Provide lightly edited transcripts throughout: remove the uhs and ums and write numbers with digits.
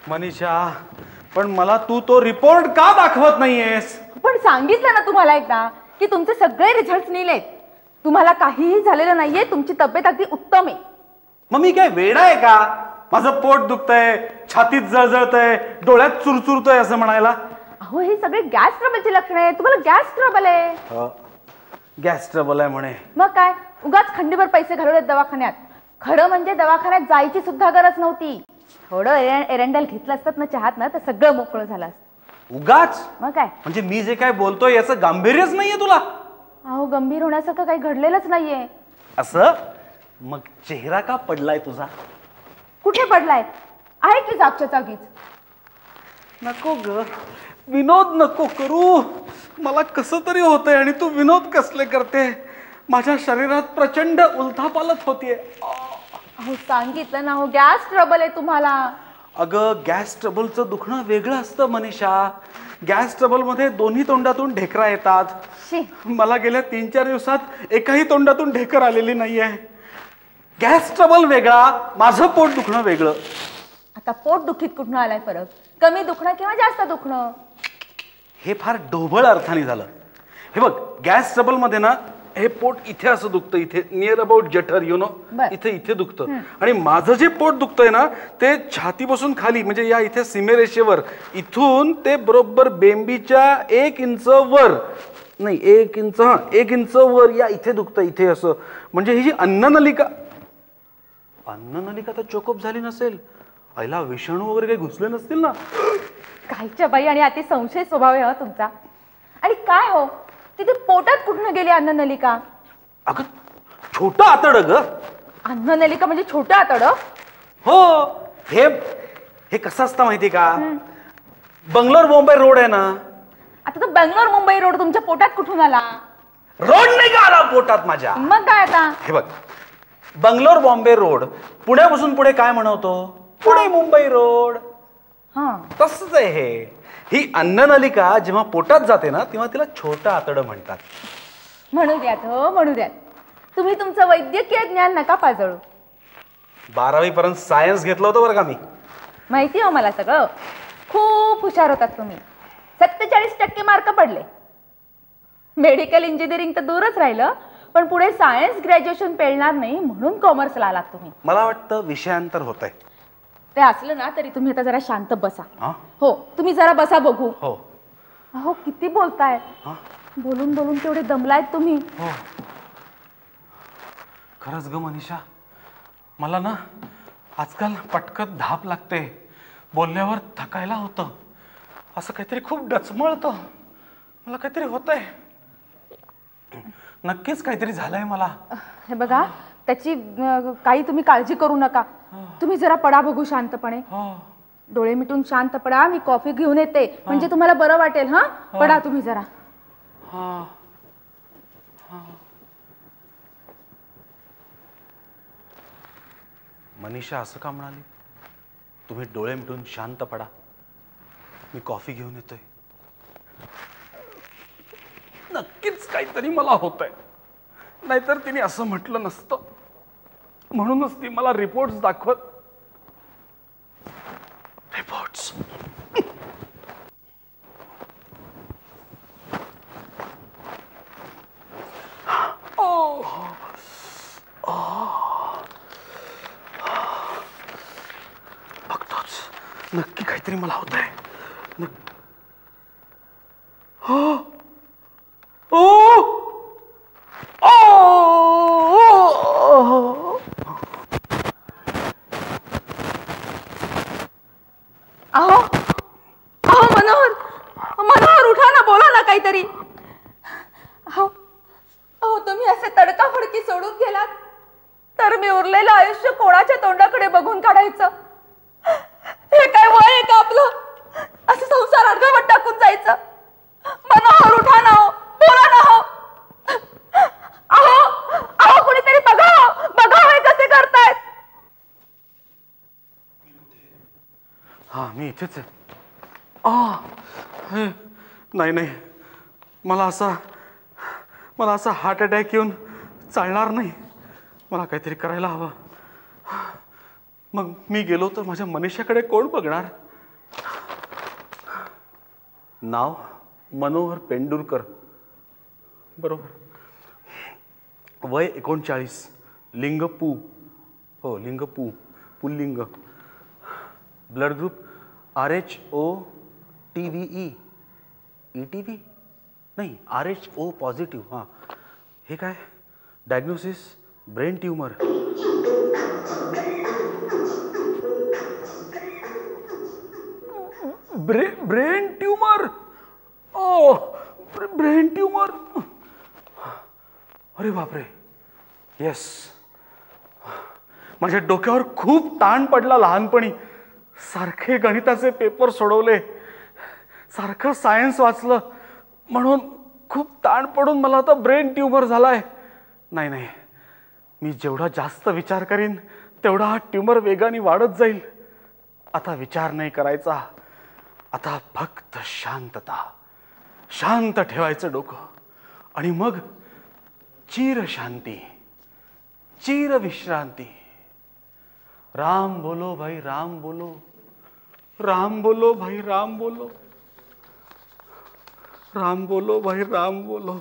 मनीषा, पण मला तू तो रिपोर्ट का दाखवत नाहीयेस? पण सांगितलं ना तुम्हाला एकदा की तुमचे सगळे रिझल्ट नीलेत. तुम्हाला काहीही झालेलं नाहीये. तुमची तब्येत अगदी उत्तम आहे. मग मी काय वेडा आहे का? माझं पोट दुखतंय, छातीत जळजळतंय, डोळ्यात चुरचुरतंय असं म्हणायला? अहो हे सगळे गॅस ट्रबलची लक्षणं आहे. तुम्हाला गॅस ट्रबल आहे. गॅस ट्रबल आहे म्हणे? मग काय उगाच खंडीभर पैसे घालवलेत दवाखान्यात. खरं म्हणजे दवाखान्यात जायची सुद्धा गरज नव्हती. थोडं एरंडेल घेतलं असतात ना चहात ना तर सगळं मोकळं झालं असतं. उगाच? मग काय म्हणजे मी जे काय बोलतोय याचं गांभीर्यच नाहीये तुला? अहो गंभीर होण्यासारखं काही घडलेलंच नाहीये. असं? मग चेहरा का पडलाय तुझा? कुठे पडलाय? आहे की जागच्या जागीच. नको ग, विनोद नको करू. मला कसं तरी होतंय आणि तू विनोद कसले करते? माझ्या शरीरात प्रचंड उलथापालथ होतीये. अहो सांगितलं ना हो गॅस ट्रबल आहे तुम्हाला. अगं गॅस ट्रबलचं दुखणं वेगळं असतं मनीषा. गॅस ट्रबलमध्ये दोन्ही तोंडातून ढेकरा येतात. मला गेल्या 3-4 दिवसात एकाही तोंडातून ढेकर आलेली नाहीये. गॅस ट्रबल वेगळा, माझं पोट दुखणं वेगळं. आता पोट दुखीत कुठनं आलाय फरक? कमी दुखणं किंवा जास्त दुखणं? हे फार ढोबळ अर्थाने झालं. हे बघ, गॅस ट्रबल मध्ये ना हे पोट इथे असं दुखतं, इथे नियर अबाउट जठर यु नो, इथे इथे दुखतं. आणि माझं जे पोट दुखतंय ना ते छातीपासून खाली म्हणजे या इथे सीमेरेषेवर, इथून ते बरोबर बेंबीच्या 1 इंच वर, नाही 1 इंच, 1 इंच वर या इथे दुखतं, इथे असं. म्हणजे ही जी अन्ननलिका तर चोकअप झाली नसेल. आईला विषाणू वगैरे काही घुसले नसतील ना? काहीच्या बाई, आणि अति संशय स्वभाव आहे तुमचा. आणि काय हो तिथे पोटात कुठनं गेली अन्ननलिका? अगं छोटं आतड ग. अन्ननलिका म्हणजे छोटं आतड? हो. हे कसं असतं माहिती का? बंगलोर मुंबई रोड आहे ना. आता तो बंगलोर मुंबई रोड तुमच्या पोटात कुठून आला? रोड नाही का आला पोटात माझ्या? मग काय आता? हे बघ, बंगलोर बॉम्बे रोड पुण्यापासून पुढे काय म्हणतो? पुणे मुंबई रोड. तसंच आहे हे. ही अन्ननलिका जेव्हा पोटात जाते ना तेव्हा तिला छोटं आतडं म्हणतात. म्हणू द्यात हो, म्हणू द्यात. तुम्ही तुमचं वैद्यकीय ज्ञान नका पाजळू. 12वी पर्यंत सायन्स घेतलं होतं बरं का मी. माहिती हो मला सगळं. खूप हुशार होतात तुम्ही. 47% मार्क पडले. मेडिकल इंजिनिअरिंग तर दूरच राहिलं, पण पुढे सायन्स ग्रॅज्युएशन पेलणार नाही म्हणून कॉमर्सला आलात तुम्ही. मला वाटतं विषयांतर होत आहे. ते असलं ना तरी तुम्ही आता जरा शांत बसा. हो, तुम्ही जरा बसा बघू. हो. अहो किती बोलताय. बोलून बोलून तेवढे दमलायत तुम्ही. हो खरंच ग मनीषा, मला ना आजकाल पटकन धाप लागते. बोलल्यावर थकायला होतं. असं काहीतरी खूप डचमळतं. मला काहीतरी होतंय. नक्कीच काहीतरी झालंय मला. हे बघा, त्याची काही तुम्ही काळजी करू नका. तुम्ही जरा पडा बघू शांतपणे. डोळे मिटून शांत पडा. मी कॉफी घेऊन येते म्हणजे तुम्हाला बरं वाटेल. पडा तुम्ही जरा. मनीषा असं का म्हणाली? तुम्ही डोळे मिटून शांत पडा, मी कॉफी घेऊन येतोय. नक्कीच काहीतरी मला होतंय. नाहीतर तिने असं म्हटलं नसतं. म्हणूनच ती मला रिपोर्ट्स दाखवत. रिपोर्ट्स. बघतोच, नक्की काहीतरी मला होतंय. मनोहर उठा ना, बोला ना काहीतरी. अहो तुम्ही असे तडकाफडकी सोडून गेलात तर मी उरलेलं आयुष्य कोणाच्या तोंडाकडे बघून काढायचं? हे काय वय आहे का आपलं? असं संसार अर्धवट टाकून जायचं? मनोहर उठा ना हो, बोला ना हो. अहो कुणीतरी बघा हे कसे करतायत. मी इथेच आहे. नाही, मला असा हार्ट अटॅक येऊन चालणार नाही. मला काहीतरी करायला हवं. मग मी गेलो तर माझ्या मनीषाकडे कोण बघणार? नाव मनोहर पेंडुरकर. बरोबर. वय 39. लिंग पू. हो लिंग पू, पुल्लिंग. Blood group RHO-TVE. ETV नाही, RH-O पॉझिटिव्ह. हां, हे काय? Diagnosis brain tumour. Brain tumour. ओ ब्रेन ट्यूमर. अरे बापरे. येस. माझ्या डोक्यावर खूप ताण पडला लहानपणी. सारखे गणिताचे पेपर सोडवले, सारखं सायन्स वाचलं, म्हणून खूप ताण पडून मला आता ब्रेन ट्यूमर झालाय. नाही नाही, मी जेवढा जास्त विचार करीन तेवढा हा ट्यूमर वेगाने वाढत जाईल. आता विचार नाही करायचा, आता फक्त शांतता. शांत ठेवायचं डोकं आणि मग चिर शांती, चिर विश्रांती. राम बोलो भाई राम बोलो, राम बोलो भाई राम बोलो, राम बोलो भाई राम बोलो.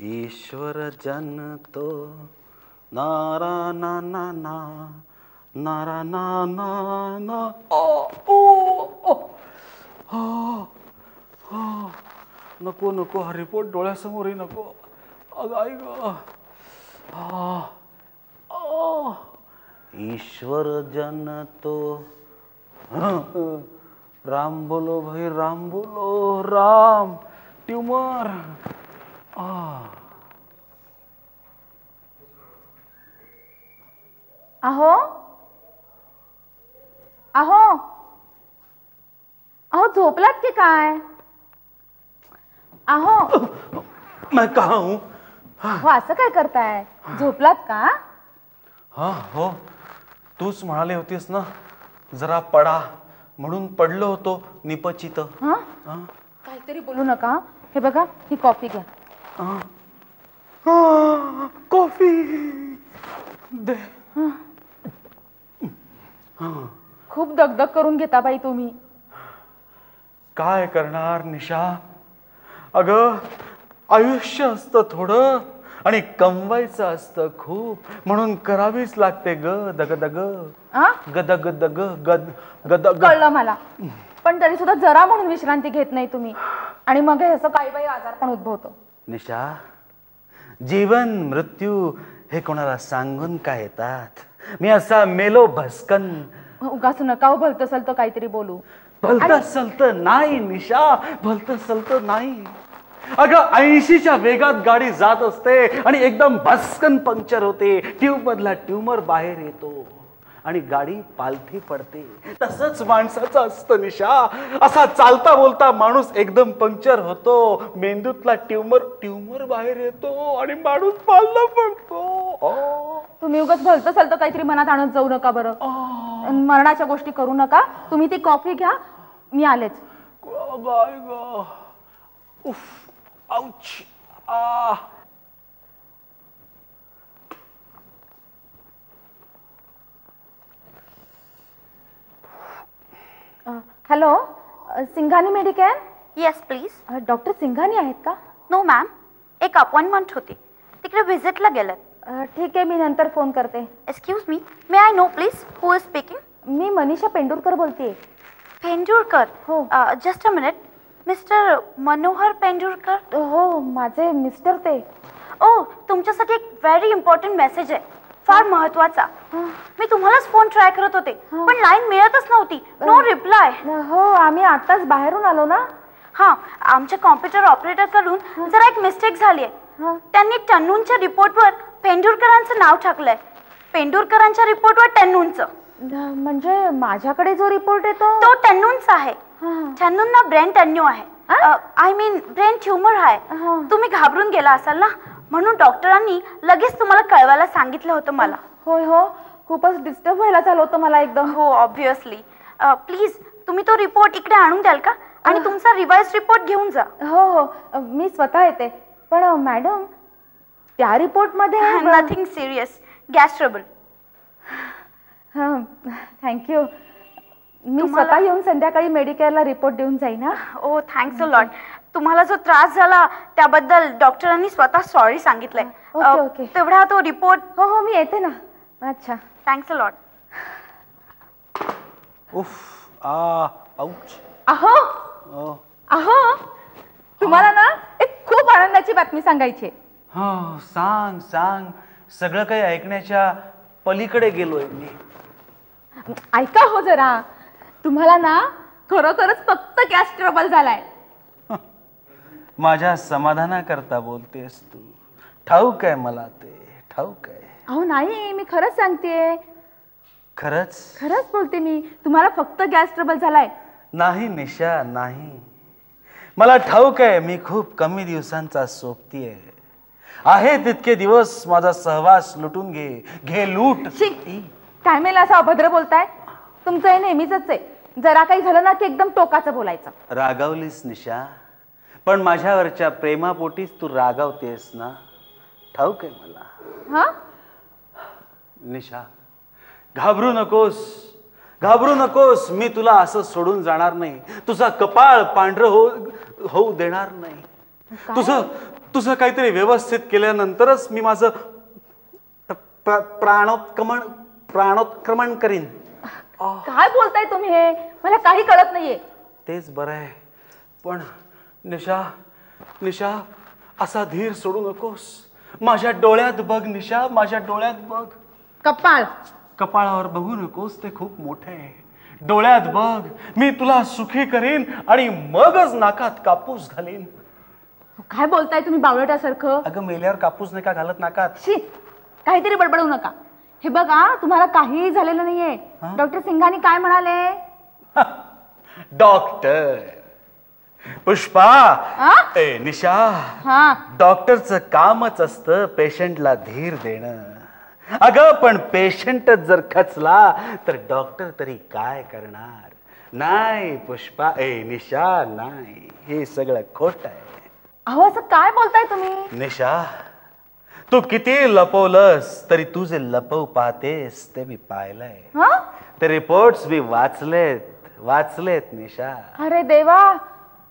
ईश्वर जन तो नारा ना ना ना नारा ना ना ना. ओ ओ ओ. नको नको, हा रिपोर्ट डोळ्यासमोरही नको. अगं आई ग. ईश्वर जन तो राम बोलो भाई राम बोलो. राम ट्यूमर. अहो अहो अहो, झोपलात की काय? अहो मैं कहा हूं? हो, असं काय करताय? झोपलात का? हा हो, तूच म्हणाले होतीस ना जरा पडा, म्हणून पडलो होतो निपचित. काहीतरी बोलू नका. हे बघा, ही कॉफी घ्या. कॉफी दे. खूप दगदग करून घेता बाई तुम्ही. काय करणार निशा? अगं आयुष्य असतं थोडं आणि कमवायचं असतं खूप, म्हणून करावीच लागते ग दगदग. गदगदग गद गदग. कळलं मला, पण तरी सुद्धा जरा म्हणून विश्रांती घेत नाही तुम्ही, आणि मग हे असं काही बाई आजार पण उद्भवतो. निशा, जीवन मृत्यू हे कोणाला सांगून काय येतात? मी असा मेलो भस्कन. उगाच नका भलतं सलतं काहीतरी बोलू. भलतं सलतं नाही निशा, भलतं सलतं नाही. अगं 80च्या वेगात गाडी जात असते आणि एकदम भस्कन पंक्चर होते. ट्यूब मधला ट्यूमर बाहेर येतो आणि गाडी पालथी पडते. तसंच माणसाचं असतं निशा. असा चालता बोलता माणूस एकदम पंक्चर होतो, मेंदूतला ट्यूमर बाहेर येतो आणि माणूस पालथा पडतो. तुम्ही उगाच भलतं सलतं काहीतरी मनात आणत जाऊ नका बरं. मरणाच्या गोष्टी करू नका. तुम्ही ती कॉफी घ्या, मी आलेच. Ouch. Hello, Singhani Medicare? Yes please. Doctor Singhani आहेत का? नो मॅम, एक अपॉइंटमेंट होती, तिकडे व्हिजिटला गेलेत. ठीक आहे, मी नंतर फोन करते. Excuse me, may I know please who is speaking? मी मनीषा पेंडुरकर बोलतेय. पेंडुरकर? हो. Just a minute. Mister Manohar Pendurkar? हो, माझे मिस्टर ते. ओ, तुमच्यासाठी एक व्हेरी इम्पॉर्टंट मेसेज आहे, फार महत्वाचा. मी तुम्हालाच फोन ट्राय करत होते, पण लाईन मिळतच नव्हती. No reply. हो, आम्ही आताच बाहेरून आलो ना. हां, आमच्या कॉम्प्युटर ऑपरेटर कडून जरा एक मिस्टेक झाली आहे. त्यांनी टन्नूंच्या रिपोर्टवर पेंडुरकरांचं नाव टाकलंय. पेंडुरकरांच्या रिपोर्टवर टन्नूंचं. म्हणजे माझ्याकडे जो रिपोर्ट येतो तो टन्नूंचा आहे. टन्नूंना ब्रेन टन्नू आहे. आय मीन ब्रेन ट्यूमर आहे. तुम्ही घाबरून गेला असाल ना, म्हणून डॉक्टरांनी लगेच तुम्हाला कळवायला सांगितलं होतं मला. होय हो, खूपच डिस्टर्ब व्हायला चालू होतं मला एकदम. हो, ऑब्व्हियसली. प्लीज तुम्ही तो रिपोर्ट इकडे आणून द्याल का? आणि तुमचा रिवाइज रिपोर्ट घेऊन जा. हो हो, मी स्वतः येते. पण मॅडम, त्या रिपोर्टमध्ये nothing serious, gas trouble. Thank you. मी स्वतः येऊन संध्याकाळी मेडिकेअरला रिपोर्ट देऊन जाईन ना. Oh thanks a lot. तुम्हाला जो त्रास झाला त्याबद्दल डॉक्टरांनी स्वतः सॉरी सांगितलंय. Okay okay. तेवढा तो रिपोर्ट. हो हो मी येते ना. अच्छा थँक्स अ लॉट. उफ आउच. अहो अहो तुम्हाला ना एक खूप आनंदाची बातमी सांगायची आहे. हा सांग सांग. सगळं काही ऐकण्याच्या पलीकडे गेलोय मी. ऐका हो जरा. तुम्हाला ना खरोखरच फक्त गॅस ट्रबल झालाय. माझ्या समाधानाकरता बोलतेस तू. ठाऊक आहे मला ते. ठाऊक आहे. अहो नाही मी खरंच सांगतेय. खरंच खरंच बोलते मी. तुम्हाला फक्त गॅस ट्रबल झालाय. नाही निशा नाही. मला ठाऊक आहे मी खूप कमी दिवसांचा सोबती आहे तितके दिवस माझा सहवास लुटून घे लूट. काय मेला असं अभद्र बोलताय. तुमचं हे नेहमीच आहे. जरा काही झालं ना की एकदम टोकाचं बोलायचं. रागावलीस निशा. पण माझ्यावरच्या प्रेमापोटीच तू रागावतेस ना. ठाऊक आहे मला. हा निशा घाबरू नकोस. मी तुला असं सोडून जाणार नाही. तुझा कपाळ पांढरं होऊ देणार नाही. तुझं काहीतरी व्यवस्थित केल्यानंतरच मी माझं प्राणोत्क्रमण करीन. काय बोलताय तुम्ही हे. मला काही कळत नाहीये. तेच बरं आहे. पण निशा असा धीर सोडू नकोस. माझ्या डोळ्यात बघ निशा. माझ्या डोळ्यात बघ. कपाळावर बघू नकोस. ते खूप मोठे आहे. डोळ्यात बघ. मी तुला सुखी करीन आणि मगच नाकात कापूस घालीन. काय बोलताय तुम्ही बावळटासारखं. अगं मेल्यावर कापूस नाही का घालत नाकात. काहीतरी बडबडू नका. हे बघा तुम्हाला काहीही झालेलं नाहीये. डॉक्टर सिंघानी काय म्हणाले. डॉक्टर पुष्पा निशा डॉक्टरचं कामच असतं पेशंटला धीर देणं. अगं पण पेशंटच जर खचला तर डॉक्टर तरी काय करणार. नाही पुष्पा निशा नाही. हे सगळं खोट आहे. अहो असं काय बोलताय तुम्ही. निशा तू किती लपवलंस तरी तू जे लपव पाहतेस ते मी पाहिलंय. ते रिपोर्ट्स मी वाचलेत निशा. अरे देवा.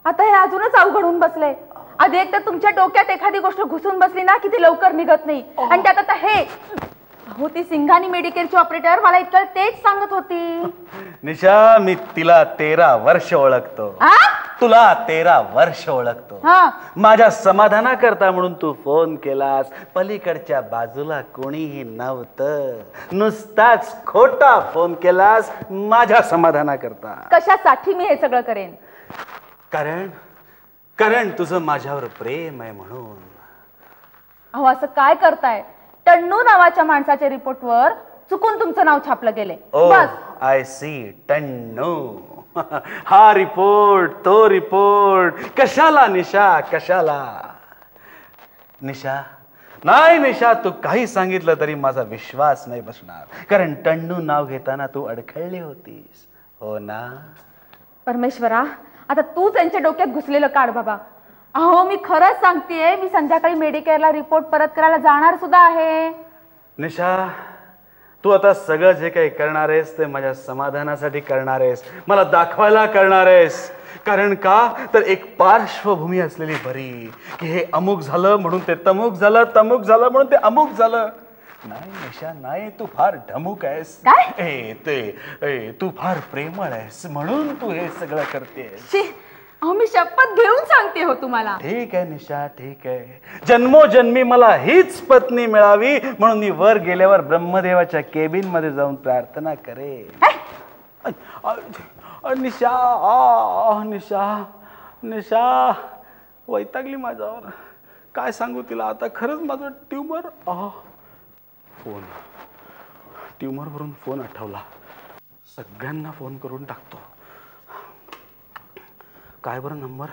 आता हे अजूनच अवघड होऊन बसलंय. आधी एक तर तुमच्या डोक्यात एखादी गोष्ट घुसून बसली ना की ती लवकर निघत नाही. आणि त्यात आता हे. अहो ती सिंघानी मेडिकेअरची ऑपरेटर मला इतकं तेच सांगत होती. निशा मी तिला 13 वर्ष ओळखतो. तुला 13 वर्ष ओळखतो. माझ्या समाधानाकरता म्हणून तू फोन केलास. पलीकडच्या बाजूला कोणीही नव्हतं. नुसताच खोटा फोन केलास माझ्या समाधानाकरता. कशासाठी मी हे सगळं करेन. कारण तुझं माझ्यावर प्रेम आहे म्हणून. अहो असं काय करताय. टन्नू नावाच्या माणसाच्या रिपोर्टवर चुकून तुमचं नाव छापलं गेले. बस. I see Tannu. हा रिपोर्ट तो रिपोर्ट कशाला निशा. कशाला निशा. नाही निशा तू काही सांगितलं तरी माझा विश्वास नाही बसणार. कारण टन्नू नाव घेताना तू अडखळली होतीस. हो ना. परमेश्वरा आता तू त्यांच्या डोक्यात घुसलेलं काढ बाबा. अहो मी खरंच सांगतेय. मी संध्याकाळी मेडिकेअरला रिपोर्ट परत करायला जाणार सुद्धा आहे. निशा तू आता सगळं जे काही करणार आहेस ते माझ्या समाधानासाठी करणार आहेस. मला दाखवायला करणार आहेस. कारण का तर एक पार्श्वभूमी असलेली बरी की हे अमुक झालं म्हणून ते तमुक झालं. तमुक झालं म्हणून ते अमुक झालं. नाही निशा नाही. तू फार ढमुक आहेस. तू फार प्रेमळ आहेस म्हणून तू हे सगळं करतेस. अहो मी शपथ घेऊन सांगते हो तुम्हाला. ठीक आहे निशा ठीक आहे. जन्मोजन्मी मला हीच पत्नी मिळावी म्हणून मी वर गेल्यावर ब्रह्मदेवाच्या केबिन मध्ये जाऊन प्रार्थना करेन. निशा वैतागली माझ्यावर. काय सांगू तिला आता. खरंच माझं ट्यूमर. ट्यूमरवरून फोन आठवला. सगळ्यांना फोन करून टाकतो. काय बरं नंबर.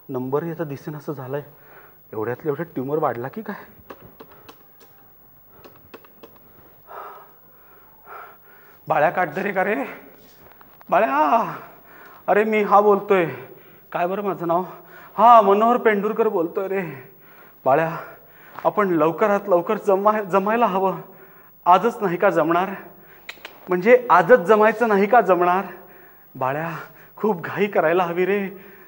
नंबर याचा दिसेन असं झालंय. एवढ्यातल्या एवढ्यात ट्यूमर वाढला की काय. बाळ्या काटदरे का रे. बाळ्या. अरे मी बोलतोय. काय बरं माझं नाव. मनोहर पेंडुरकर बोलतोय रे. बाळ्या आपण लवकरात लवकर जमायला हवं. आजच नाही का जमणार. म्हणजे आजच जमायचं नाही का जमणार? बाळ्या, खूप घाई करायला हवी रे.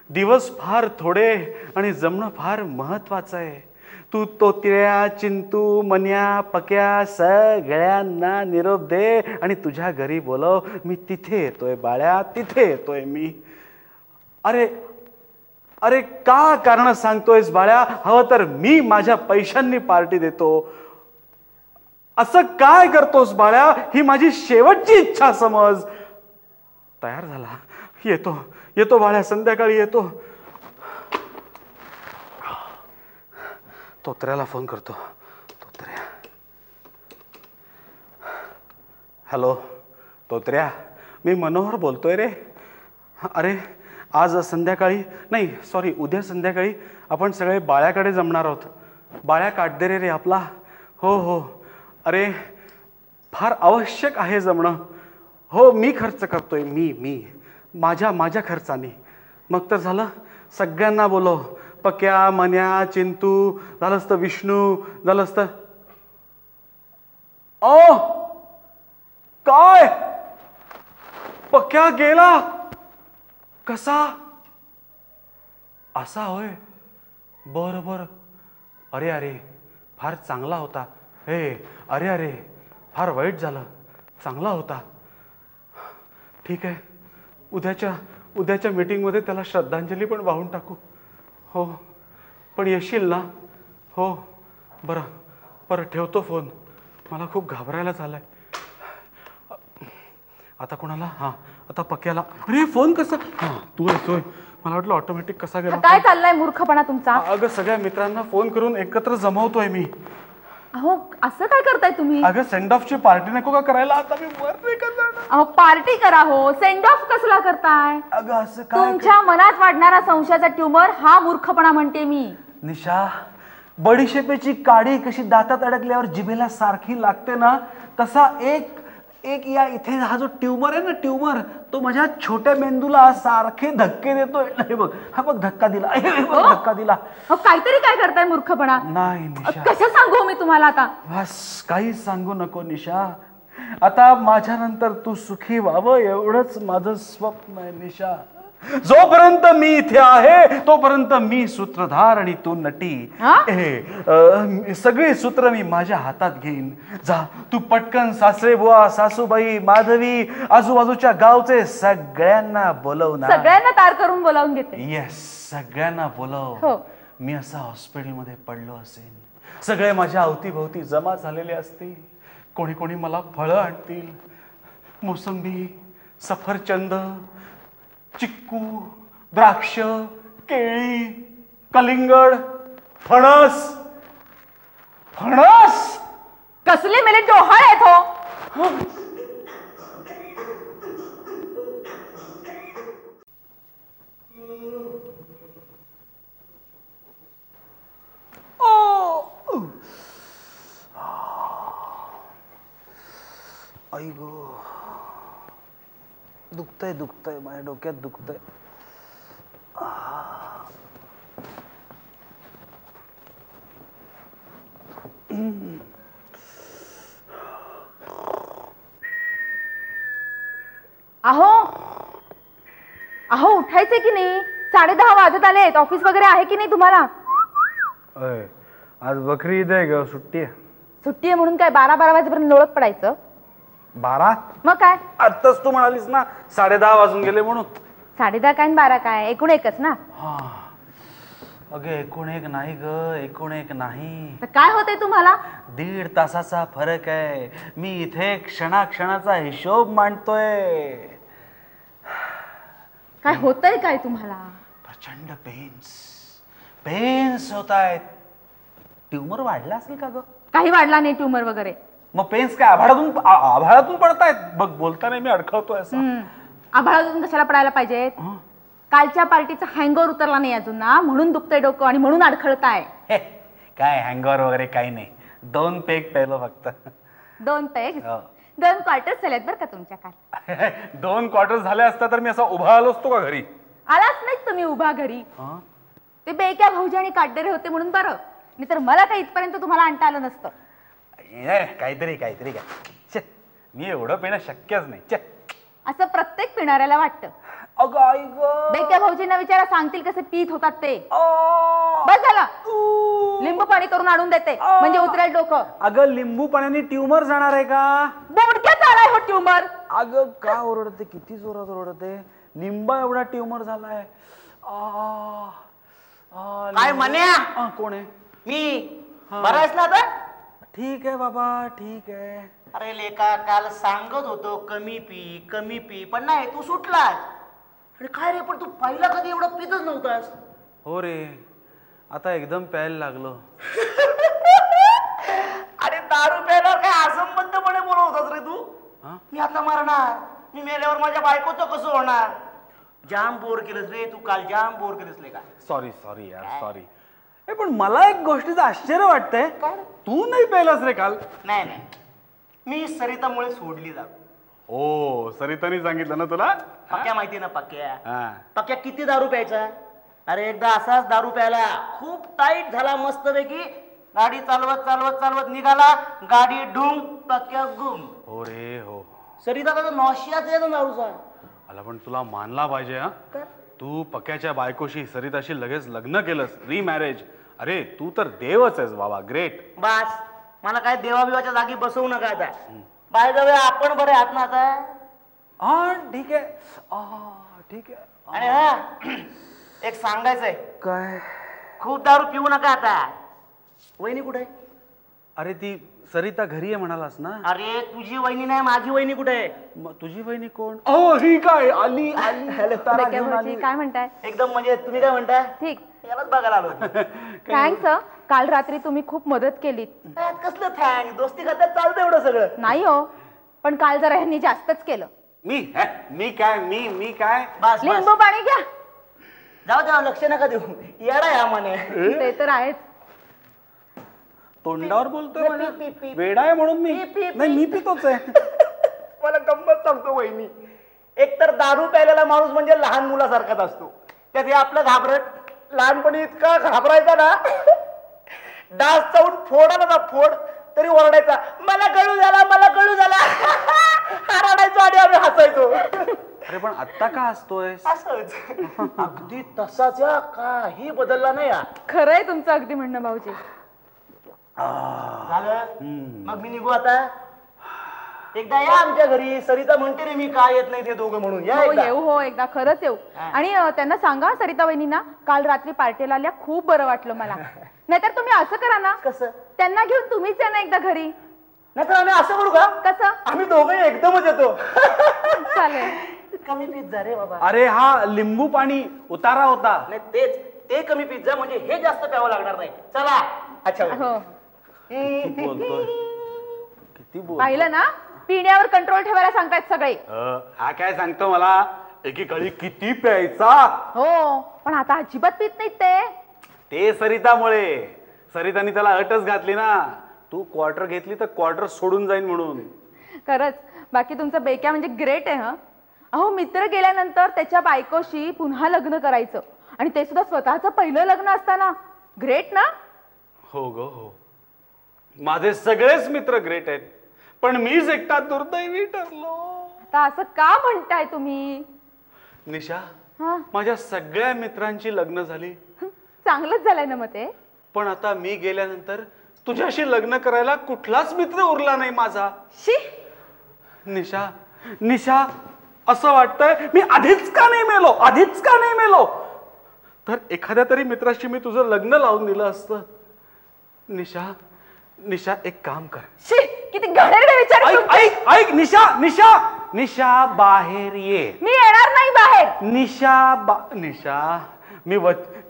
दिवस फार थोडे आणि जमणं फार महत्वाचं आहे. तू तोत्र्या, चिंटू, मन्या, पक्या सगळ्यांना निरोप दे आणि तुझ्या घरी बोलव. मी तिथे येतोय बाळ्या, तिथे येतोय मी. अरे अरे का कारण सांगतोयस बाळ्या? हवं तर मी माझ्या पैशांनी पार्टी देतो. असं काय करतोस बाळ्या? ही माझी शेवटची इच्छा समज. तयार झाला. येतो येतो बाळ्या, संध्याकाळी येतो. तोत्र्याला फोन करतो. तोत्र्या. हॅलो तोत्र्या, मी मनोहर बोलतोय रे. अरे आज संध्याकाळी नाही, सॉरी उद्या संध्याकाळी आपण सगळे बाळ्याकडे जमणार आहोत. बाळ्या काटदेरे रे आपला. हो हो. अरे फार आवश्यक आहे जमणं. हो मी खर्च करतोय, मी माझ्या खर्चाने. मग तर झालं, सगळ्यांना बोलव. पक्या, मन्या, चिंटू, झालंच तर विष्णू, झालंच तर काय पक्या गेला? कसा? असा होय. बरं बरं. अरे अरे फार चांगला होता. हे अरे अरे फार वाईट झालं. चांगला होता. ठीक आहे, उद्याच्या मीटिंगमध्ये त्याला श्रद्धांजली पण वाहून टाकू. हो पण येशील ना? हो बरं ठेवतो फोन. मला खूप घाबरायला झालंय. आता कोणाला? हां आता पक्याला. अरे फोन कसा? हां तू येतोय. मला वाटलं ऑटोमॅटिक कसा गेला. काय चाललाय मूर्खपणा तुमचा? अगं सगळ्या मित्रांना फोन करून एकत्र जमवतोय मी. अहो असं काय करताय तुम्ही? अगं सेंड ऑफची पार्टी नको का करायला? आता मी वर नाही करणार. अहो पार्टी करा हो, सेंड ऑफ कसला करताय? अगं असं काय? तुमच्या मनात वाढणारा संशयाचा ट्यूमर हा मूर्खपणा म्हणते मी. निशा, बडीशेपेची काडी कशी दातात अडकल्यावर जिभेला सारखी लागते ना, तसा एक या इथे हा जो ट्यूमर आहे ना, ट्यूमर तो माझ्या छोट्या मेंदूला सारखे धक्के देतोय. हे बघ, हा बघ धक्का दिला, धक्का दिला. काहीतरी काय करताय मूर्खपणा? नाही निशा. कसं सांगू मी तुम्हाला आता? बस काहीच सांगू नको निशा. आता माझ्यानंतर तू सुखी व्हावं एवढंच माझं स्वप्न आहे निशा. जोपर्यंत मी इथे आहे तोपर्यंत मी सूत्रधार आणि तू नटी. सगळी सूत्र मी माझ्या हातात घेईन. जा तू पटकन सासरे बुवा, सासूबाई, माधवी, आजूबाजूच्या गावचे सगळ्यांना बोलव ना. सगळ्यांना तार करून बोलावून घेते. येस सगळ्यांना बोलव. हो. मी असा हॉस्पिटलमध्ये पडलो असेल, सगळे माझ्या अवतीभोवती जमा झालेले असतील. कोणी मला फळं आणतील. मोसंबी, सफरचंद, चिक्कू, द्राक्ष, केळी, कलिंगड, फणस. कसले मेले डोहाळ आहेत हो. आई गो, दुखतंय माझ्या डोक्यात दुखतंय. अहो उठायचे की नाही? 10:30 वाजत आलेत. ऑफिस वगैरे आहे की नाही तुम्हाला? आज बकरी ईद आहे ग, सुट्टी आहे. सुट्टी आहे म्हणून काय 12 वाजेपर्यंत लोळत पडायचं? 12? मग काय? आत्ताच तू म्हणालीस ना 10:30 वाजून गेले म्हणून. 10:30 काय 12 काय? एकूण एकच ना. अगं एकूण एक नाही ग, एकूण एक नाही. काय होतंय तुम्हाला? 1.5 तासाचा फरक आहे. मी इथे क्षणाक्षणाचा हिशोब मांडतोय. काय होतंय काय तुम्हाला? प्रचंड पेन्स होत आहेत. ट्यूमर वाढला असेल का ग? काही वाढला नाही ट्यूमर वगैरे. मग पेन्स काय आभाळातून पडतायत? बघ बोलताना मी अडखळतोय असं. आभाळातून कशाला पडायला पाहिजेत? कालच्या पार्टीचा हँगओव्हर उतरला नाही अजून ना, म्हणून दुखतंय डोकं आणि म्हणून अडखळताय. काय हँगओव्हर वगैरे काही नाही. 2 पेग प्यायलो फक्त. 2 पेग? 2 क्वार्टर्स झालेत बरं का तुमच्या काल. 2 क्वार्टर्स झाले असता तर मी असा उभा आलो असतो का घरी? आलाच नाही तुम्ही उभा घरी. ते बेक्या भाऊजी आणि काटदेरे होते म्हणून बरं, नाही तर मला काही इथपर्यंत तुम्हाला आणता आलं नसतं. काहीतरी काय मी एवढं पिणं शक्यच नाही. चे. असं प्रत्येक पिणाऱ्याला वाटतं. अगं आई गं. बेक्या भाऊजींना विचारा, सांगतील कसे पीत होतात ते. बस झालं, लिंबू पाणी करून आणून देते म्हणजे उतरेल डोकं. अगं लिंबू पाण्याने ट्युमर जाणार आहे का? बोडक्यात आलाय हो ट्युमर. अगं का ओरडते, किती जोरात ओरडते. लिंबा एवढा ट्युमर झालाय. काय म्हण्या? कोण आहे? मी बरा आहेस ना आता? ठीक आहे बाबा, ठीक आहे. अरे लेका, काल सांगत होतो कमी पी पण नाही, तू सुटलास. अरे काय रे, पण तू पहिला कधी एवढं पितच नव्हतास. हो रे, आता एकदम प्यायला लागलो. अरे दारू प्यायला काय असंबद्धपणे बोलत होतास रे तू. मी आता मरणार, मी मेल्यावर माझ्या बायकोचं कसं होणार. जाम बोर केलंस रे तू काल, जाम बोर केलंस लेका. सॉरी यार, सॉरी. पण मला एक गोष्टीचं आश्चर्य वाटतंय, तू नाही प्यायलास रे काल. नाही, मी सरितामुळे सोडली दारू. हो, सरितानी सांगितलं ना तुला. पक्या माहिती ना पक्या किती दारू प्यायचा. अरे एकदा असाच दारू प्यायला खूप टाईट झाला, मस्तपैकी गाडी चालवत निघाला, गाडी ढुंग, पक्या गुम. हो रे हो. सरिता का नॉशियाच आहे ना दारूचा. मला पण तुला मानला पाहिजे. हा, तू पक्याच्या बायकोशी सरिताशी लगेच लग्न केलंस, रिमॅरेज. अरे तू तर देवच आहेस बाबा, ग्रेट. बस, मला काय देवाबिवाच्या जागी बसवू नका आता. बाय द वे, आपण बरे आहात ना आता? हा ठीक आहे, ठीक आहे. आणि हा एक सांगायचंय, काय? खूप दारू पिऊ नका आता. वहिनी कुठे? अरे ती सरिता घरी आहे म्हणालास ना. अरे तुझी वहिनी नाही, माझी वहिनी कुठे आहे? तुझी वहिनी कोण? हो ही काय आली. काय म्हणताय? एकदम म्हणजे तुम्ही काय म्हणताय? ठीक, यालाच बघायला आलो. थँक्स. काल रात्री तुम्ही खूप मदत केलीत. कसलं थँक, दोस्ती खात्यात चालतं एवढं सगळं. नाही हो, पण काल जरा ह्यांनी जास्तच केलं. मी काय बस लिंबू पाणी घ्या. जाऊ द्या, लक्ष नका देऊ. येडा या म्हणे. ते तर आहेच. तोंडावर बोलतोय माझ्या? पी. वेडा आहे म्हणून मी नाही, मी पितोच आहे. मला गंमत सांगतो वहिनी, एकतर दारू प्यायलेला माणूस म्हणजे लहान मुलासारखाच असतो. त्यात हे आपलं घाबरट, लहानपणी इतका घाबरायचा ना, डास चावून फोडाला ना फोड तरी ओरडायचा, मला गळू झाला. रडायचो आणि आम्ही हसायचो. अरे पण आता का हसतोय? असंच अगदी तसाच्या काही बदलला नाही. खरंय तुमचं अगदी म्हणणं भाऊजी. झालं, मग मी निघू आता. एकदा या आमच्या घरी. सरिता म्हणते रे मी काय येत नाही ते दोघं म्हणून. या येऊ एकदा, खरंच येऊ. आणि त्यांना सांगा सरिता वहिनींना, काल रात्री पार्टीला आल्या, खूप बरं वाटलं मला. नाहीतर तुम्ही असं करा ना, कसं? त्यांना घेऊन तुम्हीच या ना एकदा घरी. नाहीतर आम्ही असं करू का? कसं? आम्ही दोघंही एकदमच येतो. चालेल. कमी पिझ्झा रे बाबा. अरे हा लिंबू पाणी उतारा होता. नाही तेच, ते कमी पिझ्झा म्हणजे हे जास्त प्यावं लागणार नाही. चला. अच्छा हो, बोलतोय किती पाहिलं ना, पिण्यावर कंट्रोल ठेवायला सांगतायत सगळे. हा काय सांगतो मला, एकीकडे किती प्यायचा. हो, पण आता अजिबात पित नाहीत ते. सरितामुळे. सरितानी त्याला अटच घातली ना, तू क्वार्टर घेतली तर क्वार्टर सोडून जाईन म्हणून. खरंच, बाकी तुमचं बेक्या म्हणजे ग्रेट आहे. हा अहो, मित्र गेल्यानंतर त्याच्या बायकोशी पुन्हा लग्न करायचं, आणि ते सुद्धा स्वतःचं पहिलं लग्न असताना. ग्रेट ना? हो ग हो, माझे सगळेच मित्र ग्रेट आहेत, पण मीच एकटा दुर्दैवी ठरलो. आता असं का म्हणताय तुम्ही? निशा, माझ्या सगळ्या मित्रांची लग्न झाली. चांगलंच झालंय ना मग ते. पण आता मी गेल्यानंतर तुझ्याशी लग्न करायला कुठलाच मित्र उरला नाही माझा. शी निशा, असं वाटतंय मी आधीच का नाही मेलो, तर एखाद्या तरी मित्राशी मी तुझं लग्न लावून दिलं असतं. निशा एक काम कर. शी, किती घाणेरडे विचार. ऐक निशा बाहेर ये. मी येणार नाही बाहेर. निशा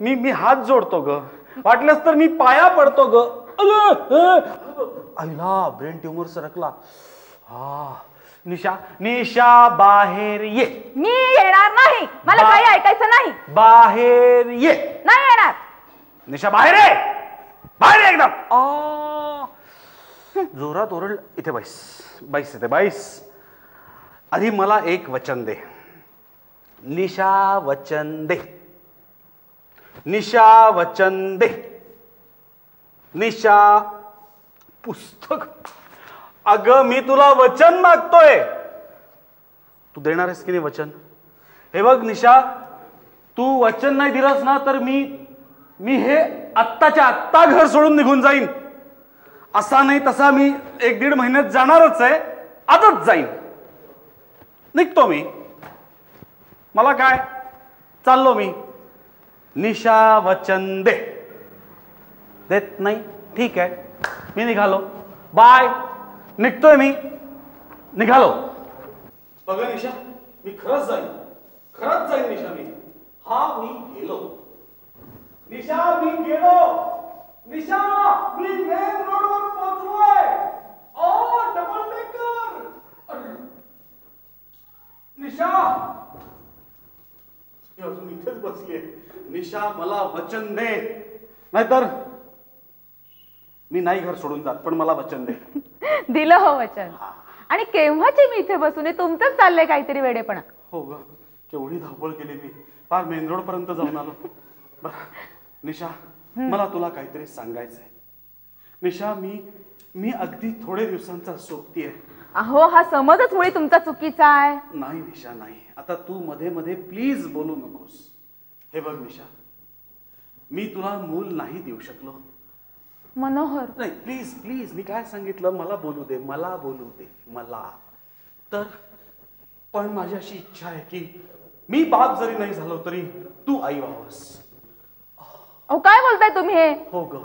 मी हात जोडतो ग, वाटलंच तर मी पाया पडतो ग. आईला ब्रेन ट्युमर सरकला. निशा बाहेर ये. मी येणार नाही, मला काही ऐकायचं नाही. बाहेर ये. नाही येणार. निशा बाहेर ये, बाहेर ये एकदम. जोरात ओरड. इथे बाईस. आधी मला एक वचन दे. निशा वचन दे. निशा पुस्तक. अगं मी तुला वचन मागतोय. तू देणार आहेस की नाही वचन? हे बघ निशा, तू वचन नाही दिलंस ना तर मी हे आत्ताच्या आत्ता घर सोडून निघून जाईन. असा नाही तसा मी 1-1.5 महिन्यात जाणारच आहे. आजच जाईन. निघतो मी. मला काय, चाललो मी. निशा वचन दे. देत नाही? ठीक आहे, मी निघालो. बाय. निघतोय मी. निघालो. बघा निशा, मी खरंच जाईन निशा. मी गेलो. निशा मी गेलो. निशा मी मेन रोडवर पोहोचलोय. Double decker. निशा अजून इथेच बसलीये. निशा मला वचन दे, नाहीतर मी नाही घर सोडून जात, पण मला वचन दे. दिलं हो वचन. आणि केव्हाची मी इथे बसून आहे, तुमचंच चाललंय काहीतरी वेडेपणा. हो ग, केवढी धावपळ केली मी, फार मेन रोड पर्यंत जाऊन आलो. निशा, मला तुला काहीतरी सांगायचंय. निशा, मी अगदी थोडे दिवसांचा सोबती आहे. अहो, हा समजच मुळे तुमचा चुकीचा आहे. नाही निशा, नाही. आता तू मध्ये मध्ये प्लीज बोलू नकोस. हे बघ निशा, मी तुला मूल नाही देऊ शकलो. मनोहर, नाही, प्लीज प्लीज, मी काय सांगितलं, मला बोलू दे. मला तर पण माझी अशी इच्छा आहे की मी बाप जरी नाही झालो तरी तू आई व्हावस. अहो, काय बोलताय तुम्ही हे? हो ग,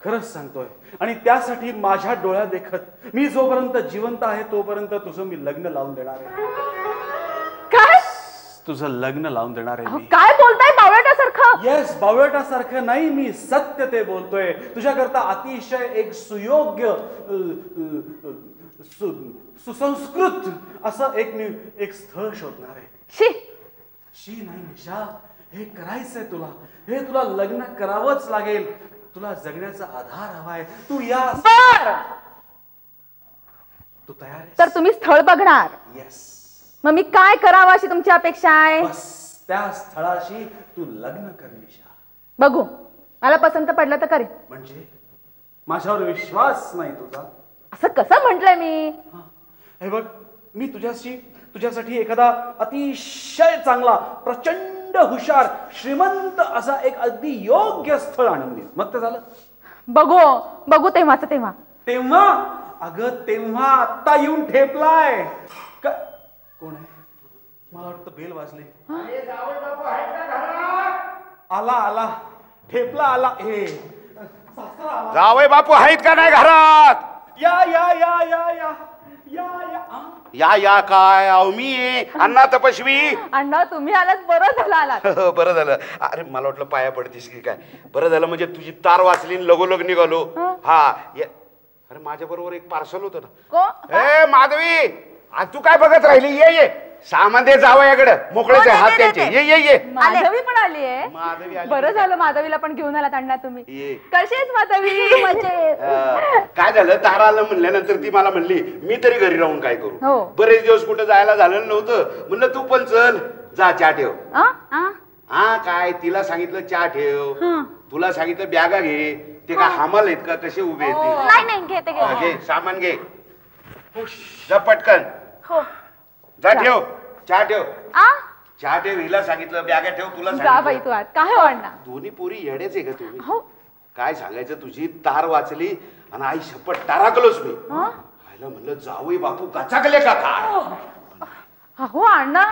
खरंच सांगतोय. आणि त्यासाठी माझ्या डोळ्यात देखत मी जोपर्यंत जिवंत आहे तोपर्यंत तुझं मी लग्न लावून देणार आहे. काय? तुझं लग्न लावून देणार आहे मी. काय बोलताय बावळटासारखं? येस, बावळटासारखं नाही, मी सत्य ते बोलतोय. तुझ्याकरता अतिशय एक सुयोग्य सुसंस्कृत असं एक स्थळ शोधणार आहे. शी नाही निशा, हे करायचंय तुला. हे तुला लग्न करावंच लागेल. तुला जगण्याचा आधार हवाय. तू या. तू तयार आहेस? तर तुम्ही स्थळ बघणार? येस. मग मी काय करावं अशी तुमची अपेक्षा आहे? बस त्या स्थळाशी तू लग्न कर निशा. बघू, मला पसंत पडलं तर करेन. म्हणजे माझ्यावर विश्वास नाही तुझा? असं कसं म्हटलंय मी? हे बघ, मी तुझ्यासाठी एखादा अतिशय चांगला, प्रचंड हुशार, श्रीमंत असा एक अगदी योग्य स्थळ आणून देईन. मग ते झालं. बघू तेव्हाच तेव्हा. तेव्हा? अगं तेव्हा आत्ता येऊन ठेपलाय. कोण आहे? मला वाटतं बेल वाजली. आला ठेपला आला. हे जावई बापू आहेत का नाही घरात? या या या या या या या या काय? अहो मी अण्णा तपस्वी. अण्णा, तुम्ही आलात, बरं झालं आलात. बरं झालं. अरे मला वाटलं पाया पडतीस की काय. बरं झालं, म्हणजे तुझी तार वाचली, लगोलग निघालो. हा, अरे माझ्या बरोबर एक पार्सल होतं ना. ए माधवी, तू काय बघत राहिली? ये सामान दे जावयाकडे. मोकळेच आहे हात त्यांचे. ये माधवी पण आली आहे. माधवी आली. बरं झालं, माधवीला पण घेऊन आलात अण्णा तुम्ही. ये. कशीच माधवी? म्हणजे काय झालं, तारा आलं म्हणल्यानंतर ती मला म्हणली मी तरी घरी राहून काय करू. हो. बरेच दिवस कुठं जायला झालं नव्हतं. म्हणलं तू पण चल, जा चहा ठेव. हा काय, तिला सांगितलं चहा ठेव, तुला सांगितलं बॅगा घे. ते काय हमाल आहेत का? कसे उभे आहेत? नाही घेते घे सामान घे. जा पटकन. हो. जा ठेव, चहा ठेव. चहा ठेव. हिला सांगितलं बॅगा ठेव, तुला जा बाई तू आत. काय हो अण्णा? दोन्ही पोरी येडेच आहे का तुम्ही? हो. काय सांगायचं, तुझी तार वाचली आणि आई शपथ टाराकलोच मी. आईला म्हणलं जावई बापू गचाकले का काय? हो अण्णा,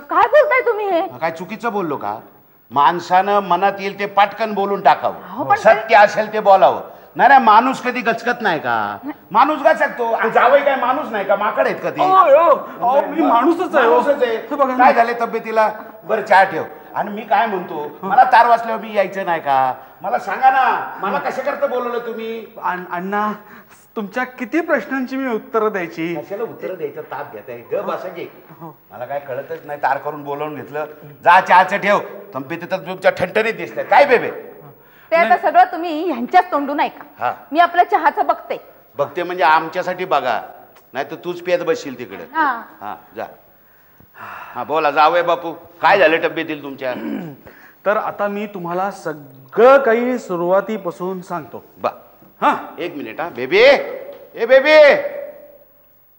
काय बोलताय तुम्ही हे? काय चुकीचं बोललो का? माणसानं मनात येईल ते पटकन बोलून टाकावं. सत्य असेल ते बोलावं. नाही, माणूस कधी गचकत नाही का? माणूस गचकतो. आणि जावई काय माणूस नाही का? माकड आहेत कधी? मी माणूसच आहे. काय झाले तब्येतीला? बरं चहा ठेव. आणि मी काय म्हणतो, मला तार वाचल्यावर मी यायचं नाही का? मला सांगा ना, मला कशा करता बोलवलं तुम्ही? अण्णा, तुमच्या किती प्रश्नांची मी उत्तरं द्यायची? कशाला उत्तर द्यायचं? ताप घेताय ग, बसा घे. मला काय कळतच नाही. तार करून बोलवून घेतलं. जा चहाचं ठेव. तब्येती तर तुमच्या ठणठणीत दिसतंय. काय बेबे? ते आता सगळं तुम्ही ह्यांच्याच तोंडून ऐका. मी आपलं चहाचं बघते. बघते म्हणजे आमच्यासाठी बघा, नाही तर तूच पेत बसशील तिकडे. हा जा. हा बोला जावई बापू, काय झालं तब्येतील तुमच्या? तर आता मी तुम्हाला सगळं काही सुरुवातीपासून सांगतो. बा हा, एक मिनिट. हा बेबी, ए बेबी,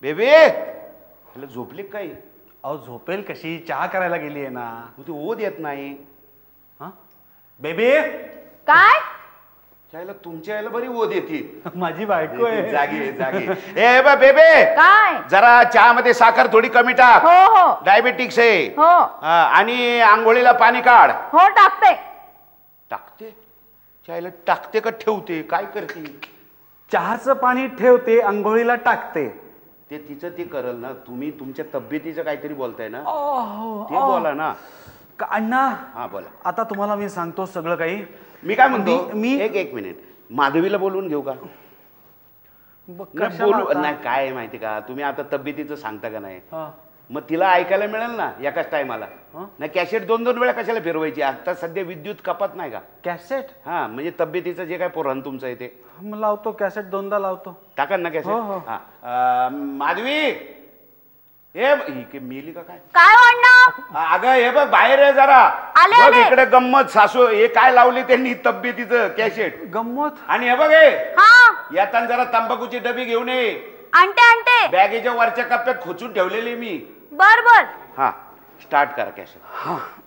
बेबी त्याला झोपली काही? अहो झोपेल कशी, चहा करायला गेली आहे ना. ती ओध येत नाही. हा बेबी. काय चायला तुमच्या यायला बरी ओध येते. माझी बायको आहे. जागी आहे, जागी. ए बा बेबे, काय जरा चहा मध्ये साखर थोडी कमी टाक. हो हो डायबेटिक्स आहे. हो आणि आंघोळीला पाणी काढ. हो टाकते. टाकते? चायला टाकते का ठेवते? काय करते? चहाचं पाणी ठेवते, आंघोळीला टाकते. ते तिचं ती करल ना. तुम्ही तुमच्या तब्येतीचं काहीतरी बोलताय ना, ओह, ते बोला ना. अण्णा हा बोला. आता तुम्हाला मी सांगतो सगळं काही. मी काय म्हणतो, मी- एक मिनिट, माधवीला बोलवून घेऊ का? नाही, बोलू नाही. काय आहे माहिती का, तुम्ही आता तब्येतीचं सांगता का नाही, मग तिला ऐकायला मिळेल ना एकाच टायमाला. नाही कॅसेट 2-2 वेळा कशाला फिरवायची? आता सध्या विद्युत कपात नाही का? कॅसेट हा म्हणजे तब्येतीचं जे काय पोरण तुमचं आहे ते लावतो. कॅसेट 2दा लावतो. टाका ना कॅसेट. हो, हो. हा माधवी, हे ही मेली का काय? काय अण्णा? अगं हे बघ बाहेर आहे जरा. आले, बघ आले. इकडे गंमत. सासू हे काय लावली त्यांनी तब्येतीचं कॅसेट. गंमत. आणि हे बघ हे हा येताना जरा तंबाखूची डबी घेऊन ये. आणते आणते. बॅगेच्या वरच्या कप्प्यात खोचून ठेवलेली मी. बर बर. हा स्टार्ट करा कॅसेट.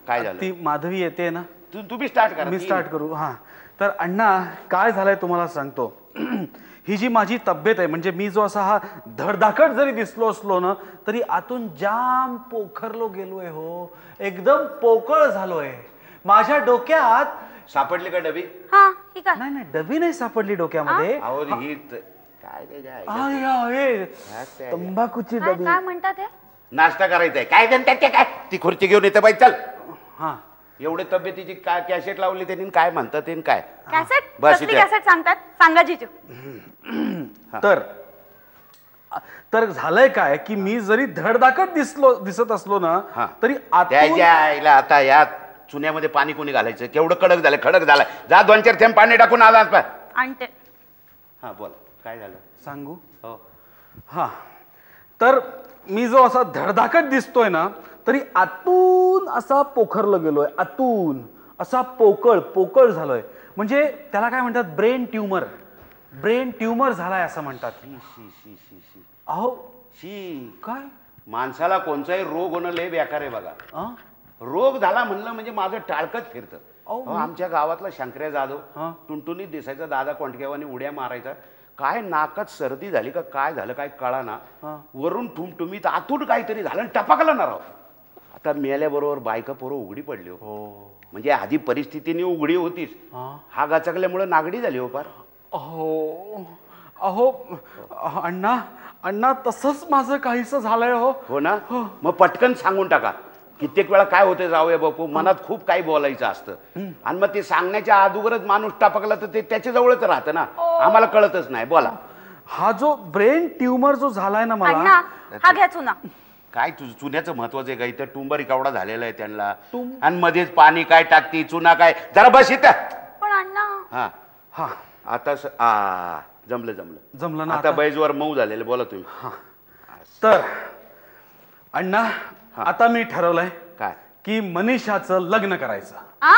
काय झालं? ती माधवी येते ना. तुम्ही स्टार्ट करा. मी स्टार्ट करू. हा तर अण्णा काय झालंय तुम्हाला सांगतो. ही जी माझी तब्येत आहे, म्हणजे मी जो असा हा धडधाकट जरी दिसलो असलो ना, तरी आतून जाम पोखरलो गेलोय. हो एकदम पोकळ झालोय. माझ्या डोक्यात सापडली का डबी? हा ही काय? नाही नाही डबी नाही सापडली डोक्यामध्ये. अहो ही काय ते तंबाखूची काय डबी. काय म्हणतात हे? नाश्ता करायचा आहे. काय म्हणतात ते? काय ती खुर्ची घेऊन येते बाई, चल. हा एवढे तब्येतीची काय कॅसेट लावली त्यांनी, काय म्हणतात ते काय? कॅसेट? बस कसली इथे. कॅसेट सांगतात? सांगा जिजू. तर झालंय काय की मी जरी धडधाकट दिसत असलो ना, हा. तरी आतून त्याच्या आईला आता या चुन्यामध्ये पाणी कोणी घालायचं? केवढं कडक झालं, खडक झालं. जा 2-4 थेंब पाणी टाकून आला. आणते. हा बोल काय झालं? सांगू. हो हा तर मी जो असा धडधाकट दिसतोय ना, तरी आतून असा पोखरलो गेलोय. आतून असा पोकळ झालोय. म्हणजे त्याला काय म्हणतात, ब्रेन ट्यूमर झालाय असं म्हणतात. अहो शी काय माणसाला कोणताही रोग होणं लय बेकार आहे बघा. अं? रोग झाला म्हणलं म्हणजे माझं टाळकच फिरतं. अहो, आमच्या गावातला शंकर्या जाधव हा. टुनटुनीत दिसायचा, दादा कोंडकेवानी उड्या मारायचा. काय नाकात सर्दी झाली का काय झालं काय कळा ना, वरून ठुमठुमीत आतून काहीतरी झालं आणि टपकलं ना राव. आता मेल्याबरोबर बायका पोरं उघडी पडली. हो म्हणजे आधी परिस्थितीने उघडी होतीच, हा गाचकल्यामुळे नागडी झाली. हो पार. अहो अहो अण्णा तसंच माझं काहीस झालंय. हो ना, मग पटकन सांगून टाका. कित्येक वेळा काय होते जाऊया बापू, मनात खूप काही बोलायचं असतं आणि मग ते सांगण्याच्या अगोदरच माणूस टापकला तर ते त्याच्या जवळच राहतं ना, आम्हाला कळतच नाही. बोला. हा जो ब्रेन ट्यूमर जो झालाय ना मला. अण्णा हा घ्या चुना. काय तुझं चुन्याचं महत्वाचं आहे का? इथं टुंबर केवढा झालेला आहे त्यांना, आणि मध्येच पाणी काय टाकते, चुना काय. जरा बस इथं. पण अण्णा. हा हा आता जमलं ना. आता आता? बैजवर मऊ झालेलं. बोला तुम्ही. तर अण्णा आता मी ठरवलंय काय? की मनीषाचं लग्न करायचं. आ?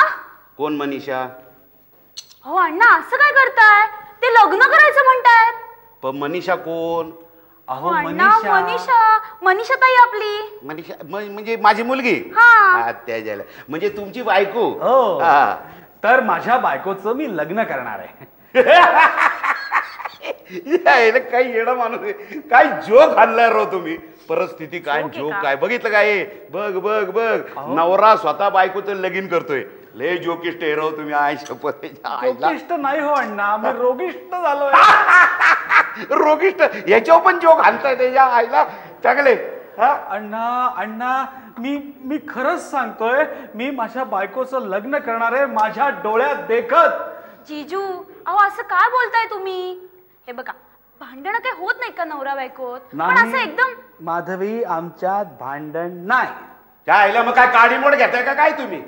कोण मनीषा? हो अण्णा असं काय करताय? ते लग्न करायचं म्हणतायत. पण मनीषा कोण? अहो अण्णा मनीषा ताई आपली. मनीषा म्हणजे माझी मुलगी. हा. त्याच्याला म्हणजे तुमची बायको. हो. हा. तर माझ्या बायकोचं मी लग्न करणार आहे. काही येणं माणूस आहे. काय जोक आणलाय राव तुम्ही. परिस्थिती काय, जोक आहे जोक का? काय बघितलं काय. बघ नवरा स्वतः बायकोचं लगीन करतोय. लय जोकिष्ट आहे राव तुम्ही. आय शपथ. रोगिष्ट नाही हो अण्णा, मी रोगिष्ट झालोय. रोगिष्ट याच्यावर पण जोक आणताय त्याच्या आईला. चांगले. अण्णा मी खरंच सांगतोय, मी माझ्या बायकोचं लग्न करणार आहे माझ्या डोळ्यात देखत. जीजू अहो असं काय बोलताय तुम्ही? हे बघा भांडण काही होत नाही का नवरा बायकोत? पण असं एकदम. माधवी आमच्यात भांडण नाही. त्या आईला मग काय काडीमोड घेताय का काय तुम्ही?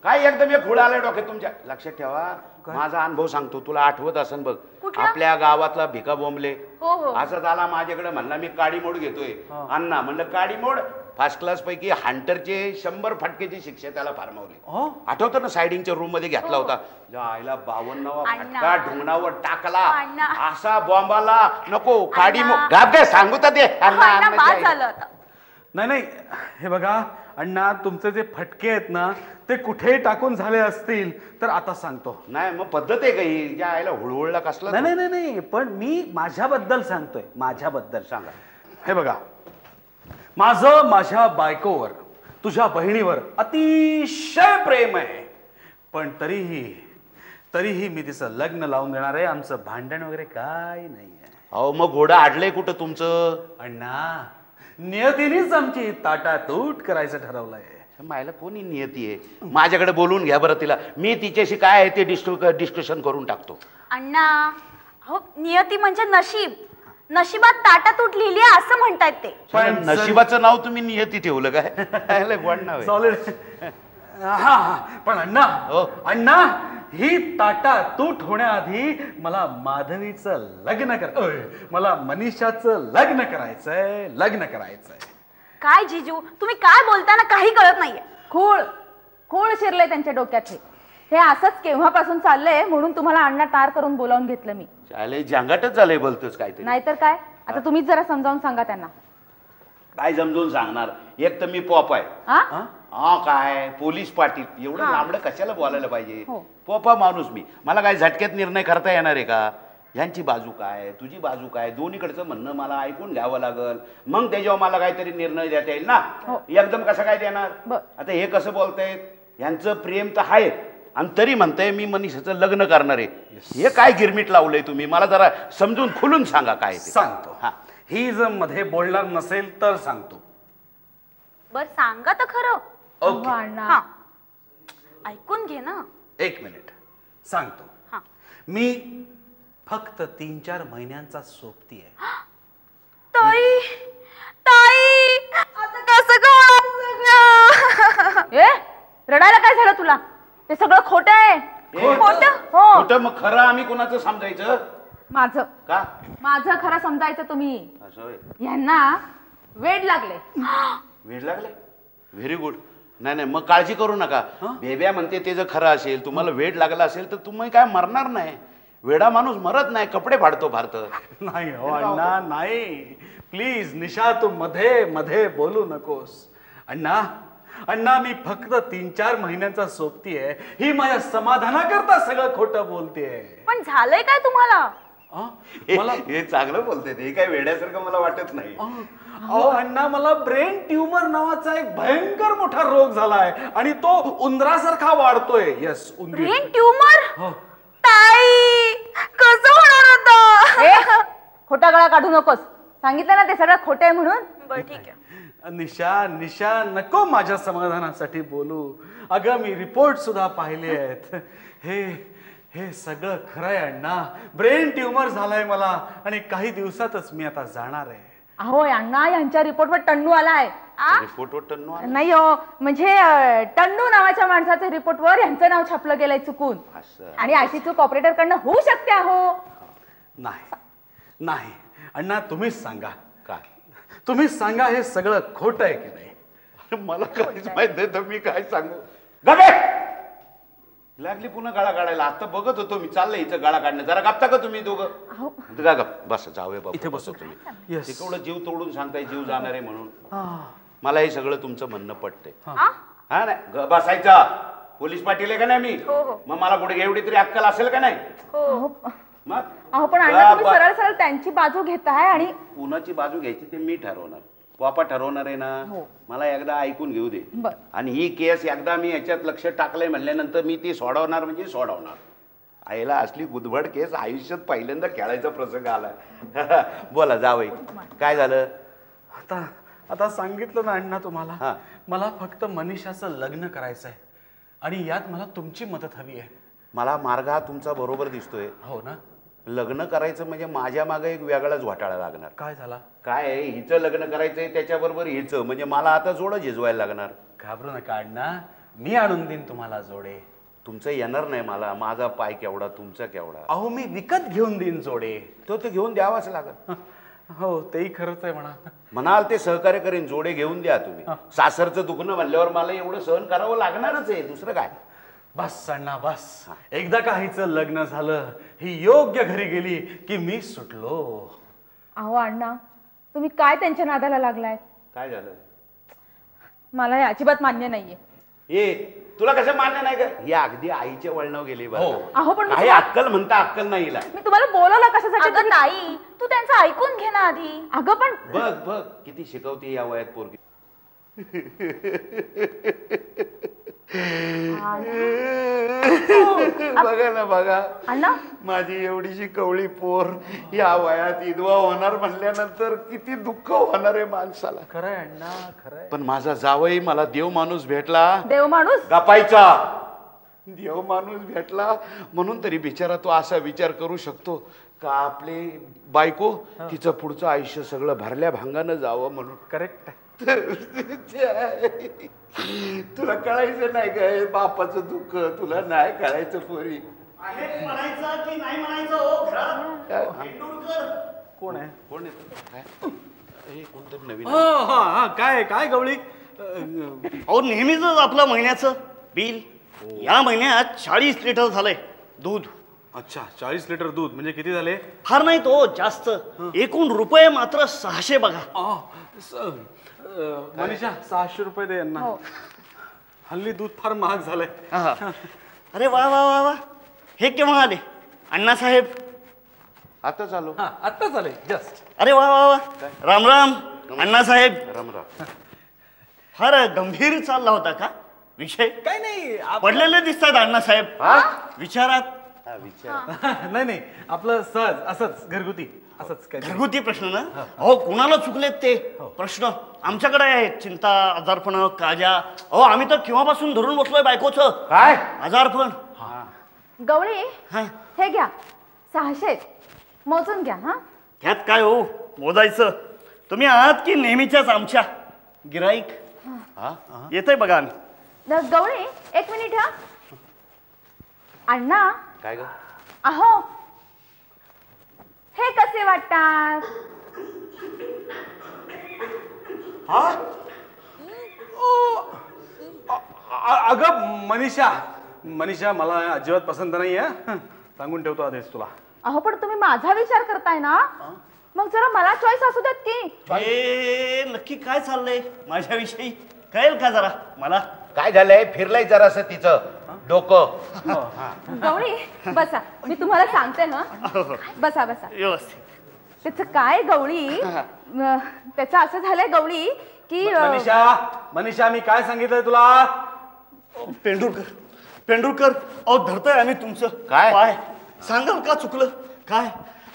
काय एकदम एक खुळ आलाय डोक्यात तुमच्या. लक्षात ठेवा, माझा अनुभव सांगतो, तुला आठवत असेल बघ. कुठला? आपल्या गावातला भिका बोंबले. हो हो. असं झाला माझ्याकडे, म्हणला मी काडीमोड घेतोय. अण्णा म्हणलं काडीमोड फर्स्ट क्लास पैकी हंटरचे 100 फटकेची शिक्षा त्याला फार्मावली. हो. आठवतं ना, सायडिंगच्या रूम मध्ये घेतला होता. आईला 52वा फटका ढुंगणावर टाकला. असा बॉम्बाला नको काडी गाप काय सांगू तर ते. नाही हे बघा अण्णा, तुमचे जे फटके आहेत ना ते कुठेही टाकून झाले असतील तर आता सांगतो. नाही मग पद्धत आहे काही ज्या आईला हुळहुळला कसला. नाही पण मी माझ्याबद्दल सांगतोय, माझ्याबद्दल. सांगा. हे बघा, माझं माझ्या बायकोवर, तुझ्या बहिणीवर अतिशय प्रेम आहे, पण तरीही मी तिचं लग्न लावून देणार आहे. आमचं भांडण वगैरे काय नाही आहे. अहो मग घोडं आडलंय कुठं तुमचं? अण्णा, नियतीनेच आमची ताटातूट करायचं ठरवलंय. मायला कोणी नियती आहे? माझ्याकडे बोलून घ्या बरं तिला, मी तिच्याशी काय आहे ते डिस्कशन करून टाकतो. अण्णा, हो नियती म्हणजे नशीब. नशिबात ताटातूट लिहिली आहे असं म्हणतायत ते. पण नशिबाचं नाव तुम्ही नियती ठेवलं काय? गोड नाव आहे. सॉलिड. हा पण अण्णा, अण्णा, ही ताटातूट होण्याआधी मला माधवीचं लग्न मला मनीषाचं लग्न करायचंय. काय जिजू, तुम्ही काय बोलताना काही कळत नाहीये. खूळ शिरलंय त्यांच्या डोक्यात. हे असंच केव्हापासून चाललंय म्हणून तुम्हाला अण्णा टार करून बोलावून घेतलं मी. चालेल, जांगाटच झालंय बोलतोच काहीतरी. नाहीतर काय. आता तुम्हीच जरा समजावून सांगा त्यांना. काय समजून सांगणार? एक तर मी पॉप आहे. काय पोलीस पाटील, एवढं लांबडं कशाला बोलायला पाहिजे? पोपा माणूस मी. मला काय झटक्यात निर्णय करता येणार आहे का? ह्यांची बाजू काय, तुझी बाजू काय, दोन्हीकडचं म्हणणं मला ऐकून घ्यावं लागल. मग त्याच्यावर मला काहीतरी निर्णय देता येईल ना. एकदम कसं काय देणार? आता हे कसं बोलतायत? यांचं प्रेम तर आहे आणि तरी म्हणताय मी मनीषाचं लग्न करणार आहे. हे काय गिरमिट लावलंय तुम्ही? मला जरा समजून खुलून सांगा काय ते. सांगतो. ही जर मध्ये बोलणार नसेल तर सांगतो. बर सांगा तर खरं. अण्णा, ऐकून घे ना. एक मिनिट सांगतो. मी फक्त 3-4 महिन्यांचा सोबती आहे. ताई आता कसं ए रडायला काय झालं तुला? ते सगळं खोटं आहे. खोटं? मग खरं आम्ही कोणाचं समजायचं? माझं का? माझं खरं समजायचं तुम्ही. यांना वेड लागले. वेड लागले? Very good. नाही मग काळजी करू नका. बेब्या म्हणते ते जर खरं असेल, तुम्हाला वेड लागला असेल तर तुम्ही काय मरणार नाही. वेडा माणूस मरत नाही, कपडे फाडतो फारत नाही. हो अण्णा, नाही प्लीज. निशा, तू मध्ये बोलू नकोस. अण्णा, मी फक्त 3-4 महिन्यांचा सोबती आहे. ही माझ्या समाधानाकरता सगळं खोटं बोलतेय. पण झालंय काय तुम्हाला? मला हे चांगलं बोलते. ते काय वेड्यासारखं मला वाटत नाही. अण्णा, मला ब्रेन ट्यूमर नावाचा एक भयंकर मोठा रोग झालाय आणि तो उंदरासारखा वाढतोय. Yes, brain tumour. ताई कसं होणार होतं? खोटा गळा काढू नकोस. सांगितलं ना ते सगळं खोटं आहे म्हणून. बरं ठीक आहे. निशा नको माझ्या समाधानासाठी बोलू. अगं, मी रिपोर्ट सुद्धा पाहिले आहेत. हे सगळं खरं आहे अण्णा. ब्रेन ट्यूमर झालाय मला आणि काही दिवसातच मी आता जाणार आहे. अहो अण्णा, यांच्या रिपोर्टवर टन्नू आलाय. रिपोर्टवर टन्नू आला? नाही हो, म्हणजे टन्नू नावाच्या माणसाच्या रिपोर्टवर यांचं नाव छापलं गेलंय चुकून. आणि अशी चूक ऑपरेटर कडनं होऊ शकते. अहो नाही अण्णा, तुम्हीच सांगा. तुम्हीच सांगा हे सगळं खोटं आहे की नाही? मला काहीच माहित नाही तर मी काय सांगू? गबे लागली पुन्हा गाळा काढायला. आता बघत होतो मी, चाललंय इथं गाळा काढणं. जरा गप्ता का तुम्ही दोघं? का गप बस, जाऊया बाबा, इथे बसो तुम्ही. तेवढं जीव तोडून सांगताय जीव जाणार आहे म्हणून. मला हे सगळं तुमचं म्हणणं पटतंय. हा नाही बसायचा. पोलीस पाटील आहे का नाही मी? मग मला कुठे एवढी तरी अक्कल असेल का नाही? अहो पण अण्णा, तुम्ही सरळ सरळ त्यांची बाजू घेताय. आणि कुणाची बाजू घ्यायची ते मी ठरवणार. वापा ठरवणार आहे ना. मला एकदा ऐकून घेऊ दे. आणि ही केस एकदा मी याच्यात लक्ष टाकलंय म्हणल्यानंतर मी ती सोडवणार म्हणजे सोडवणार. आईला असली गुदभड केस आयुष्यात पहिल्यांदा खेळायचा प्रसंग आला. बोला जावई, काय झालं? आता सांगितलं ना अण्णा तुम्हाला. मला फक्त मनीषाचं लग्न करायचंय आणि यात मला तुमची मदत हवी आहे. मला मार्ग हा तुमचा बरोबर दिसतोय. हो ना? लग्न करायचं म्हणजे माझ्या मागे एक वेगळाच घोटाळा लागणार. काय झाला? काय हिचं लग्न करायचंय त्याच्याबरोबर हिचं, म्हणजे मला आता जोडं झिजवायला लागणार. घाबरू नका अण्णा, मी आणून देईन तुम्हाला जोडे. तुमचं येणार नाही मला. माझा पाय केवढा, तुमचा केवढा. अहो, मी विकत घेऊन देईन जोडे. तो घेऊन द्यावाच लागत. हो तेही खरंच आहे म्हणा. म्हणाल ते सहकार्य करेन, जोडे घेऊन द्या तुम्ही. सासरचं दुखणं म्हणल्यावर मला एवढं सहन करावं लागणारच आहे, दुसरं काय. बस अण्णा बस. एकदा का हिचं लग्न झालं, ही योग्य घरी गेली की मी सुटलो. अहो अण्णा, तुम्ही काय त्यांच्या नादाला लागलाय? काय झालं? मला हे अजिबात मान्य नाहीये. तुला कसं मान्य नाही का? ही अगदी आईच्या वळणावर गेली बरं. अहो पण काही अक्कल म्हणता अक्कल नाही हिला. मी तुम्हाला बोलवलं कशासाठी? अगं ताई, तू त्यांचं ऐकून घे ना आधी. अगं पण बघ बघ किती शिकवते या वयात पोरगी. बघा ना बघा, अण्णा माझी एवढीशी कवळी पोर या वयात विधवा होणार म्हणल्यानंतर किती दुःख होणार आहे माणसाला. खरंय अण्णा खरंय. पण माझा जावई मला देव माणूस भेटला. देव माणूस? गपायचा. देव माणूस भेटला म्हणून तरी बिचारा तो असा विचार करू शकतो का आपली बायको तिचं पुढचं आयुष्य सगळं भरल्या भांगानं जावं म्हणून. करेक्ट. तुला कळायचं नाही काय बापाचं दुःख? तुला नाही कळायचं पोरी. म्हणायचं की नाही म्हणायचं हो घरात? कोण आहे? कोण येतं? हे कोणतरी नवीन. काय काय गवळी? अहो नेहमीच आपलं महिन्याचं बिल. या महिन्यात 40 लिटर झालंय दूध. अच्छा 40 लिटर दूध म्हणजे किती झाले? फार नाही तो जास्त. एकूण रुपये मात्र 600 बघा. मनीषा 600 रुपये दे यांना. हल्ली दूध फार महाग झालंय. अरे वा वा वा वा, हे केव्हा आले अण्णासाहेब? आता चालू. आत्ताच आले जस्ट. अरे वा वा वा, राम राम अण्णासाहेब. राम राम. फार गंभीर चालला होता का विषय? काय नाही पडलेले दिसतात अण्णासाहेब विचारात. नाही नाही आपलं सहज असंच घरगुती असंच काय. घरगुती प्रश्न ना? अहो कुणाला चुकलेत ते प्रश्न आमच्याकडे आहेत. चिंता, आजारपण, काळजा. अहो आम्ही तर केव्हापासून धरून बसलोय बायकोचं. काय आजारपण. गवळी हा, हे घ्या 600 मोजून घ्या. हा त्यात काय हो मोजायचं? तुम्ही आहात की नेहमीच्याच आमच्या गिराईक? येतंय बघा आम्ही. गवळी एक मिनिट. हा अण्णा. काय ग? अहो हे कसे वाटतात? अगं मनीषा मला अजिबात पसंत नाही आहे. सांगून ठेवतो आधीच तुला. अहो पण तुम्ही माझा विचार करताय ना, मग जरा मला चॉईस असू देत की. हे नक्की काय चाललंय माझ्याविषयी कळेल का जरा मला? काय झालंय? फिरलंय जरासं तिचं डोकं. गवळी बसा, मी तुम्हाला सांगते ना. बसा बसा. व्यवस्थित. त्याचं काय गवळी, त्याचं असं झालंय गवळी की मनीषा मी काय सांगितलंय तुला? पेंडुरकर अहो धरतोय आम्ही तुमचं काय? पाय. सांगाल का चुकलं काय?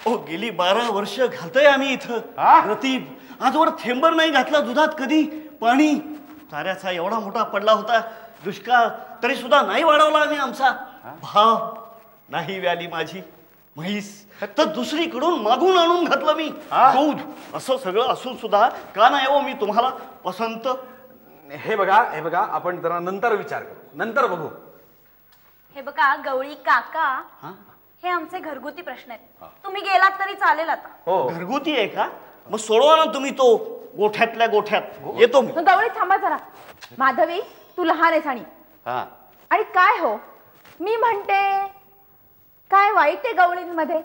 अहो गेली 12 वर्ष घालतोय आम्ही इथं. रतीब आजवर थेंबर नाही घातला दुधात कधी पाणी. चाऱ्याचा एवढा मोठा पडला होता दुष्काळ, तरी सुद्धा नाही वाढवला आम्ही आमचा भाव. नाही व्याली माझी म्हैस तर दुसरीकडून मागून आणून घातलं मी दूध. असं सगळं असून सुद्धा का नाही हो मी तुम्हाला पसंत? हे बघा आपण जरा नंतर विचार करू, नंतर बघू. हे बघा गवळी काका, हे आमचे घरगुती प्रश्न आहेत. तुम्ही गेलात तरी चालेल आता. हो घरगुती आहे का? मग सोडवा ना तुम्ही तो गोठ्यातल्या गोठ्यात. येतो मी. गवळी थांबा जरा. माधवी तू लहान आहेस आणि काय हो मी म्हणते काय वाईट आहे गवळींमध्ये?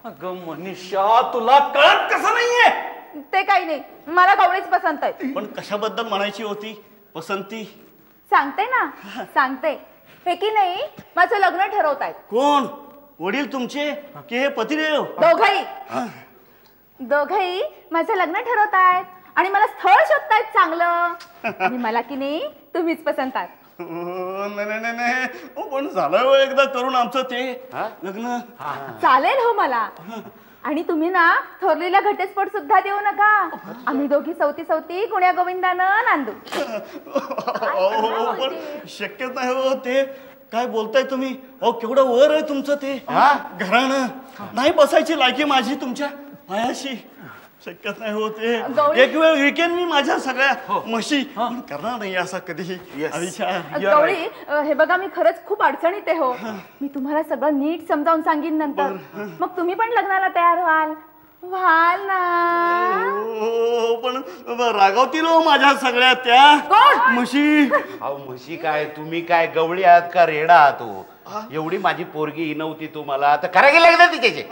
अगं मनीषा तुला कळत कसं नाहीये? ते काही नाही, मला गवळीच पसंत आहे. पण कशाबद्दल म्हणायची होती पसंती? सांगते ना सांगते. हे की नाही माझं लग्न ठरवतायत. कोण? वडील तुमचे की हे पतिदेव? दोघही माझं लग्न ठरवतायत आणि मला स्थळ शोधतायत चांगलं. आणि मला की नाही तुम्हीच पसंत आहात. नाही पण झालं हो एकदा करून आमचं ते लग्न. चालेल हो मला. आणि तुम्ही ना थोरलेला घटस्फोट सुद्धा देऊ नका. आम्ही दोघी सवती गुण्या गोविंदानं नांदू. पण शक्यच नाही हो ते. काय बोलताय तुम्ही? अहो केवढं वर आहे तुमचं ते घराणं. नाही बसायची लायकी माझी तुमच्या पायाशी. शक्यच नाही होते. एक वेळ विकेन मी माझ्या सगळ्या म्हशी, पण करणार नाही असा कधीही. गवळी हे बघा मी खरंच खूप अडचणीत आहे हो. मी तुम्हाला सगळं नीट समजावून सांगीन नंतर. मग तुम्ही पण लग्नाला तयार व्हाल. व्हाल ना. पण रागावतील हो माझ्या सगळ्या त्या म्हशी. अहो म्हशी काय, तुम्ही काय गवळी आहात का रेडा आहात हो? एवढी माझी पोरगी नव्हती तुम्हाला तर करा गेले ना तिच्याचे.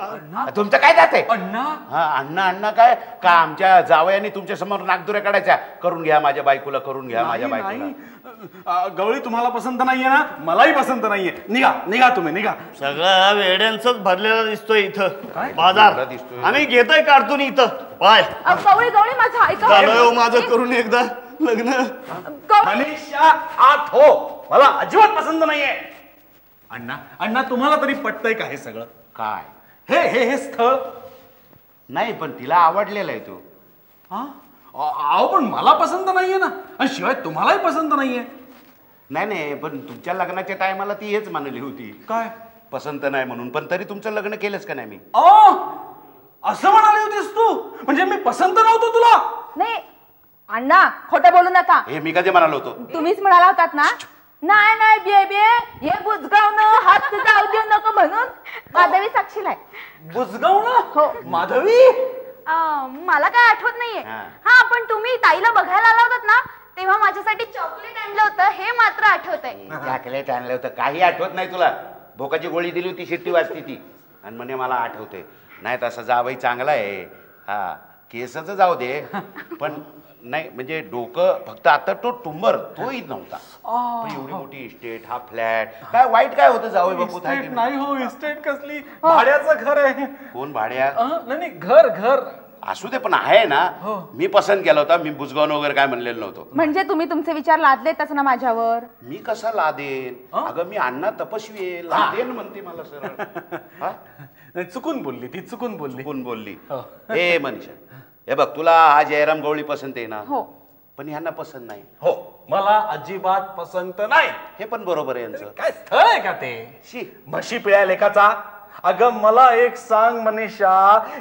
तुमचं काय जात आहे? अण्णा हा अण्णा अण्णा काय का आमच्या जावयाने तुमच्या समोर नागदुऱ्या काढायच्या? करून घ्या माझ्या बायकोला, करून घ्या माझ्या बायकोला. गवळी तुम्हाला पसंत नाहीये ना, मलाही पसंत नाहीये. निघा निघा तुम्ही निघा. सगळा वेड्यांच भरलेला दिसतोय इथं बाजार. दिसतोय. आम्ही घेतोय काढतून इथं पाय. गवळी गवळी माझं ऐका. झालंय हो माझं करून एकदा लग्न. गवळी मनीषा आत हो, मला अजिबात पसंत नाहीये. अण्णा अण्णा तुम्हाला तरी पटतंय का हे सगळं? काय हे हे हे स्थळ नाही, पण तिला आवडलेला आहे तो. हा अहो पण मला पसंत नाहीये ना, आणि शिवाय तुम्हालाही पसंत नाहीये. नाही नाही, पण तुमच्या लग्नाच्या टायमाला ती हेच मानली होती काय पसंत नाही म्हणून, पण तरी तुमचं लग्न केलंच का नाही मी? असं म्हणाली होतीस तू? म्हणजे मी पसंत नव्हतो तुला? नाही अण्णा खोटं बोलू नका. हे मी कधी म्हणालो होतो? तुम्हीच म्हणाला होतात ना, नाही नाही बेबे हे बुजगावणं हात जाऊ देऊ नको म्हणून. माधवी साक्षीला आहे. बुजगावणं? हो. माधवी मला काय आठवत नाहीये. हा पण तुम्ही ताईला बघायला आला होतात ना, तेव्हा माझ्यासाठी चॉकलेट आणलं होतं हे मात्र आठवतंय. चॉकलेट आणलं होतं? काही आठवत नाही तुला? भोकाची गोळी दिली होती, शिट्टी वाजती ती, आणि म्हणे मला आठवते. नाही तसा जावई चांगला आहे. हा केसाचं जाऊ दे, पण नाही म्हणजे डोकं फक्त आता तो टुंबर तोही नव्हता. पण एवढी मोठी इस्टेट, हा फ्लॅट, काय वाईट काय होतं जावई बापू? नाही हो, इस्टेट कसली, भाड्याचं घर आहे. कोण भाड्या? नाही घर घर असू दे, पण आहे ना. मी पसंत केला होता, मी बुजगावून वगैरे काय म्हणलेलं नव्हतो. म्हणजे तुम्ही तुमचे विचार लादलेतच ना माझ्यावर. मी कसा लादेन? अगं मी अण्णा तपस्वी आहे, लादेन म्हणते मला सरळ. चुकून बोलली ती, चुकून बोलली. कोण बोलली? ए मनीषा, हे बघ तुला हा जयराम गवळी पसंत आहे ना? हो. पण ह्यांना पसंत नाही. हो मला अजिबात पसंत नाही. हे पण बरोबर आहे यांचं. काय स्थळ आहे का ते? शी, म्हशी पिळ्या लेखाचा. अगं मला एक सांग मनीषा,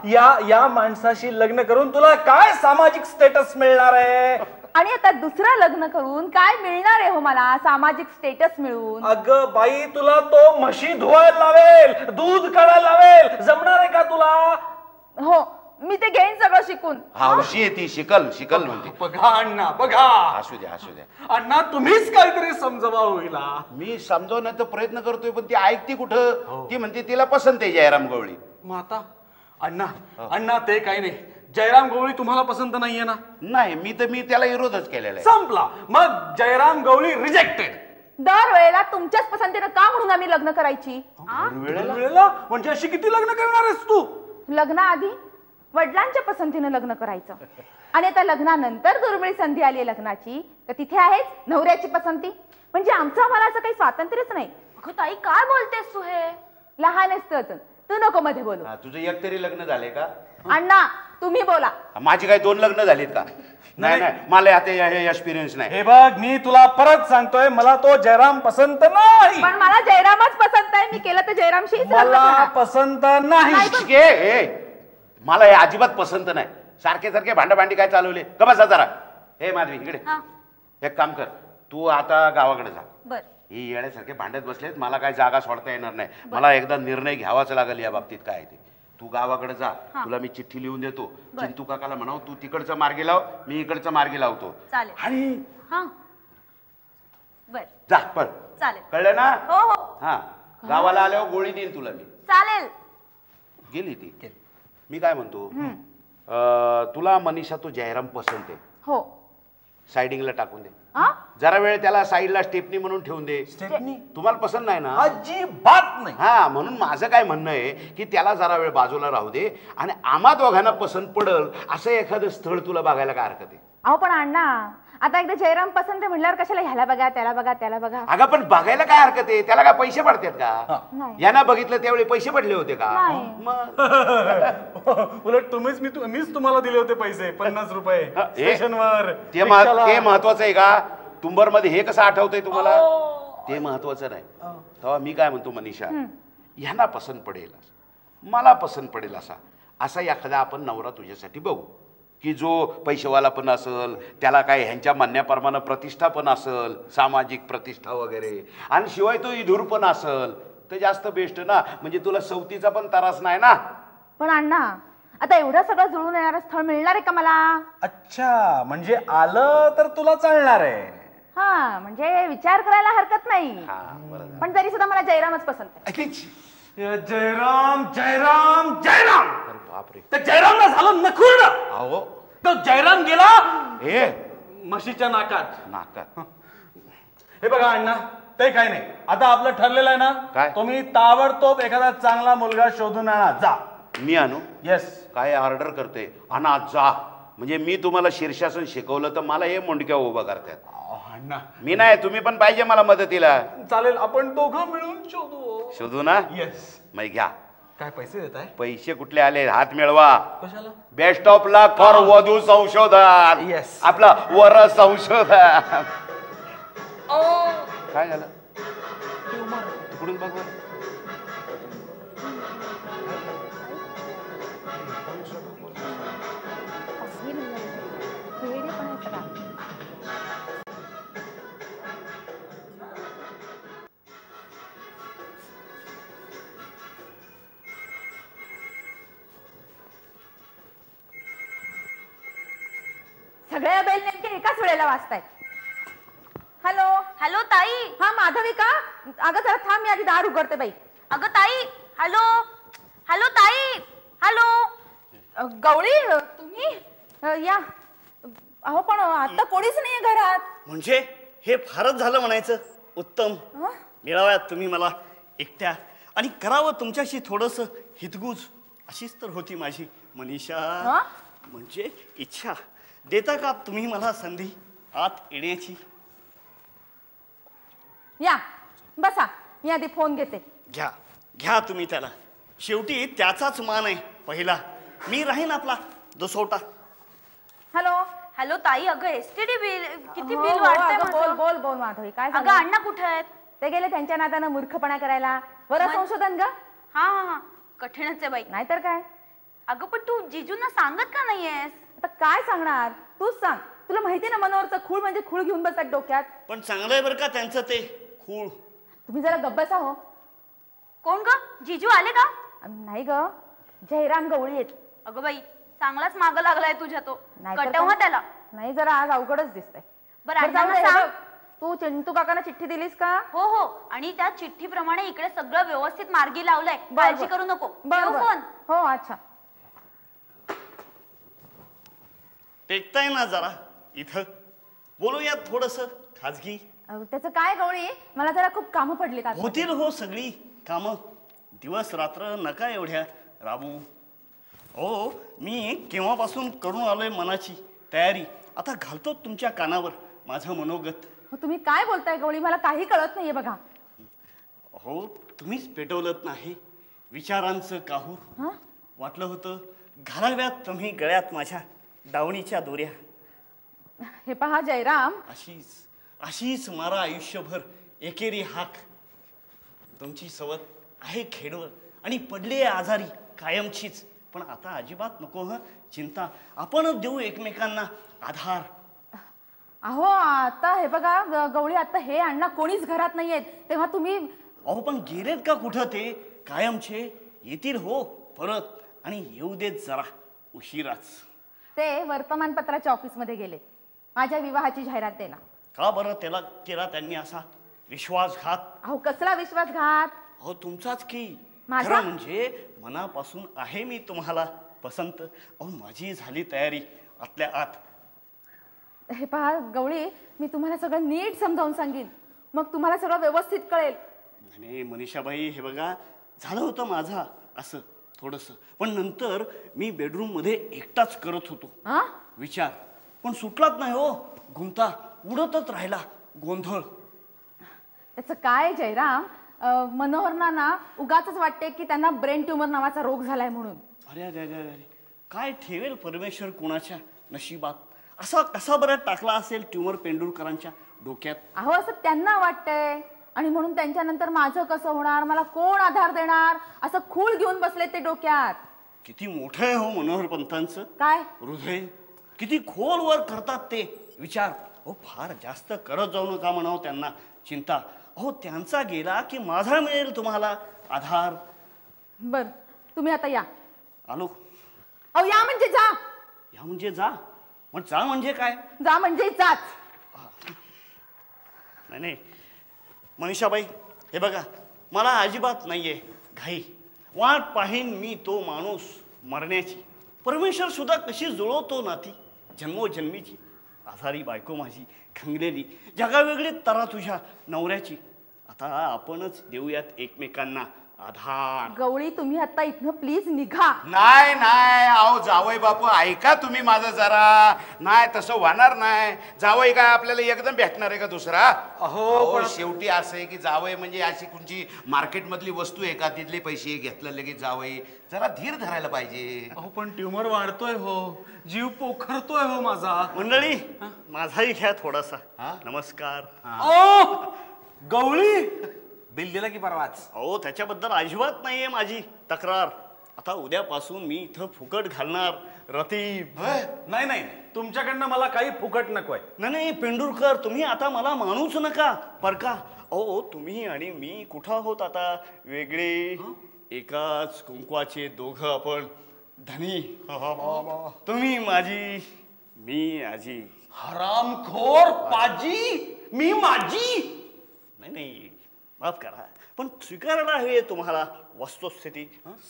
या माणसाशी लग्न करून तुला काय सामाजिक स्टेटस मिळणार आहे? आणि आता दुसरं लग्न करून काय मिळणार आहे हो मला सामाजिक स्टेटस मिळून? अगं बाई तुला तो म्हशी धुवायला लावेल, दूध काढायला लावेल, जमणार आहे का तुला? हो मी ते घेईन सगळं शिकून. हौशी आहे ती, शिकल शिकल म्हणते. बघा अण्णा बघा. असू द्या असू द्या अण्णा तुम्हीच काहीतरी समजवा होईल. मी समजवण्याचा प्रयत्न करतोय, पण ती ऐकते कुठं? ती म्हणते तिला पसंत आहे जयराम गवळी. माता अण्णा अण्णा ते काही नाही, जयराम गवळी तुम्हाला पसंत नाहीये ना? नाही, मी त्याला विरोधच केलेला आहे. संपला मग, जयराम गवळी रिजेक्टेड. दरवेळेला तुमच्याच पसंतीनं का म्हणून आम्ही लग्न करायची? वेळेला म्हणजे अशी किती लग्न करणार आहेस तू? लग्नाआधी वडिलांच्या पसंतीनं लग्न करायचं, आणि आता लग्नानंतर दुर्मिळ संधी आली आहे लग्नाची, तर तिथे आहेच नवऱ्याची पसंती. म्हणजे आमचं आम्हाला असं काही स्वातंत्र्यच नाही. ताई काय बोलतेस तू हे? लहान असतच तू नको मध्ये बोलू. तुझं एक तरी लग्न झालंय का? अण्णा तुम्ही बोला. माझी काय 2 लग्न झालीत का? नाही नाही, मला आता एक्सपिरियन्स नाही. हे बघ मी तुला परत सांगतोय, मला तो जयराम पसंत नाही. पण मला जयरामच पसंत आहे. मी केलं तर जयरामशीच लग्न मला करणार. पसंत नाही. मला हे अजिबात पसंत नाही. सारखे सारखे भांडाभांडी काय चालवले का? बसा जरा. हे माधवी इकडे एक काम कर, तू आता गावाकडे जा. बर. ही येण्यासारखे भांडत बसलेत, मला काय जागा सोडता येणार नाही. मला एकदा निर्णय घ्यावाच लागेल या बाबतीत काय ते. तू गावाकडे जा, तुला मी चिठ्ठी लिहून देतो. चिंतू काकाला म्हणाव तू तिकडचा मार्गी लाव, मी इकडचा मार्गी लावतो. चालेल. आणि हा बर जा पण. चालेल. कळलं ना? हो हो हा, गावाला आल्यावर गोळी देईन तुला मी. चालेल. गेली ती. मी काय म्हणतो, तुला मनीषा तो जयराम पसंत आहे? हो. साइडिंगला टाकून दे. हा? जरा वेळ त्याला साईडला स्टेपनी म्हणून ठेवून दे. तुम्हाला पसंत नाही ना? अजिबात नाही. हा, म्हणून माझं काय म्हणणं आहे की त्याला जरा वेळ बाजूला राहू दे, आणि आम्हा दोघांना पसंत पडल असं एखादं स्थळ तुला बघायला काय हरकत आहे? अहो पण अण्णा आता एकदा जयराम पसंत आहे म्हटल्यावर कशाला ह्याला बघा त्याला बघा त्याला बघा? अगं पण बघायला काय हरकत आहे? त्याला काय पैसे पडतात का? नाही. यांना बघितलं त्यावेळी पैसे पडले होते का? नाही. मग उलट मीच तुम्हाला दिले होते पैसे 50 रुपये स्टेशनवर. ते महत्वाचं आहे का? तुंबर मध्ये हे कसं आठवतंय तुम्हाला? ते महत्वाचं नाही. तेव्हा मी काय म्हणतो मनीषा, ह्यांना पसंत पडेल, मला पसंत पडेल असा एखादा आपण नवरा तुझ्यासाठी बघू, की जो पैसेवाला पण असल, त्याला काय ह्यांच्या म्हणण्याप्रमाणे प्रतिष्ठा पण असल, सामाजिक प्रतिष्ठा वगैरे, आणि शिवाय तो इधूर पण असल, तर जास्त बेस्ट ना. म्हणजे तुला सवतीचा पण त्रास नाही ना. पण अण्णा आता एवढं सगळं जुळून येणारं स्थळ मिळणार आहे का मला? अच्छा, म्हणजे आलं तर तुला चालणार आहे. हा, म्हणजे विचार करायला हरकत नाही. हा, बरं झालं. पण तरी सुद्धा मला जयरामच पसंत आहे. जयराम जयराम जयराम. अरे बापरे. तर जयरामला झालं नखुर. अहो तो जयराम गेला हे म्हशीच्या नाकात. नाकात. हे बघा अण्णा, ते काय नाही. आता आपलं ठरलेलं आहे ना, काय? तुम्ही ताबडतोब एखादा चांगला मुलगा शोधून आणा. जा. मी आणू? येस. काय ऑर्डर करते? आणा जा. म्हणजे मी तुम्हाला शीर्षासन शिकवलं तर मला हे मुंडक्या उभं करतात. अण्णा मी नाही, तुम्ही पण पाहिजे मला मदतीला. चालेल, आपण दोघं मिळून शोधू. शोधू ना? येस. मग घ्या. काय पैसे देत आहे? पैसे कुठले आले? हात मिळवा. कशाला? बेस्ट ऑफ लक फॉर वधू संशोधन. Yes. आपला वर संशोधन. काय झालं? तिकडून बघ बरं. सगळ्या बेल नेमके एकाच वेळेला वाजतायत. हॅलो. हॅलो ताई. हा माधवी का? अगं जरा थांब, मी आधी दार उघडते बाई. अगं ताई. हॅलो. हॅलो ताई. हॅलो. गवळी तुम्ही या. अहो पण आता कोणीच नाहीये घरात. म्हणजे हे फारच झालं म्हणायचं. उत्तम. मिळाव्यात तुम्ही मला एकट्या आणि करावं तुमच्याशी थोडस हितगुज. अशीच तर होती माझी मनीषा. म्हणजे इच्छा. देता का तुम्ही मला संधी आत येण्याची? या बसा, मी आधी फोन घेते. घ्या घ्या तुम्ही त्याला. शेवटी त्याचाच मान आहे पहिला. मी राहीन आपला दुसोटा. हॅलो. हॅलो ताई. अगं एसटीडी बिल किती हो, बिल हो, वाटतंय अगं, बोल माझं. बोल बोल माधवी, काय अगं झालं? अण्णा कुठे आहेत? ते गेले त्यांच्या नादानं मूर्खपणा करायला. बरं संशोधन ग. हा हा हा. कठीणच आहे बाई. नाहीतर काय. अगं पण तू जिजूंना सांगत का नाहीयेस? आता काय सांगणार, तूच सांग. तुला माहिती ना मनोहरचं खूळ म्हणजे खूळ घेऊन बसतात डोक्यात. पण चांगलं आहे बरं का त्यांचं ते खूळ. तुम्ही जरा गप्प बसा हो. कोण ग? जिजू आले का? नाही ग, जयराम गवळी आहेत. अगं बाई चांगलाच मागं लागलाय तुझ्या तो. नाहीतर कटव काय? त्याला. नाही, जरा आज अवघडच दिसतंय. बरं बरं, जाऊ अण्णांना दे, हे सांग. बघ, तू चिंटू काकांना चिठ्ठी दिलीस का? हो हो. आणि त्या चिठ्ठीप्रमाणे इकडे सगळं व्यवस्थित मार्गी लावलंय. बरं, काळजी बरं. करू नको. बरं, ठेवू बरं. फोन. हो अच्छा. टेकताय ना जरा इथं. बोलूया थोडस खाजगी. त्याचं काय गवळी, मला जरा खूप कामं पडलीत आता. होतील हो सगळी कामं. दिवस रात्र नका एवढ्या राबू. हो, मी केव्हापासून करून आलोय मनाची तयारी. आता घालतो तुमच्या कानावर माझं मनोगत. हो, तुम्ही काय बोलताय गवळी, मला काही कळत नाहीये बघा. हो, तुम्हीच पेटवलत नाही विचारांचं काहूर. वाटलं होतं घालाव्यात तुम्ही गळ्यात माझ्या दावणीच्या दोऱ्या. हे पहा जयराम, अशीच अशीच मारा आयुष्यभर एकेरी हाक. तुमची सवत आहे खेडवर आणि पडली आहे आजारी कायमचीच. पण आता अजिबात नको ह चिंता. आपण देऊ एकमेकांना आधार. अहो आता हे बघा गवळी, आता हे अण्णा कोणीच घरात नाहीयेत, तेव्हा तुम्ही. अहो पण गेलेत का कुठं ते कायमचे? येतील हो परत. आणि येऊ देत जरा उशिराच. ते वर्तमानपत्राच्या ऑफिसमध्ये गेले माझ्या विवाहाची जाहिरात द्यायला. का बरं त्याला केला त्यांनी असा विश्वासघात? अहो कसला विश्वासघात? अहो तुमचाच की. माझा? खरं म्हणजे मनापासून आहे मी तुम्हाला पसंत. अहो माझी झाली तयारी आतल्या आत. हे पहा गवळी, मी तुम्हाला सगळं नीट समजावून सांगेन, मग तुम्हाला सगळं व्यवस्थित कळेल. नाही मनीषाबाई, हे बघा झालं होतं माझा असं थोडंसं. पण नंतर मी बेडरूम मध्ये एकटाच करत होतो विचार. पण सुटलाच नाही हो. गुंता उडतच राहिला गोंधळ. त्याचं काय जयराम, मनोहरना ना उगाचच वाटते की त्यांना ब्रेन ट्यूमर नावाचा रोग झालाय म्हणून. अरे अरे अरे अरे, काय ठेवेल परमेश्वर कोणाच्या नशिबात? असा कसा बरं टाकला असेल ट्यूमर पेंडुरकरांच्या डोक्यात? अहो असं त्यांना वाटतंय, आणि म्हणून त्यांच्यानंतर माझं कसं होणार, मला कोण आधार देणार, असं खूळ घेऊन बसले ते डोक्यात. किती मोठं आहे हो मनोहर पंतांचं काय हृदय. किती खोलवर करतात ते विचार. हो फार जास्त करत जाऊ नका म्हणावं त्यांना चिंता. अहो त्यांचा गेला की माझा मिळेल तुम्हाला आधार. बर, तुम्ही आता या. आलो. अहो या म्हणजे जा. या म्हणजे जा, मग जा म्हणजे काय? जा म्हणजे जाच. नाही नाही मनीषाबाई, हे बघा मला अजिबात नाहीये घाई. वाट पाहीन मी तो माणूस मरण्याची. परमेश्वर सुद्धा कशी जुळवतो नाती जन्मोजन्मीची. आजारी बायको माझी खंगलेली, जगावेगळी तरा तुझ्या नवऱ्याची. आता आपणच देऊयात एकमेकांना आधार. गवळी तुम्ही आता इथनं प्लीज निघा. नाही नाही, अहो जावई बापू ऐका तुम्ही माझं जरा. नाही तसं होणार नाही. जावई काय आपल्याला एकदम भेटणार आहे का दुसरा? अहो शेवटी असं आहे की जावई म्हणजे अशी कोणची मार्केट मधली वस्तू आहे का तिथले पैसे घेतलं लगेच जावई? जरा धीर धरायला पाहिजे. अहो पण ट्युमर वाढतोय हो, जीव पोखरतोय हो माझा. मंडळी माझाही घ्या थोडासा. नमस्कार. गवळी बिल दिला की परवाच? अहो त्याच्याबद्दल अजिबात नाहीये माझी तक्रार. आता उद्यापासून मी इथं फुकट घालणार रतीब. नाही नाही, तुमच्याकडनं मला काही फुकट नकोय. नाही पेंडुरकर, तुम्ही आता मला मानूच नका बर का. अहो तुम्ही आणि मी कुठं आहोत आता? वेगळे, एकाच कुंकवाचे दोघं आपण धनी. तुम्ही माझी, मी आजी. हरामखोर पाजी, मी माझी. नाही माफ करा, पण स्वीकारायला हवी तुम्हाला वस्तुस्थिती.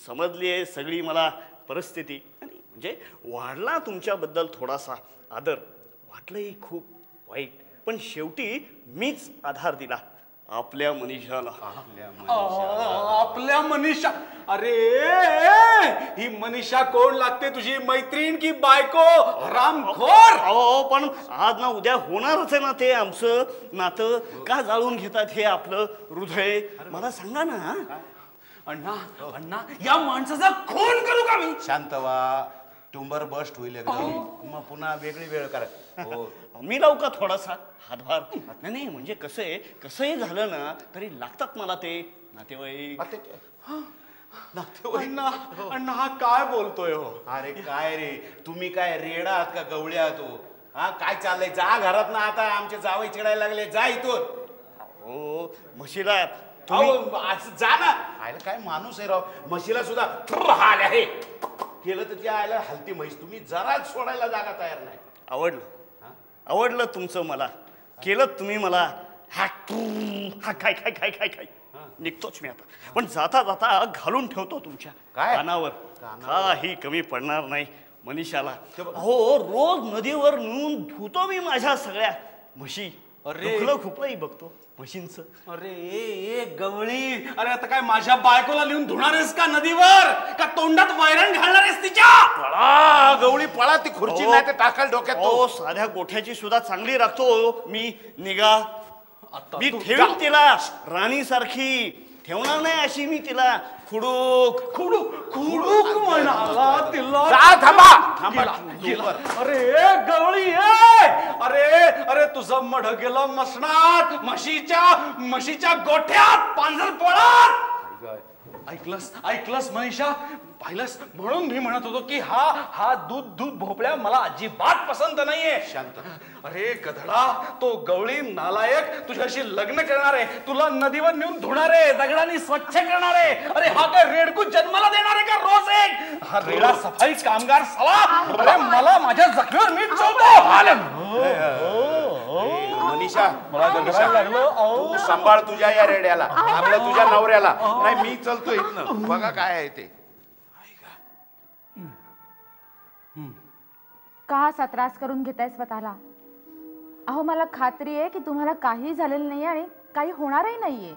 समजली आहे सगळी मला परिस्थिती. आणि म्हणजे वाढला तुमच्याबद्दल थोडासा आदर, वाटलंही खूप वाईट, पण शेवटी मीच आधार दिला आपल्या मनीषाला. आपल्या मनीषा? अरे ही मनीषा कोण लागते, तुझी मैत्रीण की बायको? हरामखोर. अहो पण आज ना उद्या होणारच आहे ना ते आमचं नातं. का जाळून घेतात हे आपलं हृदय? मला सांगा ना. अण्णा अण्णा, या माणसाचा खून करू का मी? शांत व्हा, ट्युमर बस्ट होईल एकदम, मग पुन्हा वेगळी वेळ करा. हो मी लावू का थोडासा हातभार? नाही म्हणजे कसंही झालं ना तरी लागतात मला ते नातेवाईक. अण्णा अण्णा हा काय बोलतोय हो? अरे काय रे, तुम्ही काय रेडा आहात का गवळी आहात हो? हा काय चाललंय? जा घरात ना, आता आमचे जावई चिडायला लागले. जा इथून. हो म्हशीला जा ना. आयला काय माणूस आहे राव. म्हशीला सुद्धा हाल आहे केलं तर त्या आयला हलती म्हैस. तुम्ही जरा सोडायला जागा तयार नाही. आवडलं तुमचं मला. केलं तुम्ही मला. हा काय काय काय काय काय निघतोच मी आता. पण जाता जाता घालून ठेवतो तुमच्या कानावर, काही कमी पडणार नाही मनीषाला. हो रोज नदीवर नेऊन धुतो मी माझ्या सगळ्या म्हशी. खुपलंही बघतो म्हशींच. अरे ए गवळी, अरे आता काय माझ्या बायकोला लिहून धुणारेस का नदीवर? का तोंडात वैरण घालणारेस तिच्या? पळा गवळी पळा, ती खुर्ची नाही ते टाकाल डोक्यात. हो साध्या गोठ्याची सुद्धा चांगली राखतो मी निगा. मी ठेवीन तिला राणी सारखी. ठेवणार नाही अशी मी तिला. खुडूक खुडूक खुडूक म्हणाला तिला. अरे गवळी, अरे अरे तुझं मढ गेलं मसणात, म्हशीच्या गोठ्यात, पांजर पोळात. ऐकलंस मनीषा? पाहिलंस? म्हणून मी म्हणत होतो की हा दूध भोपळ्या मला अजिबात पसंत नाहीये. शांत. अरे गधडा, तो गवळी नालायक तुझ्याशी लग्न करणार आहे, तुला नदीवर नेऊन धुणार आहे, दगडांनी स्वच्छ करणार आहे. अरे हा काय रेडकू जन्माला देणार आहे का रोज एक? हा रेडा सफाई कामगार सवा. अरे मला माझ्या जखमीवर मीठ चोळतो. मनीषा तू सांभाळ तुझ्या या रेड्याला, आपल्या तुझ्या नवऱ्याला. नाही मी चलतो इथनं. बघा काय आहे ते. का असा त्रास करून घेताय स्वतःला? अहो मला खात्री आहे की तुम्हाला काही झालेलं नाहीये आणि काही होणारही नाहीये.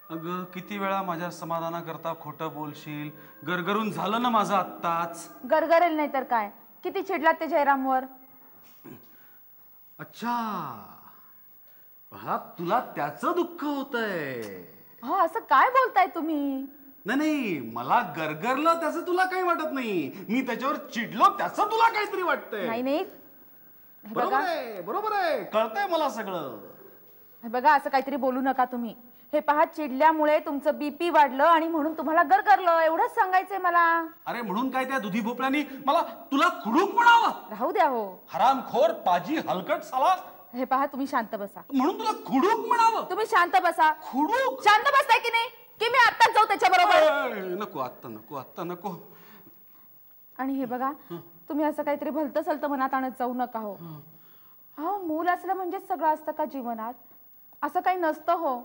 अगं किती वेळा माझ्या समाधानाकरता खोटं बोलशील? गरगरून झालं ना माझं आत्ताच. गरगरेल नाही तर काय? किती चिडलात ते जयरामवर. अच्छा, तुला त्याचं दुःख होतंय? हो असं काय बोलताय तुम्ही? नाही मला गरगरलं त्याचं तुला काही वाटत नाही. मी त्याच्यावर चिडलो त्याचं तुला काहीतरी वाटतंय. नाही बरोबर आहे, कळतंय मला सगळं. बघा असं काहीतरी बोलू नका तुम्ही. हे पहा, चिडल्यामुळे तुमचं बीपी वाढलं आणि म्हणून तुम्हाला गरगरलं, एवढंच सांगायचंय मला. अरे म्हणून काय त्या दुधी भोपळ्यानी मला तुला खुडूक म्हणावं? राहू द्या हो. हरामखोर पाजी हलकट साला. हे पहा तुम्ही शांत बसा. म्हणून तुला खुडूक म्हणावं? तुम्ही शांत बसा. खुडूक? शांत बसताय की नाही? की मी आत्ताच जाऊ त्याच्या बरोबर? नको, आत्ता नको. आणि हे बघा तुम्ही असं काहीतरी भलतं सलतं मनात आणत जाऊ नका हो. हो मूल असलं म्हणजेच सगळं असतं का जीवनात? असं काही नसतं हो.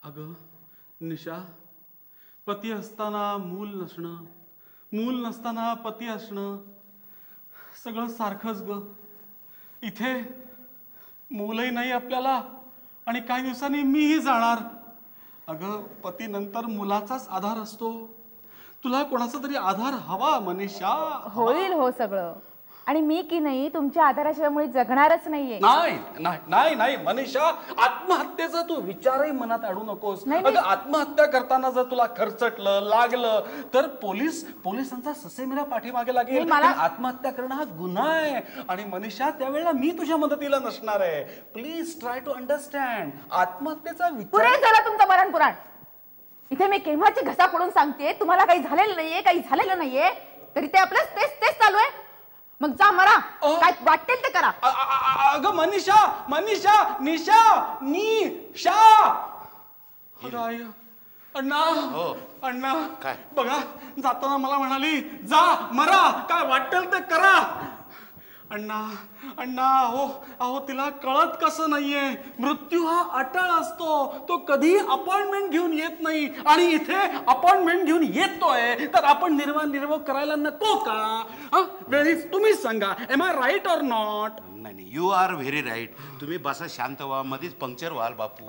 अगं निशा, पती असताना मूल नसणं, मूल नसताना पती असणं, सगळं सारखंच ग. इथे मूलही नाही आपल्याला आणि काही दिवसांनी मीही जाणार. अगं पती नंतर मुलाचाच आधार असतो. तुला कोणाचा तरी आधार हवा मनीषा. होईल हो सगळं. आणि मी की नाही तुमच्या आधाराशिवाय जगणारच नाहीये. नाही नाही नाही नाही मनीषा, आत्महत्येचा तू विचारही मनात आणू नकोस. अगं आत्महत्या करताना जर तुला खर्चटलं लागलं तर पोलिसांचा ससेमिरा पाठीमागे लागेल. आत्महत्या करणं हा गुन्हा आहे. आणि मनीषा त्यावेळेला मी तुझ्या मदतीला नसणार आहे. Please try to understand. आत्महत्येचा विचार. पुरे झालं तुमचं मरण पुराण. इथे मी केव्हाची घसा पडून सांगते तुम्हाला काही झालेलं नाहीये, काही झालेलं नाहीये, तरी ते आपलं तेच चालू आहे. मग जा मरा, काय वाटेल ते करा. अगं मनीषा, मनीषा, निशा, निशा. अण्णा अण्णा काय बघा, जाताना मला म्हणाली जा मरा, काय वाटेल ते करा. अण्णा अण्णा, अहो तिला कळत कसं नाहीये, मृत्यू हा अटळ असतो. तो कधी अपॉइंटमेंट घेऊन येत नाही. आणि इथे अपॉइंटमेंट घेऊन येतोय तर आपण निर्वाह करायला नको का? वेळीच तुम्हीच सांगा, am I right or not? नाही, यू आर व्हेरी राईट. तुम्ही बसा, शांत व्हा, मध्येच पंक्चर व्हाल बापू.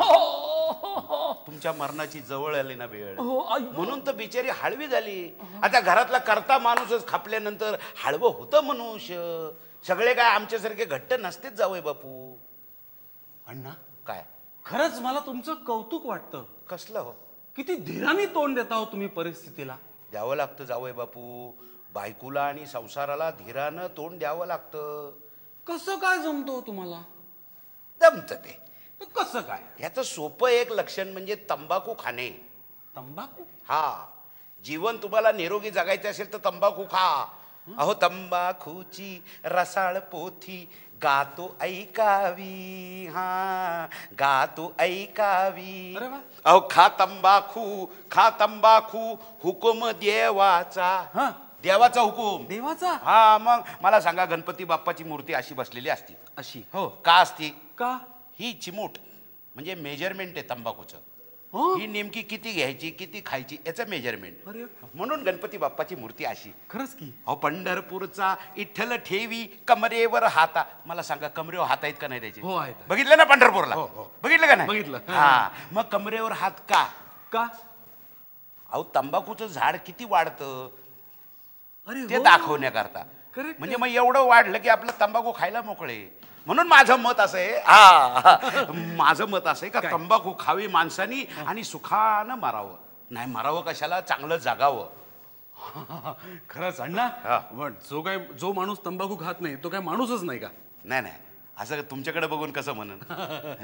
तुमच्या मरणाची जवळ आली ना वेळ, म्हणून तर बिचारी हळवी झाली. आता घरातला करता माणूसच खापल्यानंतर हळवं होतं मनुष्य. सगळे काय आमच्यासारखे घट्ट नसतेच जावय बापू. अण्णा काय खरंच मला तुमचं कौतुक वाटतं. कसलं हो? किती धीराने तोंड देता हो तुम्ही परिस्थितीला. द्यावं लागतं जावय बापू. बायकोला आणि संसाराला धीरानं तोंड द्यावं लागतं. कसं काय जमतो तुम्हाला? जमतं ते. कसं काय? याचं सोपं एक लक्षण म्हणजे तंबाखू खाणे. तंबाखू? हा, जीवन तुम्हाला निरोगी जगायचं असेल तर तंबाखू खा. अहो तंबाखूची रसाळ पोथी गातो ऐकावी. हा, गातो ऐकावी. अहो खा तंबाखू हुकुम देवाचा. देवाचा हुकुम. देवाचा? हा, मग मला सांगा, गणपती बाप्पाची मूर्ती अशी बसलेली असती. अशी? हो. का असती? का? ही चिमूट म्हणजे मेजरमेंट आहे तंबाखूचं. ही नेमकी किती घ्यायची किती खायची याचं मेजरमेंट. म्हणून गणपती बाप्पाची मूर्ती अशी. खरंच की? अहो पंढरपूरचा इठ्ठल ठेवी कमरेवर हाता. मला सांगा, कमरेवर हात आहेत का नाही त्याचे? हो आहेत. बघितलं ना पंढरपूरला? बघितलं का नाही? बघितलं. हा, मग कमरेवर हात का? का? अहो तंबाखूचं झाड किती वाढतं ते हो. दाखवण्याकरता. म्हणजे मग एवढं वाढलं की आपलं तंबाखू खायला मोकळे. म्हणून माझं मत असं आहे, माझं मत असं आहे का तंबाखू खावी माणसानी आणि सुखानं मरावं. नाही मरावं कशाला, चांगलं जगावं. खरंच अण्णा, जो माणूस तंबाखू खात नाही तो काय माणूसच नाही का? नाही नाही, असं तुमच्याकडे बघून कसं म्हणन,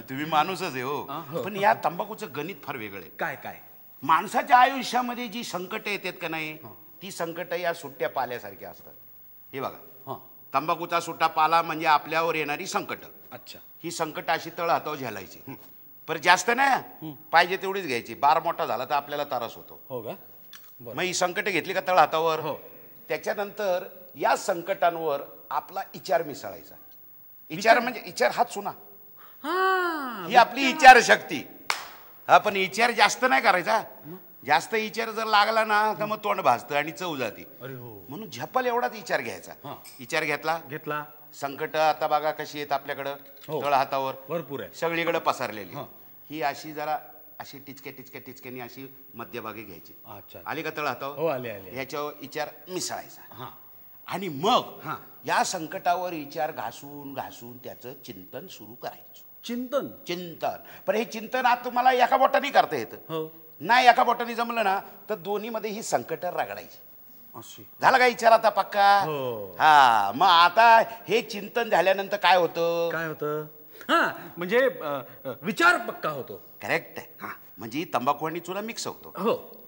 तुम्ही माणूसच आहे हो. पण या तंबाखूचं गणित फार वेगळं आहे. काय काय? माणसाच्या आयुष्यामध्ये जी संकट येतात का नाही, ती संकट या सुट्ट्या पाल्यासारखी असतात. हे बघा, तंबाखूचा सुट्टा पाला म्हणजे आपल्यावर येणारी संकट. अच्छा. ही संकट अशी तळ हातावर झेलायची. पर जास्त नाही, पाहिजे तेवढीच घ्यायची. बार मोठा झाला तर आपल्याला त्रास होतो. हो का? मग ही संकट घेतली का तळ हातावर, त्याच्यानंतर या संकटांवर आपला विचार मिसळायचा. विचार म्हणजे विचार हात सुना, ही आपली विचार शक्ती. हा, पण विचार जास्त नाही करायचा. जास्त विचार जर लागला ना तर मग तोंड भाजतं आणि चव जाते. म्हणून झपल एवढाच विचार घ्यायचा. विचार घेतला. संकट आता बघा कशी आहेत आपल्याकडं, तळ हातावर भरपूर आहे, सगळीकडे पसरलेली. ही अशी जरा अशी टिचक्याने अशी मध्यभागी घ्यायची. आली का तळ हातावर? आले. ह्याच्यावर विचार मिसळायचा. आणि मग या संकटावर विचार घासून त्याचं चिंतन सुरू करायचं. चिंतन. पण हे चिंतन आज तुम्हाला एका बोटाने करता येतं. नाही एका बोटाने जमलं ना तर दोन्ही मध्ये ही संकट रगडायची. झाला का विचार आता पक्का? हा, मग आता हे चिंतन झाल्यानंतर काय होतं? म्हणजे विचार पक्का होतो. करेक्ट आहे. म्हणजे तंबाखू आणि चुना मिक्स होतो.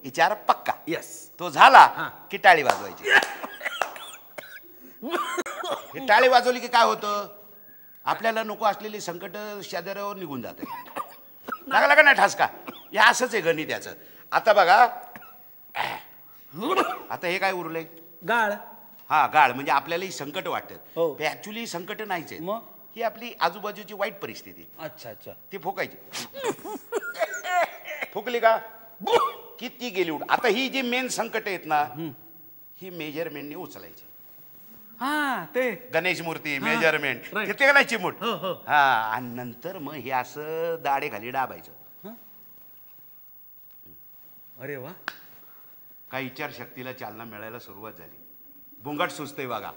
विचार पक्का. यस. तो झाला की टाळी वाजवायची. ही टाळी वाजवली की काय होतं, आपल्याला नको असलेली संकट शेजाऱ्यावर निघून जाते. लागला का नाही ठसका? हे असंच आहे गणित याचं. आता बघा, आता हे काय उरले? गाळ. हा गाळ म्हणजे आपल्यालाही संकट वाटतात हो. ते ऍक्च्युली संकट नाहीच आहे मग? ही आपली आजूबाजूची वाईट परिस्थिती अच्छा अच्छा ती फोकायची फुकली का की ती गेली उठ आता ही जी मेन संकट आहेत ना ही मेजरमेंटने उचलायची हा ते गणेश मूर्ती मेजरमेंट right. घेते का नाही चिमूट हो, हो. हा आणि नंतर मग हे असं दाढे खाली डाबायचं अरे वा काही विचार शक्तीला चालना मिळायला सुरुवात झाली बुंगाट सुचतंय बघा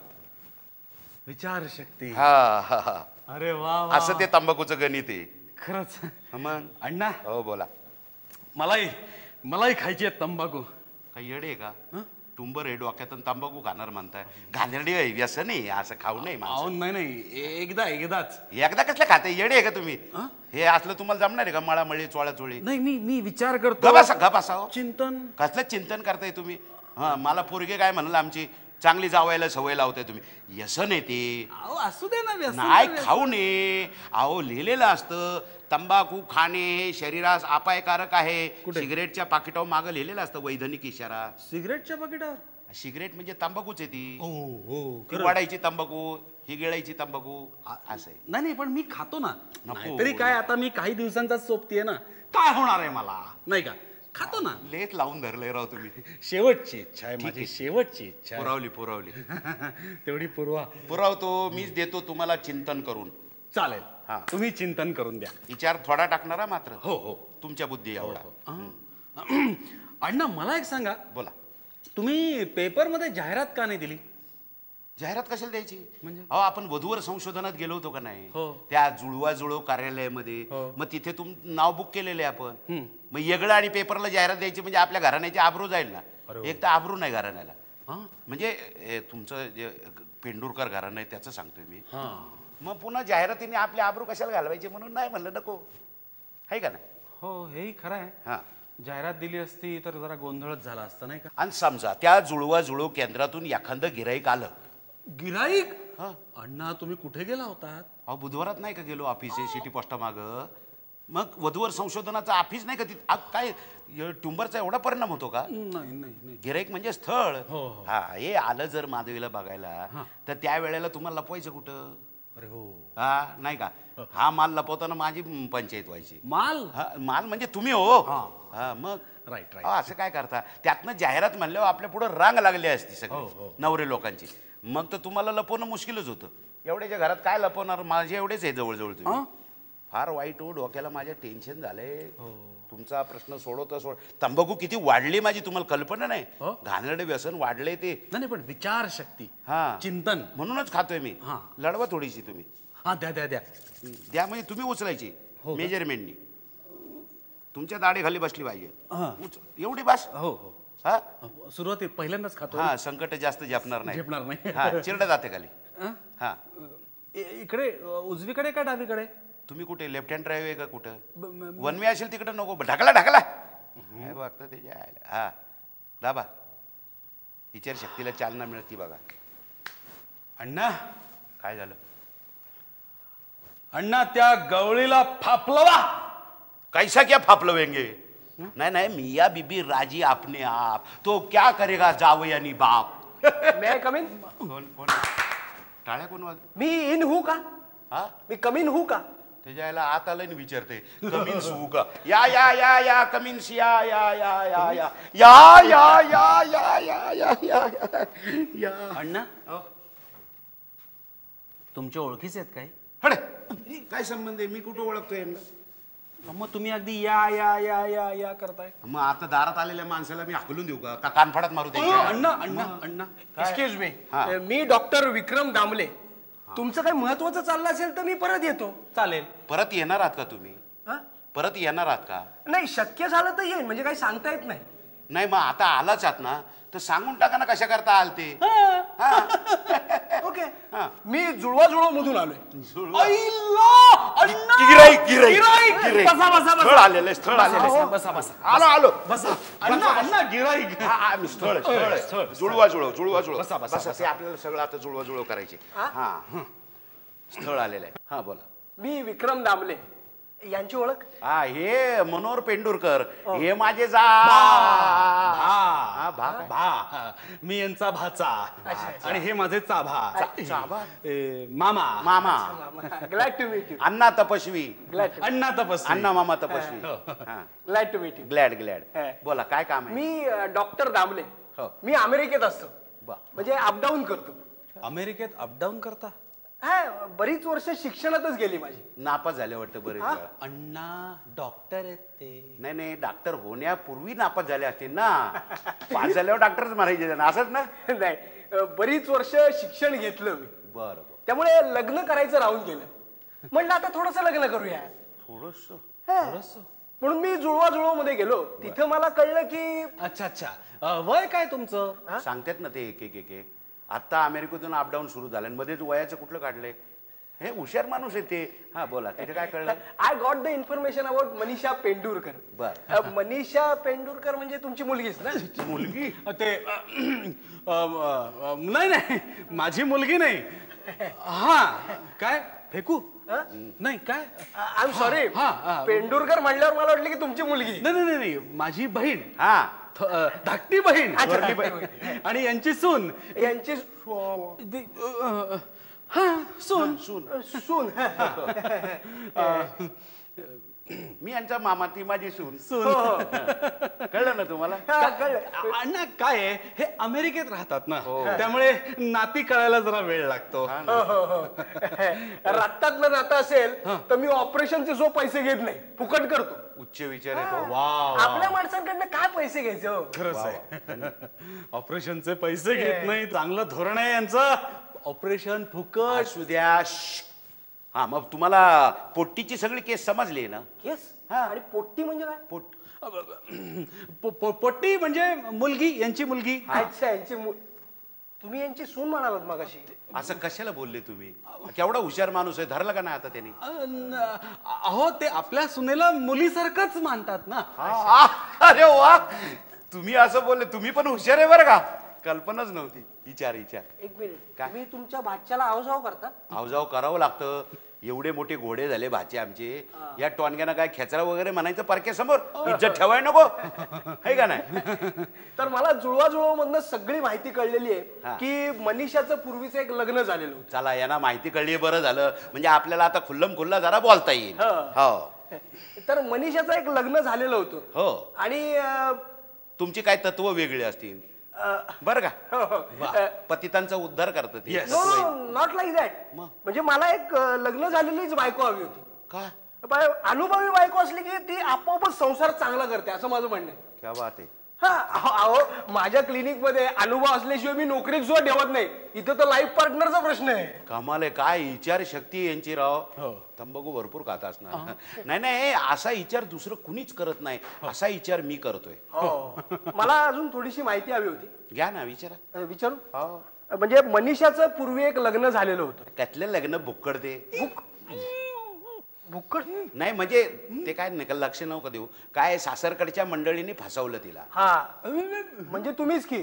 विचार शक्ती हा हा हा अरे वा वा. असं ते तंबाखूचं गणित आहे खरंच मग अण्णा हो बोला मलाही खायची आहे तंबाखू काही येडे आहे का टुंबर आहे डोक्यातून तंबाखू खाणार म्हणताय घाणेरडी आहे व्यसन नाही असं खाऊ नये अहो माणसं. नाही एकदाच एकदा कसलं खाते येडे आहे का तुम्ही हे असलं तुम्हाला जमणार आहे का मळामळी चोळाचोळी नाही मी विचार करतो गप असा हो. चिंतन कसलं चिंतन करताय तुम्ही हा मला पोरगे काय म्हणाल आमची चांगली जावायला सवय लावताय तुम्ही व्यसन आहे ते अहो असू दे ना व्यसन नाही तर व्यसन. खाऊ नये अहो लिहिलेलं असतं तंबाखू खाणे हे शरीरास अपायकारक आहे सिगरेटच्या पाकिटावर मागं लिहिलेलं असतं वैधानिक इशारा सिगरेटच्या पाकिटावर सिगरेट म्हणजे तंबाखूच आहे ती हो ती वाढायची तंबाखू ही गिळायची तंबाखू असं आहे नाही पण मी खातो ना नको. तरी काय आता मी काही दिवसांचा सोबतीये ना काय होणार आहे मला नाही का खातो ना लेख लावून धरलंय राव तुम्ही शेवटची इच्छा आहे माझी शेवटची इच्छा आहे. पुरवली तेवढी पुरवा पुरवतो मीच देतो तुम्हाला चिंतन करून चालेल हा. तुम्ही चिंतन करून द्या विचार थोडा टाकणारा मात्र हो तुमच्या बुद्धी एवढा अण्णा मला एक सांगा बोला तुम्ही पेपरमध्ये जाहिरात का नाही दिली जाहिरात कशाला द्यायची म्हणजे? अहो आपण वधूवर संशोधनात गेलो होतो का नाही हो. त्या जुळवा कार्यालयामध्ये हो. मग तिथे नाव बुक केलेले आपण मग येगळं आणि पेपरला जाहिरात द्यायची म्हणजे आपल्या घराण्याची आबरू जाईल ना एक तर आबरू नाही घराण्याला म्हणजे तुमचं जे पेंडुरकर घराणं आहे त्याचं सांगतोय मी मग पुन्हा जाहिरातीने आपल्या आबरू कशाला घालवायची म्हणून नाही म्हणलं नको आहे का नाही हो हेही खरं आहे हा जाहिरात दिली असती तर जरा गोंधळच झाला असता नाही का आणि समजा त्या जुळवा केंद्रातून एखादं गिराईक आलं गिराईक अण्णा तुम्ही कुठे गेला होतात अहो बुधवारात नाही का गेलो ऑफिस आहे सिटी पोस्टा माग मग वधूवर संशोधनाचं ऑफिस नाही का तिथे काय ट्युंबरचा एवढा परिणाम होतो का नाही गिराईक म्हणजे स्थळ हो. हा हे आलं जर माधवीला बघायला तर त्या वेळेला तुम्हाला लपवायचं कुठं अरे हो हा नाही का हा माल लपवताना माझी पंचायत व्हायची माल माल म्हणजे तुम्ही हो हा. मग राईट असं काय करता त्यातनं जाहिरात म्हणल्यावर आपल्या पुढे रांग लागली असती सगळी नवरे लोकांची मग तर तुम्हाला लपवणं मुश्किलच होतं एवढ्याच्या घरात काय लपवणार माझे एवढेच आहे जवळजवळ तुम्ही फार वाईट हो डोक्याला माझ्या टेन्शन झालंय तुमचा प्रश्न सोड तंबाखू किती वाढली माझी तुम्हाला कल्पना नाही घाणेरडे व्यसन वाढले ते नाही पण विचार शक्ती हा चिंतन म्हणूनच खातोय मी लढवा थोडीशी तुम्ही हा द्या म्हणजे तुम्ही उचलायची मेजरमेंटनी तुमच्या दाढी खाली बसली पाहिजे एवढी बस हो हा सुरुवाती पहिल्यांदाच खातो हा संकट जास्त झेपणार झेपणार नाही. हा चिरड जाते खाली हा इकडे उजवीकडे का डावीकडे तुम्ही कुठे लेफ्ट हँड ड्राईव्ह आहे का कुठं वन वे असेल तिकडे नको ढकला काय बघता त्याच्या हा दाबा विचार शक्तीला चालना मिळती बघा अण्णा काय झालं अण्णा त्या गवळीला फापलवा कैसा क्या फापलवेंगे नहीं मियाँ बीबी राजी अपने आप तो क्या करेगा जावई यानी बाप मैं कमीन कोण टाळ्या कोण वाज मी इन हूं का हा मी कमीन हूं का त्याच्या याला आत आलं आणि विचारते कमीन्स होऊ का या कमीन्स या अण्णा तुमच्या ओळखीचे आहेत काय हडे काय संबंध आहे मी कुठं ओळखतोय यांना मग तुम्ही अगदी या करताय मग आता दारात आलेल्या माणसाला मी हाकलून देऊ का कानफाडात मारू द्यायचं अण्णा एक्सक्यूज मी मी डॉक्टर विक्रम दामले तुमचं काही महत्वाचं चाललं असेल तर मी परत येतो चालेल परत येणार आहात का तुम्ही परत येणार आहात का नाही शक्य झालं तर येईन म्हणजे काही सांगता येत नाही नाही मग आता आलाच आहात ना तर सांगून टाका ना कशा करता आल ते ओके मी जुळवा मधून आलोय स्थळ आलेलं स्थळ आलेलं बसा आलो अण्णा गिराईक स्थळ जुळवा बसा ते आपल्याला सगळं आता जुळवा करायचे हा स्थळ आलेलं आहे हा बोला मी विक्रम दामले यांची ओळख? हा, हे मनोहर पेंडुरकर, हे माझे मी यांचा भाचा आणि हे माझे चाभा. मामा. मामा. Glad to meet you. Anna Tapasvi. Anna Tapasvi. Anna मामा Tapasvi. Glad to meet you. Glad. बोला, काय काम आहे? मी डॉक्टर दामले. मी अमेरिकेत असतो, म्हणजे अपडाऊन करतो. अमेरिकेत अपडाऊन करता? हा, बरीच वर्ष शिक्षणातच गेली माझी. नापास झाले वाटतं बरेच वेळा. अण्णा डॉक्टर आहेत ते. नाही, डॉक्टर होण्यापूर्वी नापास झाले असतील ना. पास झाल्यावर डॉक्टरच मारायचे असंच ना? नाही, बरीच वर्ष शिक्षण घेतलं मी. बरं. त्यामुळे लग्न करायचं राहून गेलं. म्हणलं आता थोडस लग्न करूया. थोडस. म्हणून मी जुळवा मध्ये गेलो. तिथं मला कळलं की अच्छा. वय काय तुमचं? सांगतात ना ते एक. आता अमेरिकेतून अपडाऊन सुरू झालं आणि मध्येच वयाचं कुठलं काढलंय? हे हुशार माणूस आहे ते. हा, बोला, तिथे काय कळलं? I got the information about Manisha Pendurkar. बर. मनीषा पेंडुरकर म्हणजे तुमची मुलगीच ना? मुलगी? ते नाही, माझी मुलगी नाही. हा, काय फेकू? नाही, काय? I am sorry. पेंडुरकर म्हणल्यावर मला वाटलं की तुमची मुलगी. नाही, माझी बहीण. हा, धाकटी बहीण. आणि यांची सून. यांची सून. मी यांचा मामा, ती माझी सून. कळलं ना तुम्हाला? अण्णा, काय आहे, हे अमेरिकेत राहतात ना, त्यामुळे नाती कळायला जरा वेळ लागतो. रक्तातलं नातं असेल तर मी ऑपरेशनचे जो पैसे घेत नाही, फुकट करतो. उच्च विचार येतो. आपल्या माणसांकडनं काय पैसे घ्यायचे? खरंच आहे. ऑपरेशनचे पैसे घेत नाही. चांगलं धोरण आहे यांचं. ऑपरेशन फुकट. असू द्या. हा, मग तुम्हाला पोट्टीची सगळी केस समजली ना? केस? आणि पोट्टी म्हणजे काय? पोट्टी म्हणजे मुलगी, यांची मुलगी. अच्छा, यांची तुम्ही यांची सून म्हणालात मगाशी. असं कशाला बोलले तुम्ही? केवढा हुशार माणूस आहे, धरला का नाही आता त्यांनी? अहो, ते आपल्या सुनेला मुलीसारखंच मानतात ना. अरे वा, तुम्ही असं बोलले. तुम्ही पण हुशार आहे बरं का. कल्पनाच नव्हती. विचार. एक मिनिट, तुम्ही तुमच्या भाच्याला आवजाव करता? आवजाव करावं लागतं. एवढे मोठे घोडे झाले भाचे आमचे. या टोनग्यानं काय खेचरा वगैरे म्हणायचं परक्या समोर? इज्जत ठेवाय नको, है का नाही? तर मला जुळवा मधनं सगळी माहिती कळलेली आहे की मनीषाचं पूर्वीचं एक लग्न झालेलं होतं. चला, यांना माहिती कळली, बरं झालं. म्हणजे आपल्याला आता खुल्लम खुल्ला जरा बोलता येईल. हो. तर मनीषाचं एक लग्न झालेलं होतं. हो. आणि तुमची काय तत्व वेगळी असतील बरं का. पतितांचा उद्धार करतात. Not like that. म्हणजे मला एक लग्न झालेलीच बायको हवी होती. का? अनुभवी बायको असली की ती आपोआपच संसार चांगला करते, असं माझं म्हणणं आहे. क्या बात आहे. अहो, माझ्या क्लिनिक मध्ये अनुभव असल्याशिवाय मी नोकरीत सुद्धा ठेवत नाही. इथं तर लाईफ पार्टनरचा प्रश्न आहे. कमाल आहे. काय विचार शक्ती यांची राव. तंबाखू भरपूर खात असणार. नाही, असा विचार दुसरं कुणीच करत नाही. असा विचार मी करतोय. मला अजून थोडीशी माहिती हवी होती. घ्या ना, विचारा. विचारू? म्हणजे मनीषाचं पूर्वी एक लग्न झालेलं होतं. त्यातलं लग्न बुक्कड ते. बुक्कड? नाही, म्हणजे ते काय लक्ष नव्हतं देऊ. काय सासरकडच्या मंडळींनी फसवलं तिला. म्हणजे तुम्हीच की?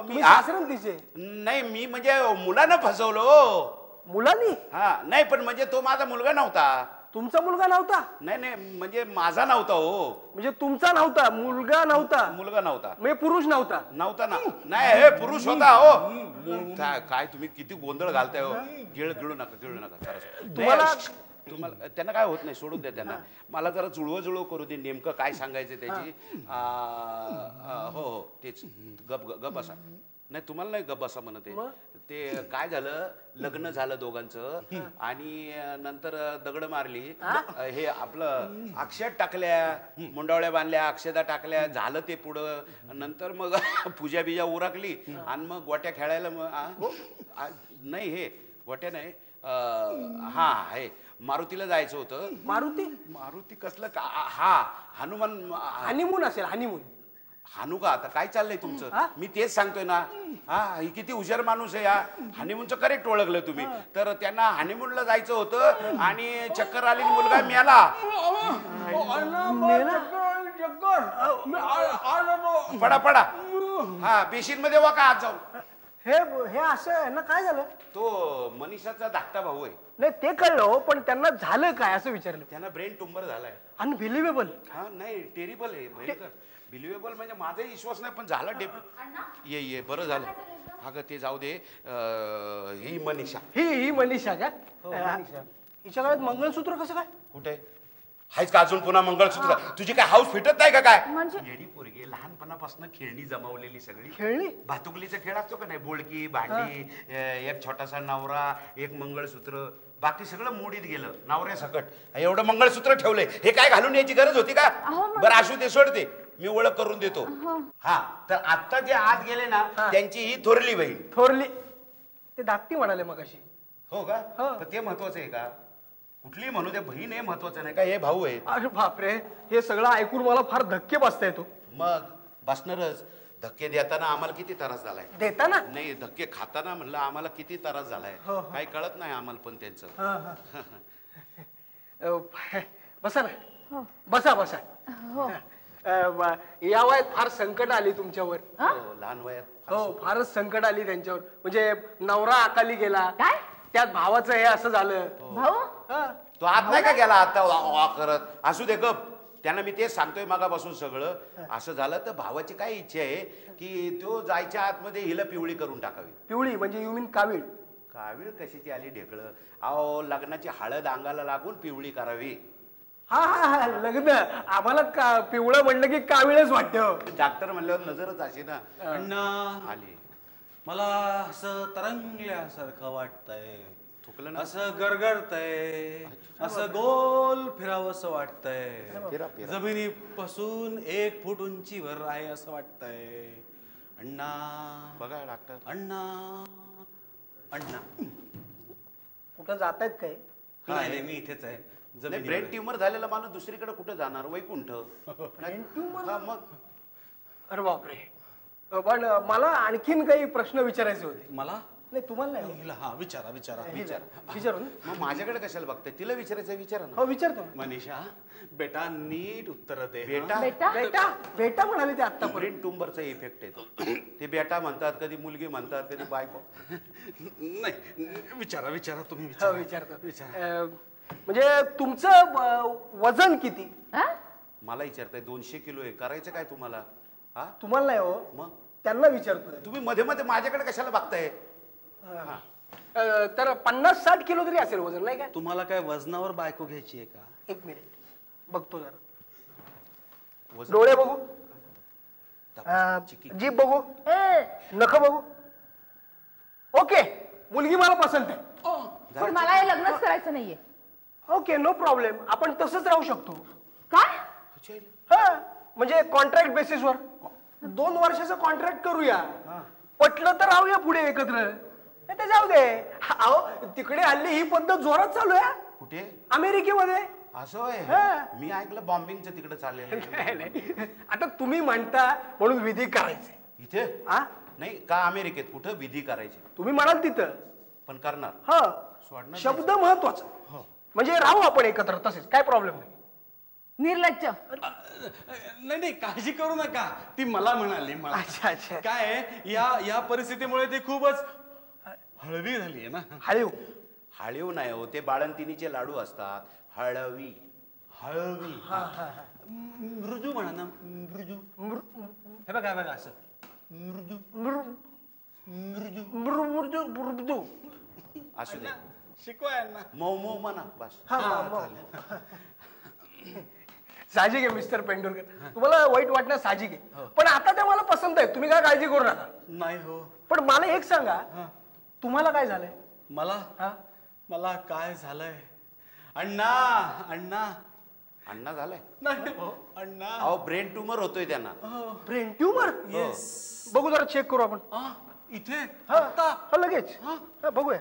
मी सासरन तिचे? नाही, मी म्हणजे मुलानं फसवलं. मुलांनी? नाही, पण म्हणजे तो माझा मुलगा नव्हता. तुमचा मुलगा नव्हता? नाही, म्हणजे माझा नव्हता. हो, म्हणजे तुमचा नव्हता, मुलगा नव्हता. मुलगा नव्हता म्हणजे पुरुष नव्हता? नव्हता ना. नाही, हे पुरुष होता. हो, काय तुम्ही किती गोंधळ घालताय. हो, गिळू नका. तुम्हाला त्यांना काय होत नाही, सोडून द्या त्यांना. मला जरा जुळवं करू दे. नेमकं काय सांगायचं त्याची. हो, तेच. गप बसा. नाही, तुम्हाला नाही गप बसा म्हणत आहे. ते काय झालं, लग्न झालं दोघांचं आणि नंतर दगड मारली. हे आपलं अक्षत टाकल्या, मुंडावळ्या बांधल्या, अक्षदा टाकल्या, झालं ते पुढं. नंतर मग पूजा बिजा उरकली आणि मग गोट्या खेळायला. नाही, हे गोट्या नाही. हे मारुतीला जायचं होतं. मारुती कसलं का? हनुमान. हनीमून असेल. हानू का? आता काय चाललंय तुमचं? मी तेच सांगतोय ना. ही किती हुशार माणूस आहे. हनीमूनचं करेक्ट ओळखलं तुम्ही. तर त्यांना हनीमूनला जायचं होतं आणि चक्कर आली, मुलगा मेला. पडा. बेसिन मध्ये वा का आज जाऊन. हे हे असं आहे ना, काय झालं? तो मनीषाचा धाकटा भाऊ आहे. नाही ते कळलं, पण त्यांना झालं काय असं विचारलं. त्यांना ब्रेन ट्युमर झालाय. अनबिलिव्हेबल. हा नाही, टेरिबल आहे, भयंकर. बिलिव्हेबल म्हणजे माझाही विश्वास नाही, पण झाला ये बरं झालं. अगं ते जाऊ दे. ही मनीषा. ही मनीषा का? हिच्या गळ्यात मंगळसूत्र कसं काय? कुठे हायच का अजून पुन्हा मंगळसूत्र? तुझी काय हाऊस फिटत नाही का काय? म्हणजे येडी पोरगी, लहानपणापासून खेळणी जमावलेली सगळी. खेळणी? भातुकलीचा खेळ असतो का नाही, बोलकी भांडी, एक छोटासा नवरा, एक मंगळसूत्र, बाकी सगळं मोडीत गेलं नवऱ्या सकट. एवढं मंगळसूत्र ठेवलंय, हे काय घालून यायची गरज होती का? बरं असू दे, सोडते, मी ओळख करून देतो. हा तर आता जे आत गेले ना, त्यांची ही थोरली बहीण. थोरली? ते धाकटी म्हणाले मग अशी. हो का? पण ते महत्वाचं आहे का? कुठली म्हणू दे, बहीण हे महत्वाचं नाही का, हे भाऊ आहे. अरे बापरे, हे सगळं ऐकून मला फार धक्के बसताय. तो मग बसणारच. धक्के देताना आम्हाला किती त्रास झालाय. देताना नाही, धक्के खाताना म्हणलं आम्हाला किती त्रास झालाय. काही कळत नाही आम्हाला पण त्यांचं. बसा ना, बसा बसा. या वयात फार संकट आली तुमच्यावर. लहान वयात हो, फारच संकट आली त्यांच्यावर. म्हणजे नवरा अकाली गेला, काय? त्यात भावाचं हे असं झालं. भाऊ तो आत नाही का गेला आता वा करत. असू दे गप. त्यांना मी तेच सांगतोय मागापासून सगळं. असं झालं तर भावाची काय इच्छा आहे की तो जायच्या आतमध्ये हिला पिवळी करून टाकावी. पिवळी म्हणजे यू मीन कावीळ? कावीळ कशाची आली ढेकळं. अहो लग्नाची हळद अंगाला लागून पिवळी करावी. हा हा हा, लग्न. आम्हाला पिवळं म्हणलं की कावीळच वाटतं. डॉक्टर म्हणल्यावर नजरच अशी ना. अण्णा, आली. मला असं तरंगल्यासारखं वाटतंय. थुकलं ना? असं गरगरतय, असं गोल फिरावंसं वाटतंय. फिरा, फिरा. जमिनीपासून 1 फूट उंचीवर आहे असं वाटतंय. अण्णा बघा डॉक्टर. अण्णा अण्णा. कुठं जातायत काय? नाही, मी इथेच आहे. ब्रेन ट्युमर झालेला माणूस दुसरीकडे कुठे जाणार? वैकुंठ. Brain tumour? हा, मग अरे बापरे. पण मला आणखीन काही प्रश्न विचारायचे होते. मला नाही, तुम्हाला नाही. हिला हा विचारा विचारा विचारू ना. मग माझ्याकडे कशाला बघताय? तिला विचारायचं विचारा ना. हो, विचारतो. मनीषा बेटा, नीट उत्तर दे. बेटा बेटा बेटा बेटा म्हणाले ते आता. ब्रेन ट्युमरचा इफेक्ट येतो. ते बेटा म्हणतात, कधी मुलगी म्हणतात, कधी बायको. नाही, विचारा विचारा तुम्ही हो, विचारा. विचारतो. म्हणजे तुमचं वजन किती? मला विचारताय 200 किलो आहे. करायचं काय तुम्हाला? हा, तुम्हाला नाही हो, मग त्यांना विचारतो. तुम्ही मध्ये मध्ये माझ्याकडे कशाला बघताय? तर 50-60 किलो तरी असेल वजन, नाही का? तुम्हाला काय वजनावर बायको घ्यायची आहे का? 1 मिनिट बघतो जरा. वजन- डोळे बघू, चिकी. जीभ बघू, नख बघू. ओके, मुलगी मला पसंत आहे. पण मला हे लग्नच करायचं नाहीये. Okay, no problem. आपण तसंच राहू शकतो. काय? हा, म्हणजे कॉन्ट्रॅक्ट बेसिसवर 2 वर्षाचं कॉन्ट्रॅक्ट करूया. पटलं तर राहूया पुढे एकत्र. नाही तर जाऊ दे. अहो, तिकडे हल्ली ही पद्धत जोरात चालू आहे. कुठे? अमेरिकेमध्ये. असं आहे? हा. मी ऐकलं बॉम्बिंगचं तिकडे चाललेलं आहे. नाही. आता तुम्ही म्हणता म्हणून विधी करायचे. इथे हा, नाही का? अमेरिकेत कुठं विधी करायचे? तुम्ही म्हणाल तिथं. पण करणार? हा, सोडणार शब्द महत्वाचा. म्हणजे राहू आपण एकत्र तसेच, काय प्रॉब्लेम नाही. निर्लज्ज. नाही, काळजी करू नका. ती मला म्हणाली. अच्छा अच्छा. काय आहे, या परिस्थितीमुळे ती खूपच हळवी झाली आहे ना. हळू हळीव नाही हो, ते बाळंतिणीचे लाडू असतात. हळवी. हळवी. मृदू म्हणा ना. मृदू. हे बघा बघा असं मृदू मृदू मृदू मृदू. असू दे. शिकवाय ना. मऊ मऊ म्हणा बस. साहजिक आहे मिस्टर पेंडुरकर, तुम्हाला वाईट वाटणं साहजिक आहे. पण आता ते मला पसंत आहे, तुम्ही काय काळजी करू नका. नाही हो. पण मला एक सांगा, तुम्हाला काय झालंय? मला काय झालंय? अण्णा अण्णा अण्णा झालाय? नाही हो अण्णा. अहो ब्रेन ट्युमर होतोय त्यांना. Brain tumour? बघू जरा, चेक करू आपण. इथे आता लगेच बघूया.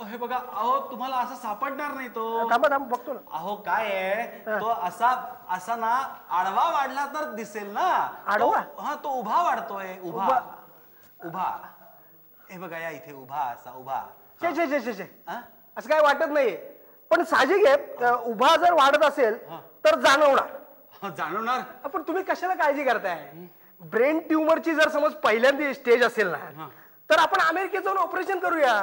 हे बघा, अहो तुम्हाला असं सापडणार नाही तो. थांबा बघतो ना. अहो काय आहे, तो असा ना आडवा वाढला तर दिसेल ना. आडवा? हा, तो उभा वाढतोय. उभा. हे बघा, या इथे उभा, असा उभा. असं काय वाटत नाहीये, पण साहजिक आहे. उभा जर वाढत असेल तर जाणवणार. पण तुम्ही कशाला काळजी करताय? ब्रेन ट्युमरची जर समज पहिल्यांदा स्टेज असेल ना, तर आपण अमेरिकेत जाऊन ऑपरेशन करूया.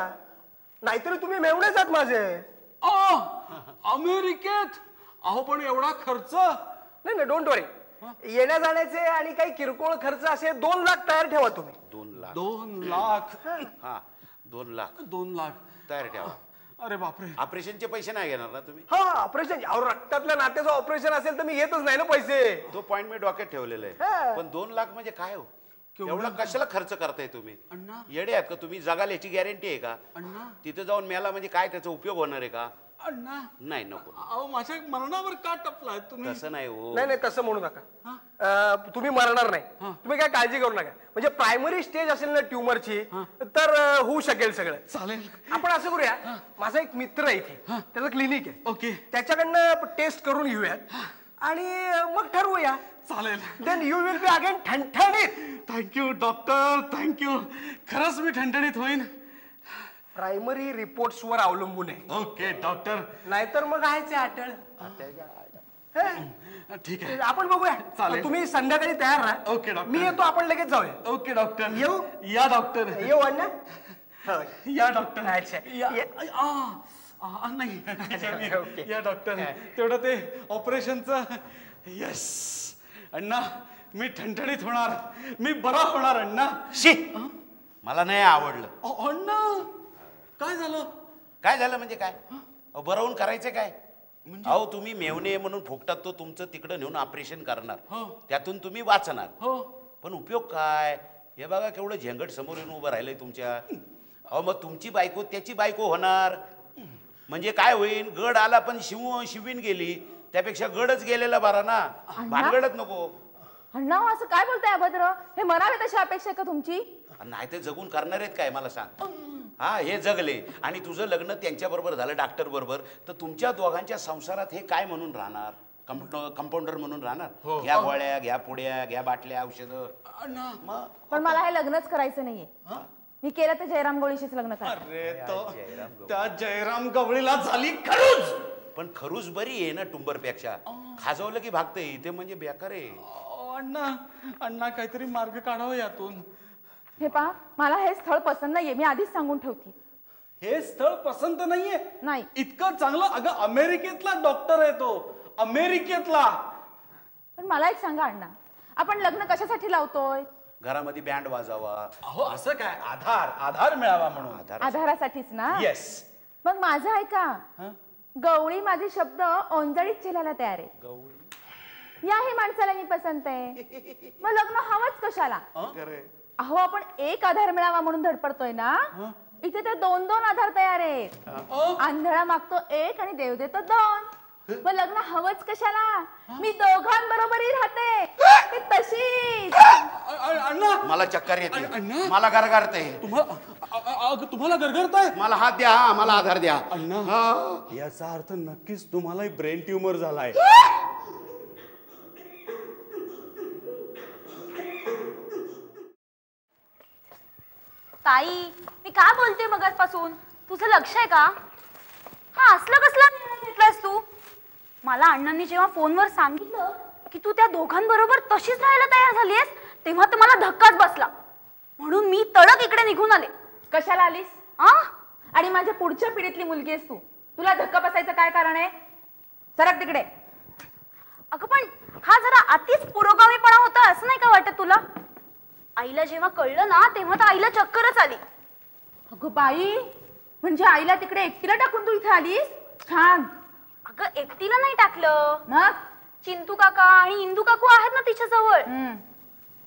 नाहीतरी तुम्ही मेवणेच आहात माझे. अमेरिकेत? अहो पण एवढा खर्च? नाही डोंट वरी. येण्या जाण्याचे आणि काही किरकोळ खर्च असे 2 लाख तयार ठेवा तुम्ही. 2 लाख? 2 लाख? हा 2 लाख. 2 लाख तयार ठेवा. अरे बापरे. ऑपरेशनचे पैसे नाही घेणार ना तुम्ही? हा ऑपरेशन, रक्तातल्या नात्याचं ऑपरेशन असेल तर मी घेतच नाही ना पैसे. तो पॉइंट मी डोक्यात ठेवलेला आहे. पण 2 लाख म्हणजे काय हो? एवढा कशाला खर्च करताय तुम्ही? अण्णा येडे आहेत का तुम्ही? जगाल याची गॅरंटी आहे का? अण्णा तिथे जाऊन मेला म्हणजे काय त्याचा उपयोग होणार आहे का? अण्णा नाही नको. अहो माझ्या मरणावर का टपलाय तुम्ही? तसं नाही हो. नाही तसं म्हणू नका. तुम्ही मरणार नाही. तुम्ही काय काळजी करू नका. म्हणजे प्रायमरी स्टेज असेल ना ट्युमरची तर होऊ शकेल सगळं. चालेल. आपण असं करूया, माझा एक मित्र आहे इथे, त्याचं क्लिनिक आहे. ओके. त्याच्याकडनं टेस्ट करून घेऊयात आणि मग ठरवूया. चालेल. Then you will be again ठणठणीत. Thank you doctor, thank you. खरंच मी ठणठणीत होईन. प्रायमरी रिपोर्ट्स वर अवलंबून आहे. Okay doctor. नाहीतर मग आहेच अटळ. ठीक आहे. आपण बघूया. चालेल. तुम्ही संध्याकाळी तयार राहा. Okay doctor. मी येतो, आपण लगेच जाऊया. Okay doctor. येऊ? या डॉक्टर. येऊ अण्णा. या डॉक्टर. अच्छा. नाही ओके. या डॉक्टर. तेवढं ते ऑपरेशनचं. यस अण्णा, मी ठणठणीत होणार, मी बरा होणार अण्णा. शी, मला नाही आवडलं. अण्णा काय झालं? काय झालं म्हणजे काय? बरं होऊन करायचं काय? अहो तुम्ही मेवणे म्हणून फुकटात तो तुमचं तिकडं नेऊन ऑपरेशन करणार, त्यातून तुम्ही वाचणार. पण उपयोग काय? हे बघा केवढं झेंगट समोर येऊन उभं राहिलंय तुमच्या. अहो मग तुमची बायको त्याची बायको होणार म्हणजे काय होईल? गड आला पण शिवीन गेली, त्यापेक्षा गडच गेलेला बरा ना. भानगडच नको. अण्णा असं काय बोलताय अभद्र? हे मरावे तशी अपेक्षा का तुमची? नाही ते जगून करणार आहेत काय मला सांग. हा हे जगले आणि तुझं लग्न त्यांच्या बरोबर झालं डॉक्टर बरोबर, तर तुमच्या दोघांच्या संसारात हे काय म्हणून राहणार? कंपाऊंडर म्हणून राहणार. घ्या गोळ्या, घ्या पुड्या, घ्या बाटल्या, औषधं. पण मला हे लग्नच करायचं नाहीये. मी केलं तर जयराम गवळीशीच लग्न करा. अरे तो त्या जयराम गवळीला झाली खरूज. पण खरूज बरी आहे ना टुंबरपेक्षा. खाजवलं की भागते. इथे म्हणजे बेकार आहे. अण्णा अण्णा काहीतरी मार्ग काढावा यातून. हे पहा, मला हे स्थळ पसंत नाहीये, मी आधीच सांगून ठेवते. हे स्थळ पसंत नाहीये? नाही. इतकं चांगलं? अगं अमेरिकेतला डॉक्टर आहे तो, अमेरिकेतला. पण मला एक सांगा अण्णा, आपण लग्न कशासाठी लावतोय? घरामध्ये बँड वाजावा. अहो असं काय? आधार मिळावा म्हणून. आधारासाठीच ना? येस. मग माझं ऐका, गवळी माझे शब्द ओंजळीत चिलायला तयार आहे. गवळी या हे माणसाला मी पसंत आहे. मग लग्न हवंच कशाला? अहो आपण एक आधार मिळावा म्हणून धडपडतोय ना, इथे तर 2-2 आधार तयार आहेत. आंधळा मागतो 1 आणि देव देतो 2. मग लग्न हवंच कशाला? मी दोघांबरोबरही राहते, ते तशीच. अण्णा मला चक्कर येते, अण्णा. मला गरगरते. तुम्हाला गरगरताय? मला हात द्या. हा मला आधार द्या. अण्णा याचा अर्थ नक्कीच तुम्हाला ब्रेन ट्युमर झालाय. ताई, मी काय बोलते मगाचपासून? तुझं लक्ष आहे का? हा असलं कसला निर्णय घेतलास तू? मला अण्णांनी जेव्हा फोनवर सांगितलं की तू त्या दोघांबरोबर तशीच राहायला तयार झालीयस, तेव्हा तर मला धक्काच बसला. म्हणून मी तडक इकडे निघून आले. कशाला आलीस? आणि माझ्या पुढच्या पिढीतली मुलगी आहेस तू, तुला धक्का बसायचं काय कारण आहे? सरक तिकडे. अगं पण हा जरा अतिच पुरोगामीपणा होता, असं नाही का वाटत तुला? आईला जेव्हा कळलं ना, तेव्हा तर आईला चक्करच आली. अगं बाई, म्हणजे आईला तिकडे एकटीला टाकून तू इथे आलीस? छान. अगं एकटीला नाही टाकलं, मग चिंतू काका आणि इंदू काकू आहेत ना तिच्या जवळ.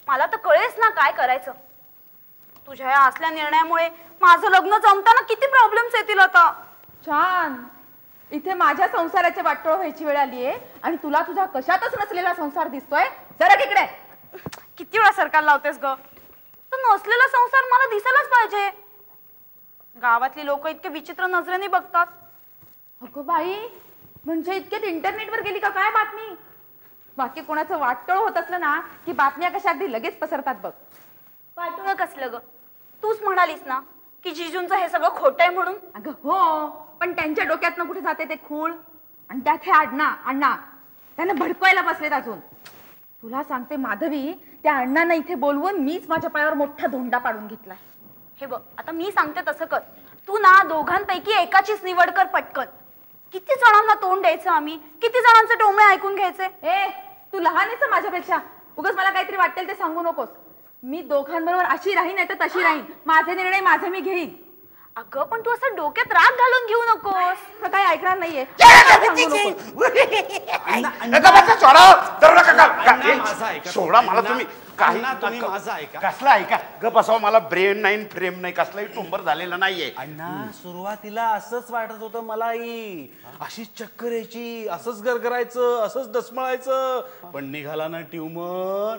मला तर कळेच ना काय करायचं. तुझ्या या असल्या निर्णयामुळे माझं लग्न जमताना किती प्रॉब्लेम्स येतील आता. छान. इथे माझ्या संसाराचे वाटोळ व्हायची वेळ आलीये आणि तुला तुझा कशातच नसलेला संसार दिसतोय. सरक इकडे. किती वेळा सरकार लावतेस ग? तर नसलेला संसार मला दिसायलाच पाहिजे. गावातली लोक इतके विचित्र नजरेने बघतात. अगं बाई, म्हणजे इतक्यात इंटरनेटवर गेली का काय बातमी? बाकी कोणाचं वाटोळ होत असलं ना की बातम्या कशा अगदी लगेच पसरतात बघ. वाटोळं कसलं ग? तूच म्हणालीस ना की जिजूंचं हे सगळं खोटं आहे म्हणून. अगं हो, पण त्यांच्या डोक्यातनं कुठे जाते ते खूळ. आणि त्यात हे अण्णा त्यांना भडकवायला बसलेत अजून. तुला सांगते माधवी, त्या अण्णांना इथे बोलवून मीच माझ्या पायावर मोठा धोंडा पाडून घेतलाय. हे बघ, आता मी सांगते तसं कर. तू ना दोघांपैकी एकाचीच निवड कर पटकन. किती जणांना तोंड द्यायचं आम्ही, किती जणांचे टोमणे ऐकून घ्यायचे. ए तू लहान आहेस माझ्यापेक्षा, उगाच मला काहीतरी वाटेल ते सांगू नकोस. मी दोघांबरोबर अशी राहीन नाही तर तशी राहीन. माझे निर्णय माझे मी घेईन. अगं पण तू असं डोक्यात राग घालून घेऊ नकोस. काही ऐकणार नाहीये. सोडा मला तुम्ही. काही तुम्ही माझं ऐका. कसला ऐका ग बसाव. मला ब्रेन नाही फ्रेम नाही, कसलाही टुंबर झालेला नाहीये. अण्णा सुरुवातीला असंच वाटत होतं मलाही, अशीच चक्कर यायची, असंच गरगरायचं, असंच डसमळायचं, पण निघाला ना ट्युमर.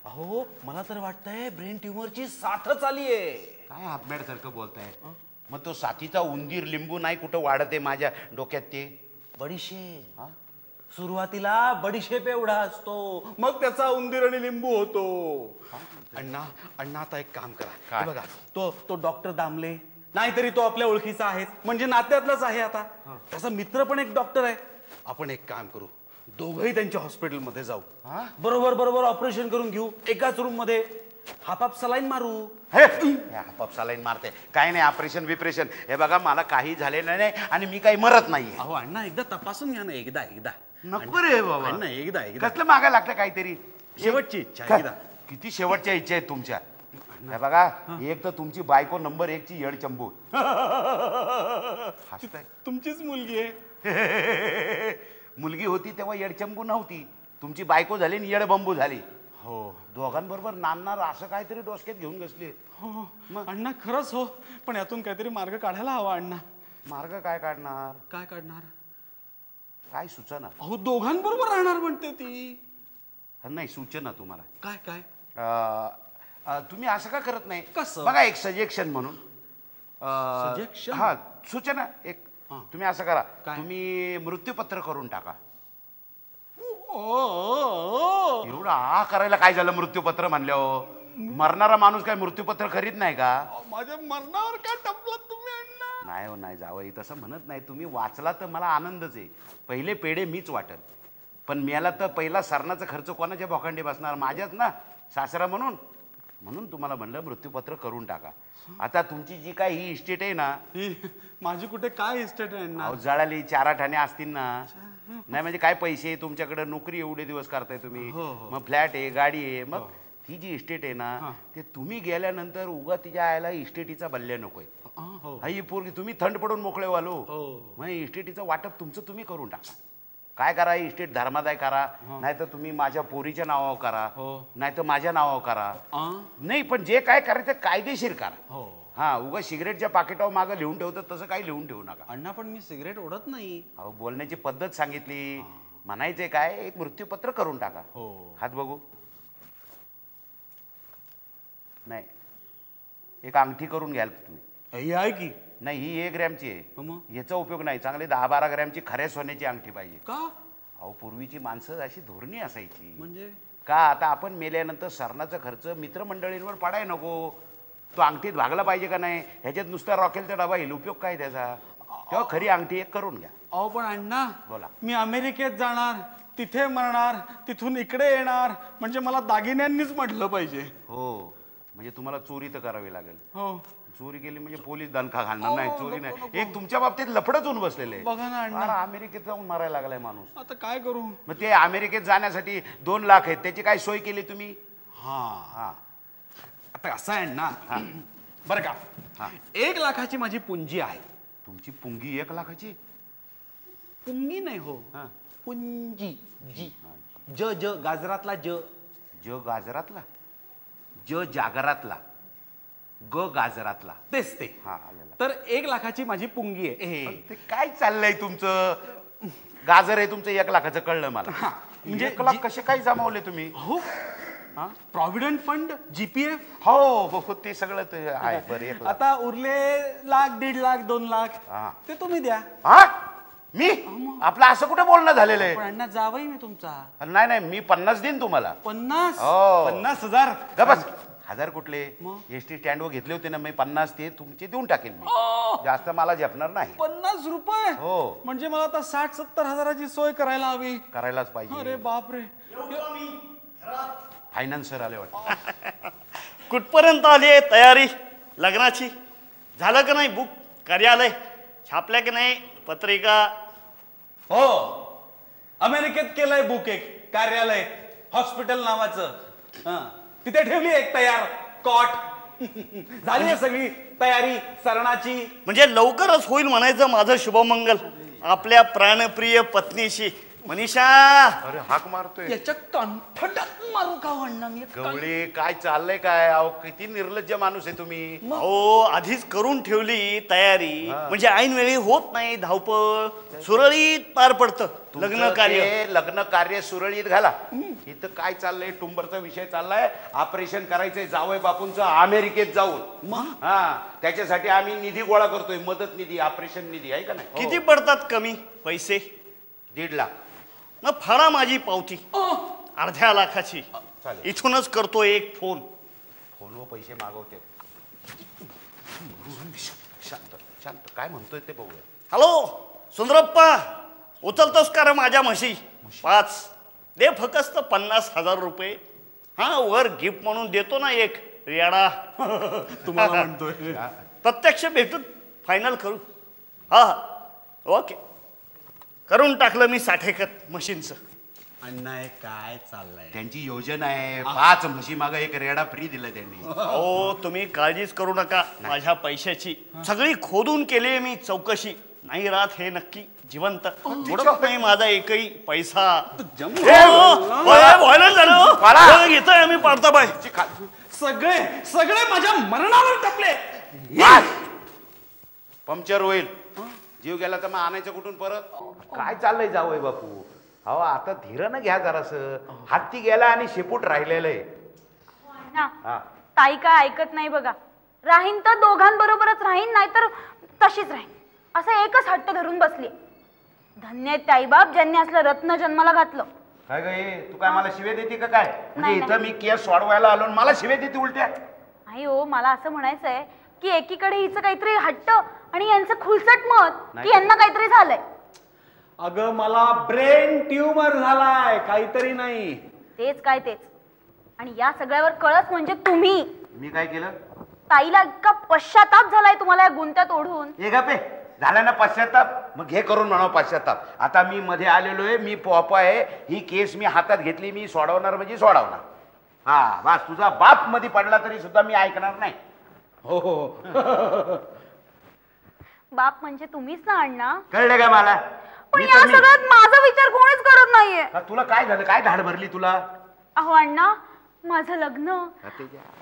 अहो मला तर वाटतंय ब्रेन ट्युमरची साथच आलीये. काय अपमेड सारखं बोलताय. मग तो साथीचा उंदीर लिंबू नाही कुठं वाढते माझ्या डोक्यात ते. बडीशेप सुरुवातीला बडीशेप एवढा असतो, मग त्याचा उंदीर आणि लिंबू होतो. अण्णा अण्णा आता एक काम करा. हे बघा तो डॉक्टर दामले, नाहीतरी तो आपल्या ओळखीचा आहे, म्हणजे नात्यातलाच आहे. आता त्याचा मित्र पण एक डॉक्टर आहे. आपण एक काम करू, दोघंही त्यांच्या हॉस्पिटलमध्ये जाऊ. बरोबर ऑपरेशन करून घेऊ एकाच रूम मध्ये. हापाप सलाईन मारू. हापाप सलाईन मारते काय नाही. ऑपरेशन विपरेशन हे बघा मला काही झालेलं नाही आणि मी काही मरत नाहीये. अहो अण्णा एकदा तपासून घ्या ना. एकदा नको रे बाबा. अण्णा एकदा कसलं मागा लागतं काहीतरी. शेवटची इच्छा एकदा. किती शेवटच्या इच्छा आहेत तुमच्या. हे बघा एक तर तुमची बायको नंबर 1 ची येडचंबू. तुमचीच मुलगी आहे. मुलगी होती तेव्हा येडचंबू नव्हती. तुमची बायको झाली आणि येडबंबू झाली. हो दोघांबरोबर नांदणार असं काहीतरी डोसक्यात घेऊन बसले. हो अण्णा खरंच हो, पण यातून काहीतरी मार्ग काढायला हवा अण्णा. मार्ग काय काढणार. काय काढणार. काय सूचना. अहो दोघांबरोबर राहणार म्हणते ती. नाही सूचना तुम्हाला. काय तुम्ही असं का करत नाही. कसं बघा एक सजेक्शन म्हणून. सजेक्शन. हा सूचना एक. तुम्ही असं करा, काय? तुम्ही मृत्यूपत्र करून टाका. ओ एवढा करायला काय झालं. मृत्यूपत्र म्हणल्यावर मरणारा माणूस काय मृत्यूपत्र करीत नाही का. माझ्या मरणावर काय टपलात तुम्ही अण्णा. नाही हो नाही जावई तसं म्हणत नाही. तुम्ही वाचला तर मला आनंदच आहे. पहिले पेढे मीच वाटल, पण मेला तर पहिला सरणाचा खर्च कोणाच्या भोकांडी बसणार. माझ्याच ना सासरा म्हणून तुम्हाला म्हणलं मृत्यूपत्र करून टाका. आता तुमची जी काय ही इस्टेट आहे ना. माझी कुठे काय इस्टेट आहे अण्णा. जळाली 4 ठाणे असतील ना. नाही म्हणजे काय पैसे तुमच्याकडे, नोकरी एवढे दिवस करताय तुम्ही, मग फ्लॅट आहे गाडी आहे. मग ती जी इस्टेट आहे ना ते तुम्ही गेल्यानंतर उगा तिच्या आयला इस्टेटीचा बल्ल्या नकोय. ही पोरगी तुम्ही थंड पडून मोकळे वालो. मग इस्टेटीचं वाटप तुमचं तुम्ही करून टाका. काय करा इस्टेट धर्मादाय करा, नाही तर तुम्ही माझ्या पोरीच्या नावावर करा, नाही तर माझ्या नावावर करा. नाही पण जे काय करायचं कायदेशीर करा. हा उगा सिगरेटच्या पाकिटावर मागं लिहून ठेवतं तसं काही लिहून ठेवू नका. अण्णा पण मी सिगरेट ओढत नाही. अहो बोलण्याची पद्धत सांगितली. म्हणायचंय काय एक मृत्यूपत्र करून टाका. हात बघू. नाही एक अंगठी करून घ्याल तुम्ही. आहे की नाही ही 1 ग्रॅमची आहे. याचा उपयोग नाही. चांगली 10-12 ग्रॅमची खऱ्या सोन्याची अंगठी पाहिजे. का. अहो पूर्वीची माणसं अशी धोरणी असायची. म्हणजे का आता आपण मेल्यानंतर सरणाचा खर्च मित्रमंडळींवर पडाय नको. तो अंगठीत भागला पाहिजे का नाही. ह्याच्यात नुसता रॉकेलचा डबा येईल उपयोग काय त्याचा. तेव्हा खरी अंगठी एक करून घ्या. अहो पण अण्णा बोला. मी अमेरिकेत जाणार, तिथे मरणार, तिथून इकडे येणार, म्हणजे मला दागिन्यांनीच म्हटलं पाहिजे. हो म्हणजे तुम्हाला चोरी तर करावी लागेल. हो चोरी केली म्हणजे पोलीस दणका घालणार नाही. चोरी नाही. एक तुमच्या बाबतीत लफडच होऊन बसलेले. बघा ना अण्णा. अमेरिकेत जाऊन मारायला लागलाय माणूस. आता काय करू. मग ते अमेरिकेत जाण्यासाठी 2 लाख आहेत. त्याची काय सोय केली तुम्ही. हा आता असं आहे ना बरं का. 1 लाखाची माझी पुंजी आहे. तुमची पुंगी 1 लाखाची. पुंगी नाही हो, पुंजी. जी ज गाजरातला ज गाजरातला. जागरातला. गाजरातला. तेच ते. तर 1 लाखाची माझी पुंगी आहे. ते काय चाललंय तुमचं. गाजर आहे तुमचं 1 लाखाचं कळलं मला. म्हणजे 1 लाख कसे काय जमावले तुम्ही. हो प्रॉव्हिडंट फंड जीपीएफ. हो ते सगळं ते आहे. बरं आता उरले 1 लाख 1.5 लाख 2 लाख ते तुम्ही द्या. मी आपलं असं कुठे बोलणं झालेलं आहे. पण अण्णा जावई मी तुमचा. नाही मी 50 देईन तुम्हाला. 50,000. बस 1000 कुठले. एसटी स्टँडवर घेतले होते ना मी 50 ते तुमचे देऊन टाकेल मी. जास्त मला झेपणार नाही. 50 रुपये. हो म्हणजे मला आता 60-70 हजाराची सोय करायला हवी. करायलाच पाहिजे. अरे बापरे. फायनान्सर आले वाटतं. कुठपर्यंत आली आहे तयारी. लग्नाची झालं का नाही बुक? कार्यालय छापल्या की नाही पत्रिका? हो, अमेरिकेत केलंय बुक एक कार्यालय हॉस्पिटल नावाचं. तिथे ठेवली एक तयार कॉट. झाली आहे सगळी तयारी सरणाची. म्हणजे लवकरच होईल म्हणायचं माझं शुभमंगल आपल्या प्राणप्रिय पत्नीशी. मनीषा, अरे हाक मारतोय. याच्या कॉन्फिडंट मारू का अण्णा मी? गवळी काय चाललंय काय? अहो किती निर्लज्ज माणूस आहे तुम्ही. हो, आधीच करून ठेवली तयारी म्हणजे ऐन वेळी होत नाही धावपळ. सुरळीत पार पडतं लग्न कार्य. लग्न कार्य सुरळीत घाला. इथं काय चाललंय? टुंबरचा विषय चाललाय. ऑपरेशन करायचंय जावई बापूंचं अमेरिकेत जाऊन. हा, त्याच्यासाठी आम्ही निधी गोळा करतोय. मदत निधी, ऑपरेशन निधी आहे का नाही? किती पडतात कमी पैसे? 1.5 लाख. मग फाडा माझी पावती अर्ध्या लाखाची. चालेल. इथूनच करतो एक फोन. फोनवर पैसे मागवते. शांत शांत, काय म्हणतोय ते बघूया. हॅलो सुंदरप्पा, उचलतोस का रे माझ्या म्हशी? 5 दे फकस्त 50,000 रुपये. हा, वर गिफ्ट म्हणून देतो ना एक रेडा. तुम्हाला म्हणतोय. प्रत्यक्ष भेटून फायनल करू. हा ओके, करून टाकलं मी साठेखत म्हशींचं. अण्णा हे काय चाललंय? त्यांची योजना आहे. 5 म्हशी माग एक रेडा फ्री दिला त्यांनी. हो, तुम्ही काळजीच करू नका माझ्या पैशाची. सगळी खोदून केली मी चौकशी. नाही राहत हे नक्की जिवंत. बुडत नाही माझा एकही पैसा. व्हायरल झालं घेतोय आम्ही पाडताबाई. सगळे सगळे माझ्या मरणावर टपले. पंक्चर होईल. जीव गेला तर मग आणायचं कुठून परत? काय चाललंय जावई बापू? अहो आता धीरानं घ्या जरासं. हत्ती गेला आणि शेपूट राहिलेलं आहे. ना ताई काय ऐकत नाही बघा. राहीन तर दोघांबरोबरच राहीन, नाहीतर तशीच राहीन असं एकच हट्ट धरून बसली. धन्य आहेत ताईबाप ज्यांनी असलं रत्न जन्माला घातलं. काय गे, तू काय मला शिवे देते का काय? म्हणजे नाही, इथं मी केस सोडवायला आलो आणि मला शिवे देते उलट्या? नाही हो, मला असं म्हणायचंय की एकीकडे हिचं काहीतरी हट्ट आणि यांचं खुलसट मत की यांना काहीतरी झालंय. अगं मला ब्रेन ट्यूमर झालाय, काहीतरी नाही. तेच काय तेच. आणि या सगळ्यावर कळस म्हणजे तुम्ही. मी काय केलं? ताईला इतका पश्चाताप झालाय तुम्हाला या गुंत्यात ओढून. हे गपे, झाला ना पश्चाताप? मग हे करून म्हणा पश्चाताप. आता मी मध्ये आलेलो आहे, मी पोपा आहे. ही केस मी हातात घेतली, मी सोडवणार म्हणजे सोडवणार. हा बस, तुझा बाप मध्ये पडला तरी सुद्धा मी ऐकणार नाही. हो हो. बाप म्हणजे तुम्हीच ना अण्णा. कळलं का मला? पण या सगळ्यात माझा विचार कोणीच करत नाहीये. तुला काय झालं? काय धाड भरली तुला? अहो अण्णा, माझं लग्न,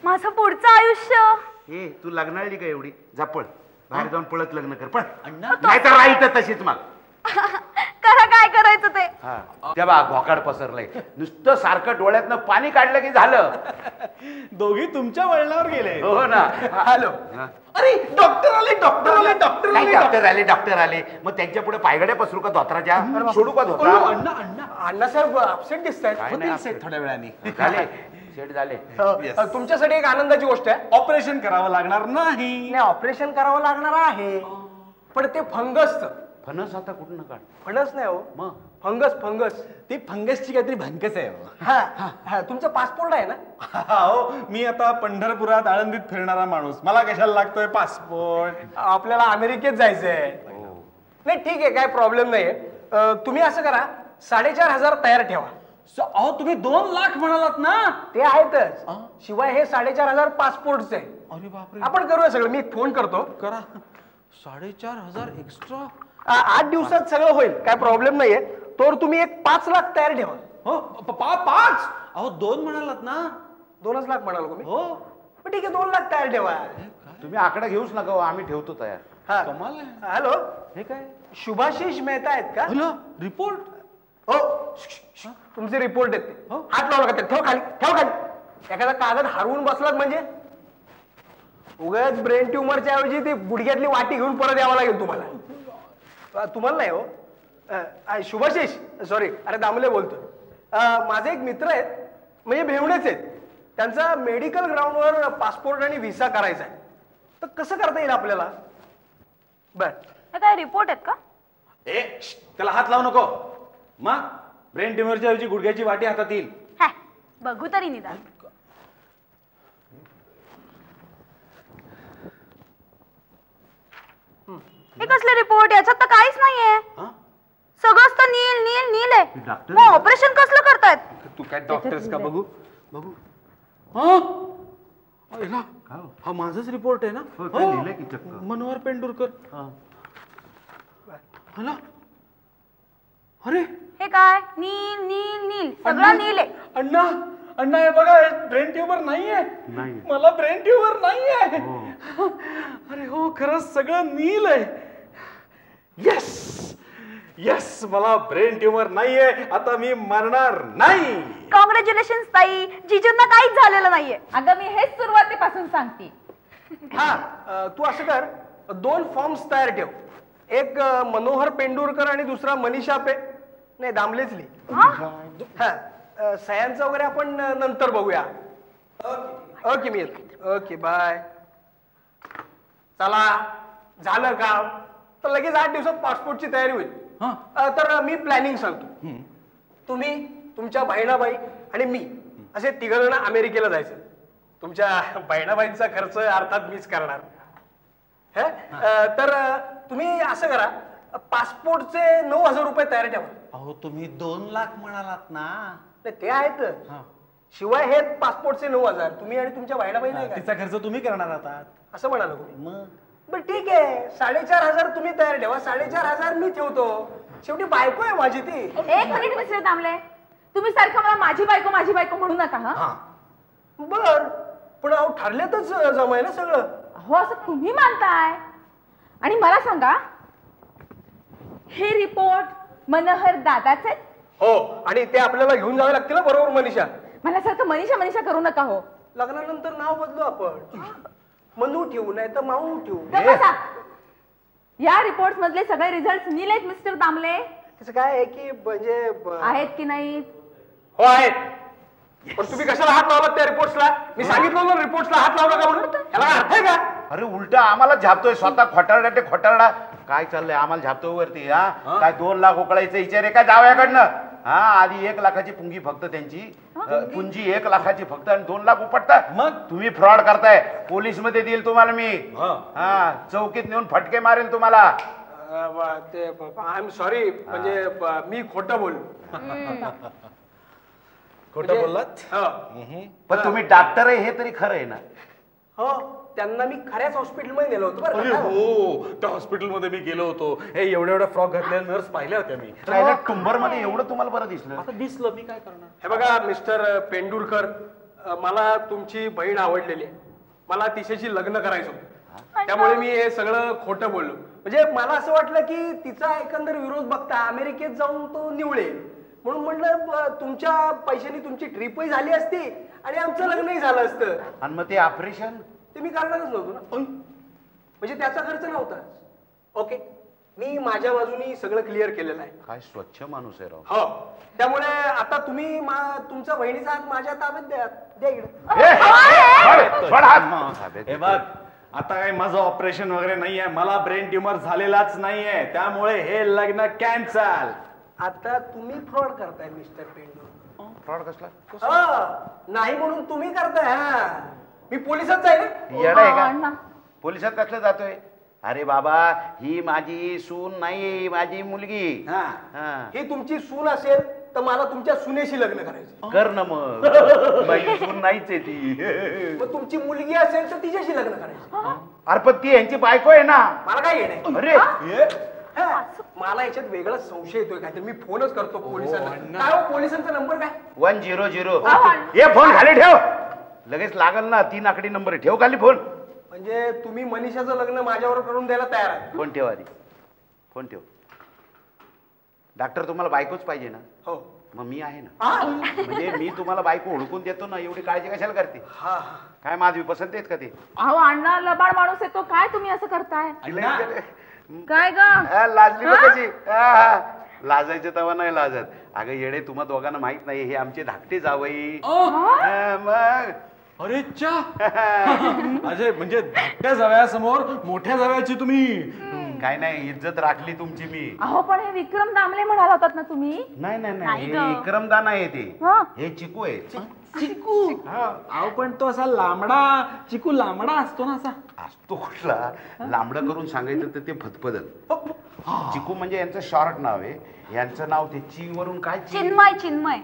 माझं पुढचं आयुष्य. ए, तू लग्नाळली का एवढी? जा पळ, बाहेर जाऊन पळत लग्न कर. पण नाही तर राहील तशीच मग. करा काय करायचं ते. त्या बा घोकाड पसरलंय. नुसतं सारखं डोळ्यातनं पाणी काढलं की झालं. दोघी तुमच्या वळणावर गेले. हो ना. हॅलो. अरे डॉक्टर आले, डॉक्टर आले, डॉक्टर आले. डॉक्टर आले, डॉक्टर आले. मग त्यांच्या पुढे पायगड्या पसरू का धोत्राच्या? सोडू का धोत्रा? अण्णा अण्णा अण्णासाहेब अपसेट दिसतायत. थोड्या वेळाने झाले सेट झाले. तुमच्यासाठी एक आनंदाची गोष्ट आहे. ऑपरेशन करावं लागणार नाही. नाही, ऑपरेशन करावं लागणार आहे, पण ते फंगसचं. फणस आता कुठं काढ? फणस नाही हो, मग फंगस. फंगस ती फंगसची काहीतरी भंकस आहे. हा हा, तुमचा पासपोर्ट आहे ना? हो, मी आता पंढरपुरात आळंदीत फिरणारा माणूस. मला कशाला लागतोय पासपोर्ट? आपल्याला अमेरिकेत जायचंय. नाही ठीक आहे, काय प्रॉब्लेम नाहीये. तुम्ही असं करा, 4,500 तयार ठेवा. अहो तुम्ही 2 लाख म्हणालात ना? ते आहेतच, शिवाय हे 4,500 पासपोर्टचे. अरे बापरे. आपण करूया सगळं. मी फोन करतो. करा. 4,500 एक्स्ट्रा. 8 दिवसात सगळं होईल, काय प्रॉब्लेम नाहीये. तर तुम्ही एक 5 लाख तयार ठेवा. हो 5? अहो 2 म्हणालात ना? 2च लाख म्हणाल तुम्ही? हो. ठीक आहे, 2 लाख तयार ठेवा. तुम्ही आकडा घेऊच नका, आम्ही ठेवतो तयार. हा, कमाल आहे. हॅलो, हे काय? शुभाशिष मेहता आहेत का? रिपोर्ट. हो, तुमचे रिपोर्ट आहेत ते. हात लावू नका. ठेव खाली, ठेव खाली. एखादा कागद हरवून बसलात म्हणजे उगाच ब्रेन ट्यूमरच्या ऐवजी ती गुडघ्यातली वाटी घेऊन परत यावं लागेल तुम्हाला. तुम्हाला नाही हो, शुभाशिष, सॉरी, अरे दामले बोलतो. माझे एक मित्र आहेत, म्हणजे भेवणेच आहेत. त्यांचा मेडिकल ग्राउंडवर पासपोर्ट आणि व्हिसा करायचा आहे. तर कसं करता येईल आपल्याला? बर, काय रिपोर्ट आहेत का? त्याला हात लावू नको. मग ब्रेन ट्युमरच्या ऐवजी गुडघ्याची वाटी हातात येईल. बघू तरी निदान. हे कसले रिपोर्ट? याच्यात तर काहीच नाहीये. सगळंच तर नील नील नील आहे. मग ऑपरेशन कसलं करतायत? तू काय डॉक्टर्स का? बघू बघू. हा माझाच रिपोर्ट आहे ना. मनोहर पेंडुरकर. हला अरे हे काय? नील नील नील सगळं नील आहे. अण्णा अण्णा हे बघा, ब्रेन ट्यूमर नाहीये. मला ब्रेन ट्यूमर नाहीये. अरे हो, खरंच सगळं नील आहे. येस येस, मला ब्रेन ट्यूमर नाहीये. आता मी मरणार नाही. कॉंग्रॅच्युलेशन ताई, जिजूंना काहीच झालेलं नाहीये. अगं मी हेच सुरुवातीपासून सांगते. हा, तू असं कर, 2 फॉर्म्स तयार ठेव. एक मनोहर पेंडुरकर आणि दुसरा मनीषा नाही दामलेच लिही. हा, सह्यांचं वगैरे आपण नंतर बघूया. ओके मी येतो. Okay bye. चला, झालं काम तर लगेच 8 दिवसात पासपोर्टची तयारी होईल. तर मी प्लॅनिंग सांगतो. तुम्ही, तुमच्या बहिणाबाई आणि मी असे 3 जण अमेरिकेला जायचं. तुमच्या बहिणाबाईंचा खर्च अर्थात मीच करणार. तर तुम्ही असं करा, पासपोर्टचे 9,000 रुपये तयार ठेवा. अहो तुम्ही 2 लाख म्हणालात ना. नाही ते आहेत, शिवाय हे पासपोर्टचे 9,000 तुम्ही आणि तुमच्या बहिणाबाई नाही का, तिचा खर्च तुम्ही करणार आहात असं म्हणालो मग. बरं ठीक आहे, 4,500 तुम्ही तयार ठेवा, 4,500 मी ठेवतो. शेवटी बायको आहे माझी ती. एक मिनिट मिस्टर दामले, तुम्ही सारखं मला माझी बायको म्हणू नका. हा बर, पण अहो ठरल्यातच जमाय ना सगळं. हो असं तुम्ही मानताय. आणि मला सांगा, हे रिपोर्ट मनोहर दादाच आहेत? हो, आणि ते आपल्याला घेऊन जावे लागतील ना, बरोबर मनीषा? मला सारखं मनीषा करू नका. हो, लग्नानंतर नाव बदलू आपण, मनू ठेवू नाही तर माऊ ठेवू. या रिपोर्ट मधले सगळे रिझल्ट नील आहेत मिस्टर दामले. त्याचं काय आहे की म्हणजे आहेत की नाही? हो आहेत. पण तुम्ही कशाला हात लावलात त्या रिपोर्ट्सला? मी सांगितलं ना रिपोर्ट्सला हात लावला का म्हणून. याला अर्थ आहे का? अरे उलटा आम्हाला झापतोय स्वतः. खोटारडा ते खोटारडा काय चाललंय? आम्हाला झापतोय वरती. काय 2 लाख उकळायचं विचार आहे का जावयाकडनं? आधी 1 लाखाची पुंगी फक्त त्यांची, पुंजी 1 लाखाची फक्त, आणि 2 लाख उपटतात. मग तुम्ही फ्रॉड करताय. पोलीस मध्ये देईल तुम्हाला मी. चौकीत नेऊन फटके मारेल तुम्हाला. आय एम सॉरी, म्हणजे मी खोटं बोललो. खोटं बोललात? पण तुम्ही डॉक्टर आहे हे तरी खरं आहे ना? हो, त्यांना मी खऱ्याच हॉस्पिटलमध्ये नेलं होतं बरं. अरे हो, त्या हॉस्पिटलमध्ये मी गेलो होतो. हे एवढ्या फ्रॉक घातलेल्या नर्स पाहिल्या होत्या मी. टुंबर मध्ये एवढं तुम्हाला बरं दिसलं? आता दिसलं, मी काय करणार. हे बघा मिस्टर पेंडुरकर, मला तुमची बहीण आवडलेली आहे. मला तिच्याशी लग्न करायचं होतं. त्यामुळे मी हे सगळं खोटं बोललो. म्हणजे मला असं वाटलं की तिचा एकंदर विरोध बघता अमेरिकेत जाऊन तो निवळेल, म्हणून म्हटलं तुमच्या पैशानी तुमची ट्रिपही झाली असती आणि आमचं लग्नही झालं असतं. आणि मग ते ऑपरेशन ते मी करणारच नव्हतो ना, म्हणजे त्याचा खर्च नव्हता. ओके, मी माझ्या बाजूनी सगळं क्लिअर केलेलं आहे. काय स्वच्छ माणूस आहे राव. हो, त्यामुळे आता तुम्ही तुमचा बहिणीचा हात माझ्या ताब्यात द्या इकडे. हे बघ, आता काय माझं ऑपरेशन वगैरे नाहीये. मला ब्रेन ट्यूमर झालेलाच नाहीये, त्यामुळे हे लग्न कॅन्सल. आता तुम्ही फ्रॉड करताय मिस्टर पेंडू. फ्रॉड कसला? नाही म्हणून तुम्ही करताय. मी पोलिसात जाईल. येडा आहे का? पोलिसात कसलं जातोय? अरे बाबा, ही माझी सून नाही, माझी मुलगी. ही तुमची सून असेल तर मला तुमच्या सुनेशी लग्न करायचं. कर ना मग. माझी सून नाहीच आहे ती. मग तुमची मुलगी असेल तर तिच्याशी लग्न करायचं. अरे पण ती यांची बायको आहे ना. मला काय येणार? अरे मला याच्यात वेगळा संशय येतोय काहीतरी. मी फोनच करतो पोलिसांना. काय हो, पोलिसांचा नंबर काय? 100. हे फोन खाली ठेव, लगेच लागल ना. 3 आकडी नंबर ठेव खाली फोन. म्हणजे तुम्ही मनीषाचं लग्न माझ्यावर करून द्यायला तयार आहे? फोन ठेव आधी, फोन ठेव. डॉक्टर तुम्हाला बायकोच पाहिजे ना? हो. मग मी आहे ना. म्हणजे मी तुम्हाला बायको ओळखून देतो ना. एवढी काळजी कशाला करते? काय माझी पसंत आहेत का ते? अहो अण्णा, लबाड माणूस आहे तो. काय तुम्ही असं करताय? काय ग? लाजली बघ कशी. लाजायचे तेव्हा नाही लाजत. अगं येडे, तुम्हा दोघांना माहित नाही, हे आमचे धाकटे जावई. मग अरे अजय, म्हणजे धाकट्या जावयासमोर मोठ्या जावयाची तुम्ही काय नाही, इज्जत राखली तुमची मी. अहो पण हे विक्रम दामले म्हणाला होतात ना तुम्ही? नाही नाही नाही नाही, गं. हे विक्रमदान आहे ते. हा. हे चिकू आहे. चिकू अहो पण तो असा लांबडा चिकू लांबडा असतो ना असा. असतो कुठला, लांबडं करून सांगायचं तर ते फतफदल. चिकू म्हणजे यांचं शॉर्ट नाव आहे. यांचं नाव ते ची वरून काय चिन्मय चिन्मय.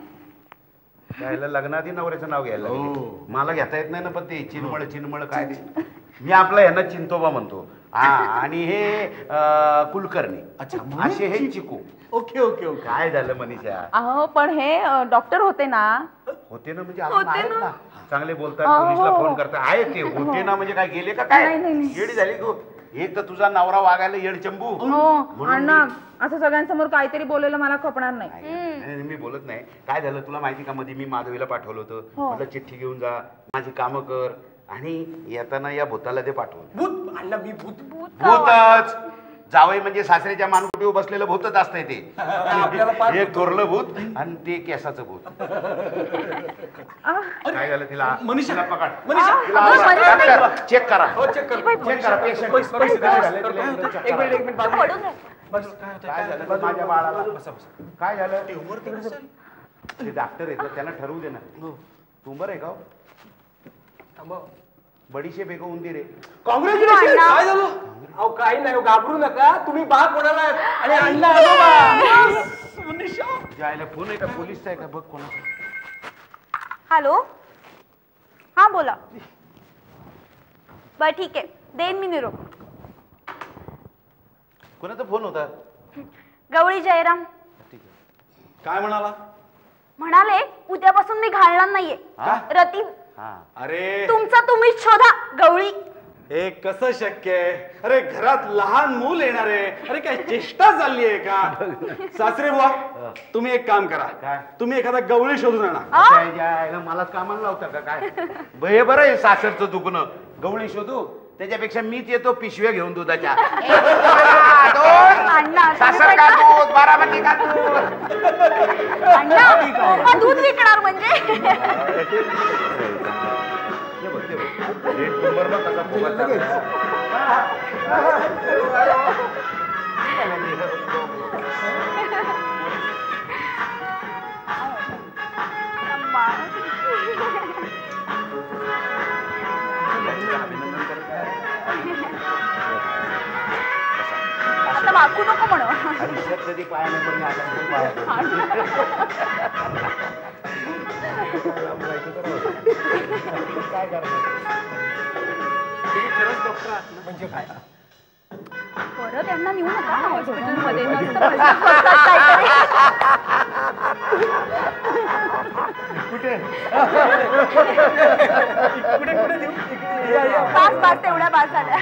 त्याला लग्नाआधी नवऱ्याचं नाव घ्यायला लागले. मला घेता येत नाही ना, पण ते चिन्मळ चिन्मळ काय ते. मी आपला यांना चिंतोबा म्हणतो. हा, आणि हे कुलकर्णी. अच्छा, असे हे चिकू. Okay okay okay. काय झालं मनीषा? अहो पण हे डॉक्टर होते ना? होते ना म्हणजे अजून आहेत ना, चांगले बोलतात, पोलिसला फोन करतात. आहे ते होते ना म्हणजे काय गेले का काय? येडी झाली तू. एक तर तुझा नवरा वागायला येड चंबू. अण्णा असं सगळ्यांसमोर काहीतरी बोललेलं मला खपणार नाही. नाही, मी बोलत नाही. काय झालं तुला माहिती का, मध्ये मी माधवीला पाठवलं होतं. म्हटलं चिठ्ठी घेऊन जा, माझी कामं कर, आणि येताना या भूताला ते पाठवून. भूत आणला मी भूत. भूतच जावई म्हणजे सासऱ्याच्या मानकुटीवर बसलेलं भूतच असतंय ते. हे थोरलं भूत आणि ते केसाचं भूत. काय झालं तिला? मनीषा, तिला पकड. मनीषा, चेक करा. चेक कर. चेक करा पेशंट. एक मिनिट पडून राहील. काय झालं माझ्या बाळाला? काय झालं? ते डॉक्टर येतात, त्यांना ठरवू दे ना. ट्यूमर आहे का? बडीशेप आहे का उंदीर आहे? कॉंग्रॅच्युलेशन. काय झालं? अहो काही नाही, घाबरू नका. तुम्ही बाप होणार आणि अण्णा आजोबा. जायला फोन आहे का पोलीसचा आहे का बघ कोणाचा. हॅलो, हा बोला. बर ठीक आहे, देईन मी निरोप. कोणाचा फोन होता? गवळी जयराम ठीक आहे. काय म्हणाला? म्हणाले उद्यापासून मी घालणार नाहीये. रतीब, अरे तुमचा तुम्हीच शोधा. गवळी, हे कसं शक्य आहे? अरे घरात लहान मूल येणार आहे. अरे काय चेष्टा चालली आहे का? सासरे बुवा, तुम्ही एक काम करा. काय? तुम्ही एखादा गवळी शोधून आणा. काय जायला मला कामाला लावता का काय? हे बरं आहे सासरचं दुखणं. गवळी शोधू त्याच्यापेक्षा मीच येतो पिशव्या घेऊन दुधाच्या. अण्णा सासर का दूध, बारामती का दूध. अण्णा, पप्पा दूध विकणार म्हणजे? आता मागू नको म्हणू. आयुष्यात कधी पाया नाही पडली, आता पण पाया पडली. काय करणार? तुम्ही खरंच डॉक्टर आहात ना? म्हणजे काय? परत त्यांना नेऊ नका हॉस्पिटलमध्ये. मस्त मस्त करतात काहीतरी. कुठे बास बास, तेवढ्या बास झाल्या.